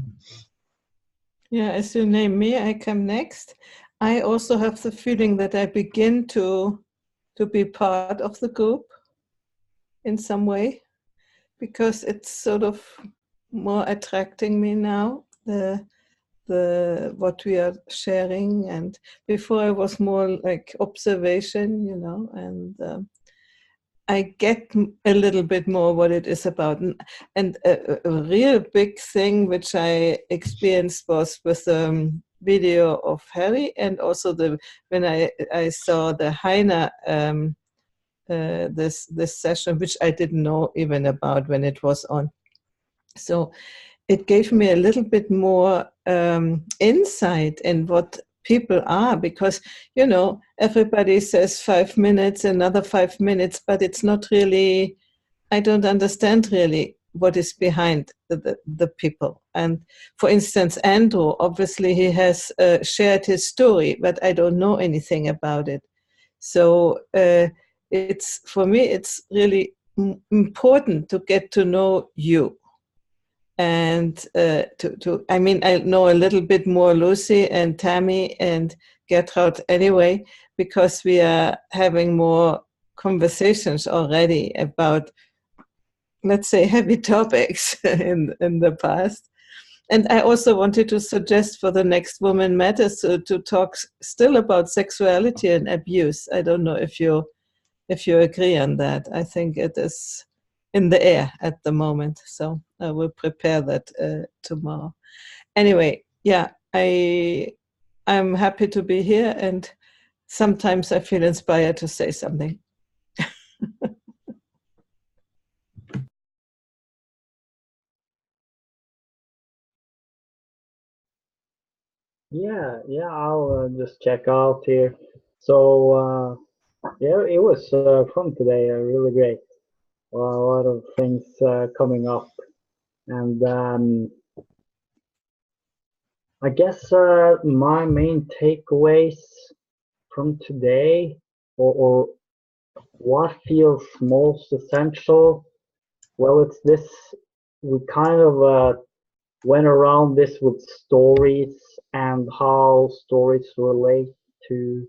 Yeah, as you name me, I come next. I also have the feeling that I begin to be part of the group in some way, because it's sort of more attracting me now, the what we are sharing. And before I was more like observation, you know, and I get a little bit more what it is about. And a real big thing which I experienced was with the video of Harry, and also when I saw the Heine this session, which I didn't know even about when it was on. So it gave me a little bit more insight in what people are, because, you know, everybody says 5 minutes, another 5 minutes, but it's not really, I don't understand really what is behind the people. And for instance, Andrew, obviously he has shared his story, but I don't know anything about it. So it's, for me, it's really important to get to know you. And I mean, I know a little bit more Lucy and Tammy and Gertraud anyway, because we are having more conversations already about, let's say, heavy topics in the past. And I also wanted to suggest for the next Women Matters to talk still about sexuality and abuse. I don't know if you agree on that. I think it is in the air at the moment. So I will prepare that tomorrow. Anyway, yeah, I'm happy to be here, and sometimes I feel inspired to say something. Yeah, I'll just check out here. So, yeah, it was fun today, really great. A lot of things coming up. And I guess my main takeaways from today, or what feels most essential, well, it's this, we kind of went around this with stories and how stories relate to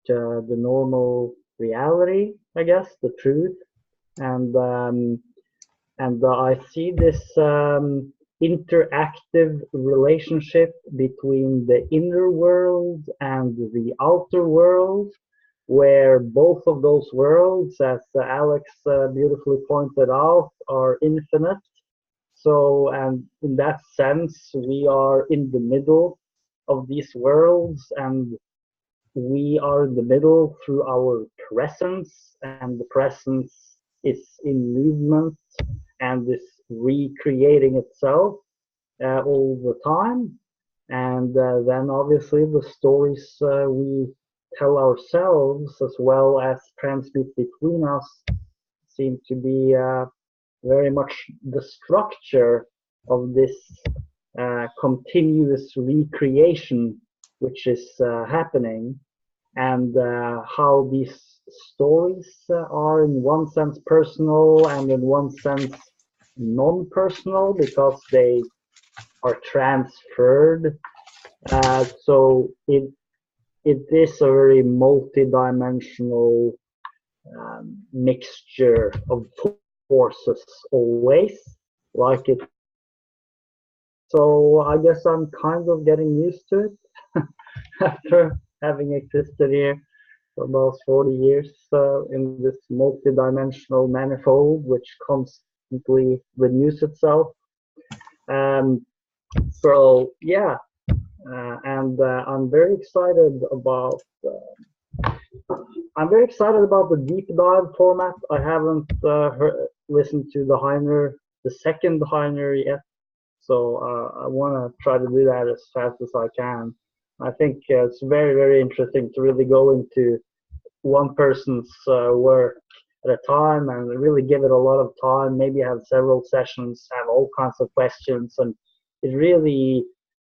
the normal reality, I guess, the truth. And I see this interactive relationship between the inner world and the outer world, where both of those worlds, as Alex beautifully pointed out, are infinite. So, and in that sense, we are in the middle of these worlds, and we are in the middle through our presence, and the presence is in movement and is recreating itself all the time. And then obviously the stories we tell ourselves as well as transmit between us seem to be very much the structure of this continuous recreation which is happening, and how these stories are in one sense personal and in one sense non-personal because they are transferred. So it is a very multi-dimensional mixture of forces always, like it. So I guess I'm kind of getting used to it after having existed here for about 40 years in this multi-dimensional manifold which constantly renews itself. So yeah, and I'm very excited about the deep dive format. I haven't listened to the second Heiner yet, so I want to try to do that as fast as I can. I think it's very, very interesting to really go into one person's work at a time and really give it a lot of time, maybe have several sessions, have all kinds of questions, and it really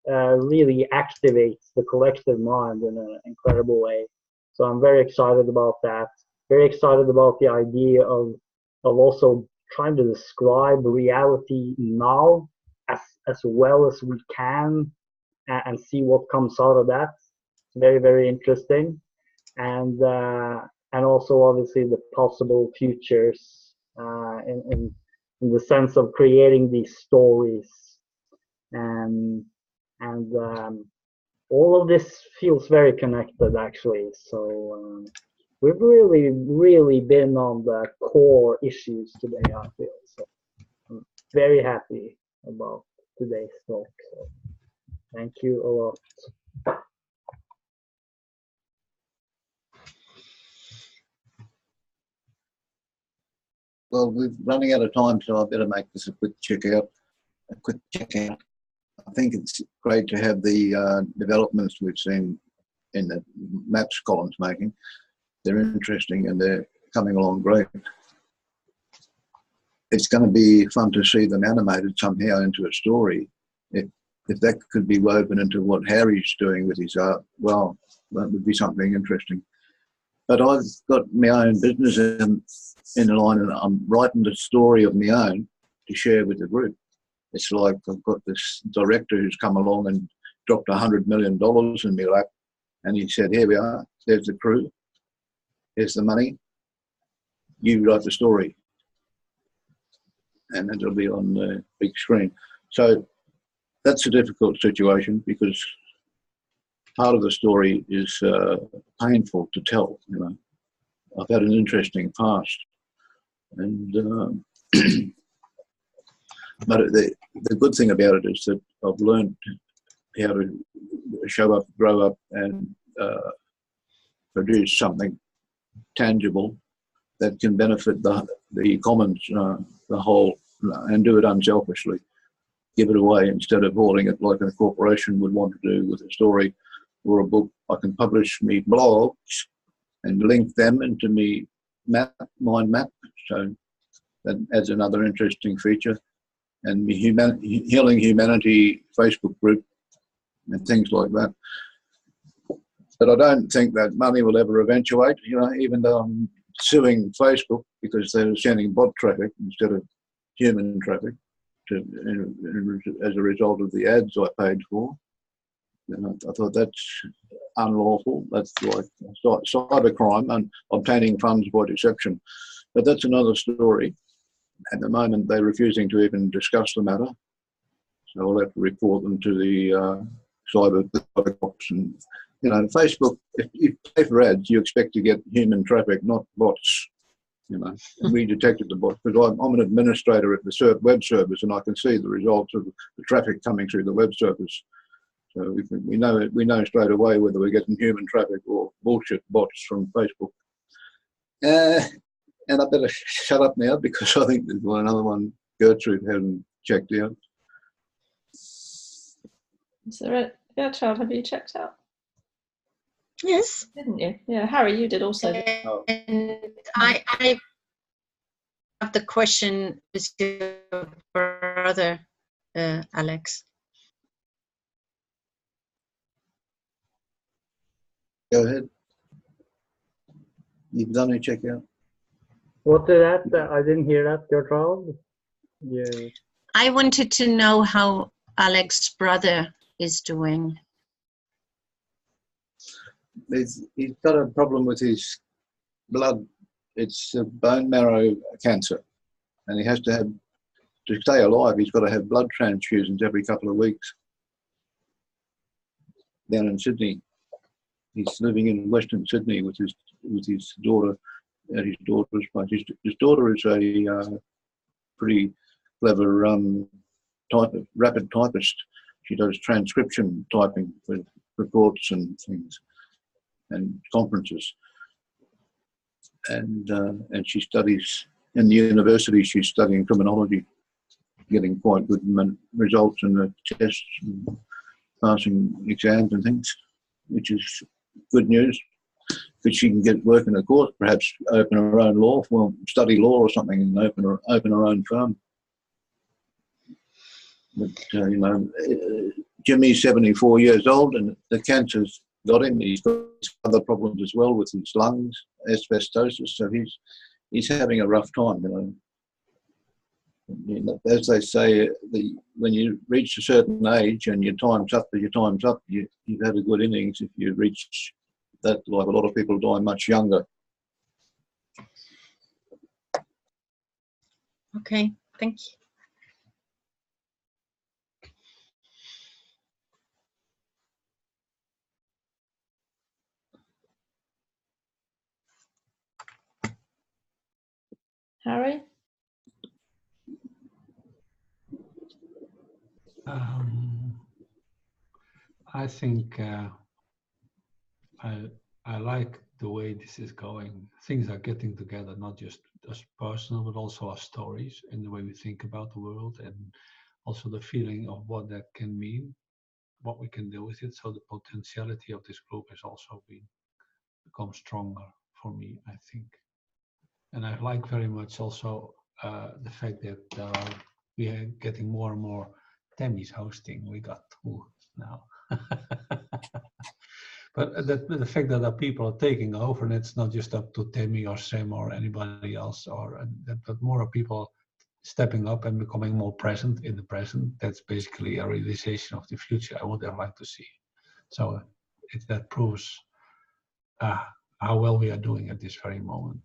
activates the collective mind in an incredible way. So I'm very excited about that. Very excited about the idea of also trying to describe reality now as well as we can and see what comes out of that. It's very, very interesting. And also obviously the possible futures in the sense of creating these stories, and all of this feels very connected actually. So we've really been on the core issues today, I feel. So I'm very happy about today's talk. So thank you a lot. Well, we're running out of time, so I better make this a quick checkout. I think it's great to have the developments we've seen in the maps Colin's making. They're interesting and they're coming along great. It's going to be fun to see them animated somehow into a story. If that could be woven into what Harry's doing with his art, well, that would be something interesting. But I've got my own business in the line, and I'm writing the story of my own to share with the group. It's like I've got this director who's come along and dropped $100 million in my lap, and he said, "Here we are. There's the crew. Here's the money. You write the story." And it'll be on the big screen. So that's a difficult situation because part of the story is painful to tell. You know, I've had an interesting past, and but the good thing about it is that I've learned how to show up, grow up, and produce something tangible that can benefit the commons, the whole, and do it unselfishly. Give it away instead of holding it like a corporation would want to do with a story or a book. I can publish me blogs and link them into me mind map. So that adds another interesting feature. And the Healing Humanity Facebook group and things like that. But I don't think that money will ever eventuate, you know, even though I'm suing Facebook because they're sending bot traffic instead of human traffic as a result of the ads I paid for. And I thought that's unlawful. That's like cybercrime and obtaining funds by deception. But that's another story. At the moment, they're refusing to even discuss the matter. So I'll have to report them to the cyber cops. And, you know, Facebook, if you pay for ads, you expect to get human traffic, not bots. You know, and we detected the bots because I'm an administrator at the web service, and I can see the results of the traffic coming through the web service. So we know straight away whether we're getting human traffic or bullshit bots from Facebook. And I better shut up now because I think there's another one Gertrude hadn't checked out. Is there a Gertrude, have you checked out? Yes. Didn't you? Yeah, Harry, you did also. Oh. And I have the question with your brother, Alex. Go ahead. You've done a checkout. What did that? I didn't hear that, Gertrude. Yeah. I wanted to know how Alex's brother is doing. He's got a problem with his blood. It's a bone marrow cancer, and he has to stay alive. He's got to have blood transfusions every couple of weeks. Down in Sydney, he's living in Western Sydney with his daughter at his daughter's place. His daughter is a pretty clever rapid typist. She does transcription typing for reports and things and conferences. And she studies in the university. She's studying criminology, getting quite good results in the tests and passing exams and things, which is good news. Because she can get work in a court, perhaps open her own law, study law or something, and open her own firm. But you know, Jimmy's 74 years old, and the cancer's got him. He's got other problems as well with his lungs, asbestosis. So he's having a rough time. You know, as they say, when you reach a certain age and your time's up, you've had a good innings if you reach that. Like a lot of people die much younger. Okay, thank you. Harry? I think I like the way this is going. Things are getting together, not just as personal, but also as stories and the way we think about the world, and also the feeling of what that can mean, what we can do with it. So the potentiality of this group has also become stronger for me, I think. And I like very much also the fact that we are getting more and more Tammy's hosting. We got two now. But the fact that people are taking over, and it's not just up to Tammy or Sam or anybody else, or that more people stepping up and becoming more present in the present. That's basically a realization of the future I would have liked to see. So that proves how well we are doing at this very moment.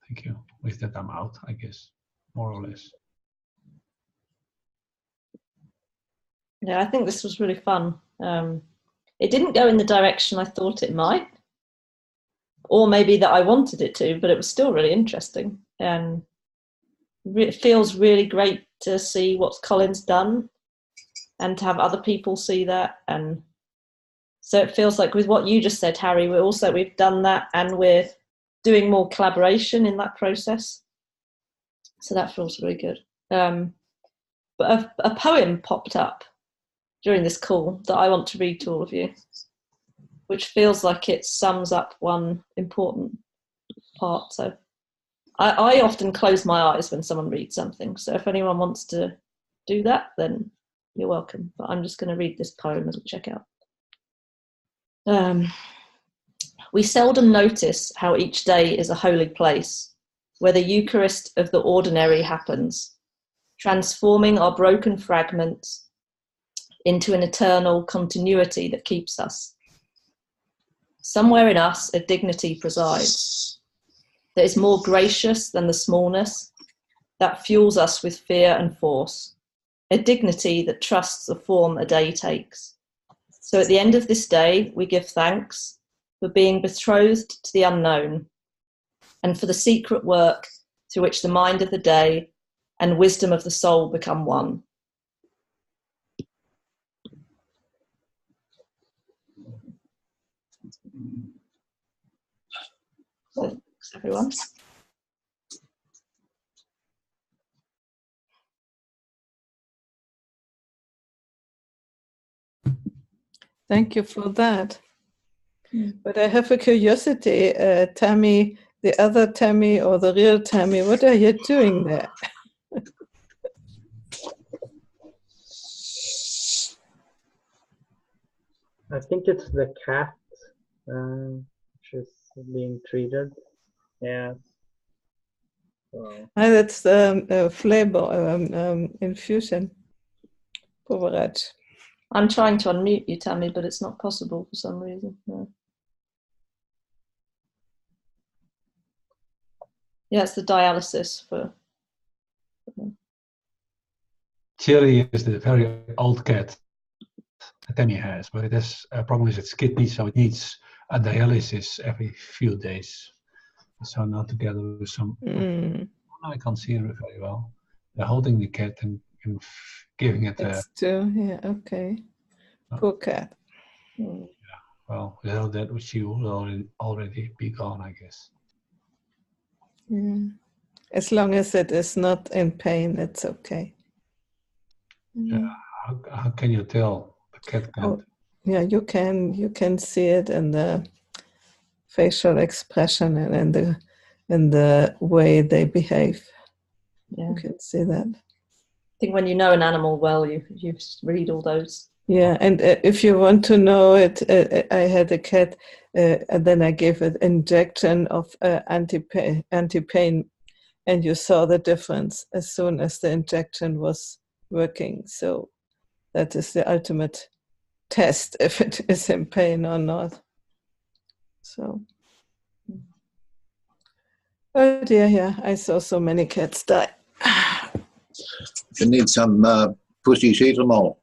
Thank you. With that, I'm out, I guess, more or less. Yeah, I think this was really fun. It didn't go in the direction I thought it might, or maybe that I wanted it to, but it was still really interesting. And it feels really great to see what Colin's done and to have other people see that. And so it feels like with what you just said, Harry, we've done that and we're doing more collaboration in that process. So that feels really good. But a poem popped up during this call that I want to read to all of you, which feels like it sums up one important part. So I often close my eyes when someone reads something. So if anyone wants to do that, then you're welcome. But I'm just going to read this poem as we check out. We seldom notice how each day is a holy place, where the Eucharist of the ordinary happens, transforming our broken fragments into an eternal continuity that keeps us. Somewhere in us, a dignity presides that is more gracious than the smallness that fuels us with fear and force, a dignity that trusts the form a day takes. So at the end of this day, we give thanks for being betrothed to the unknown and for the secret work through which the mind of the day and wisdom of the soul become one. Thanks, everyone. Thank you for that. But I have a curiosity, Tammy, the other Tammy or the real Tammy, what are you doing there? I think it's the cat. She's being treated. Yeah. So. That's flavor infusion. Poverage. I'm trying to unmute you, Tammy, but it's not possible for some reason. No. Yeah, it's the dialysis for. Cherry is the very old cat that Tammy has, but it has a problem with its kidney, so it needs a dialysis every few days. So now together with some, I can't see it very well. They're holding the cat and giving it a. Yeah, okay. Poor cat. Yeah, well, without that, she would already be gone, I guess. Yeah. As long as it is not in pain, it's okay. Yeah. How can you tell the cat can't? Oh, yeah, you can see it in the facial expression and in the way they behave. Yeah. You can see that. I think when you know an animal well, you read all those. Yeah, and if you want to know it, I had a cat, and then I gave it injection of anti-pain, and you saw the difference as soon as the injection was working. So that is the ultimate test if it is in pain or not. So, oh dear, yeah, I saw so many cats die. You need some paracetamol.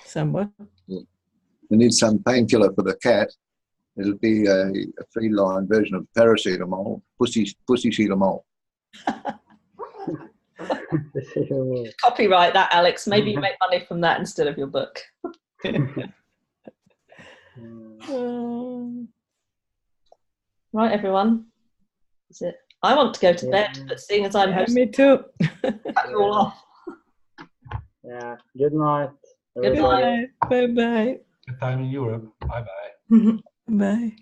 Some what? You need some painkiller for the cat. It'll be a feline version of paracetamol, pussycetamol. Copyright that, Alex. Maybe you make money from that instead of your book. Right, everyone. Is it? I want to go to bed, but seeing as I'm hosting, me too. Cut you all off. Yeah. Good night. Good night. Bye bye. Good time in Europe. Bye bye. Bye.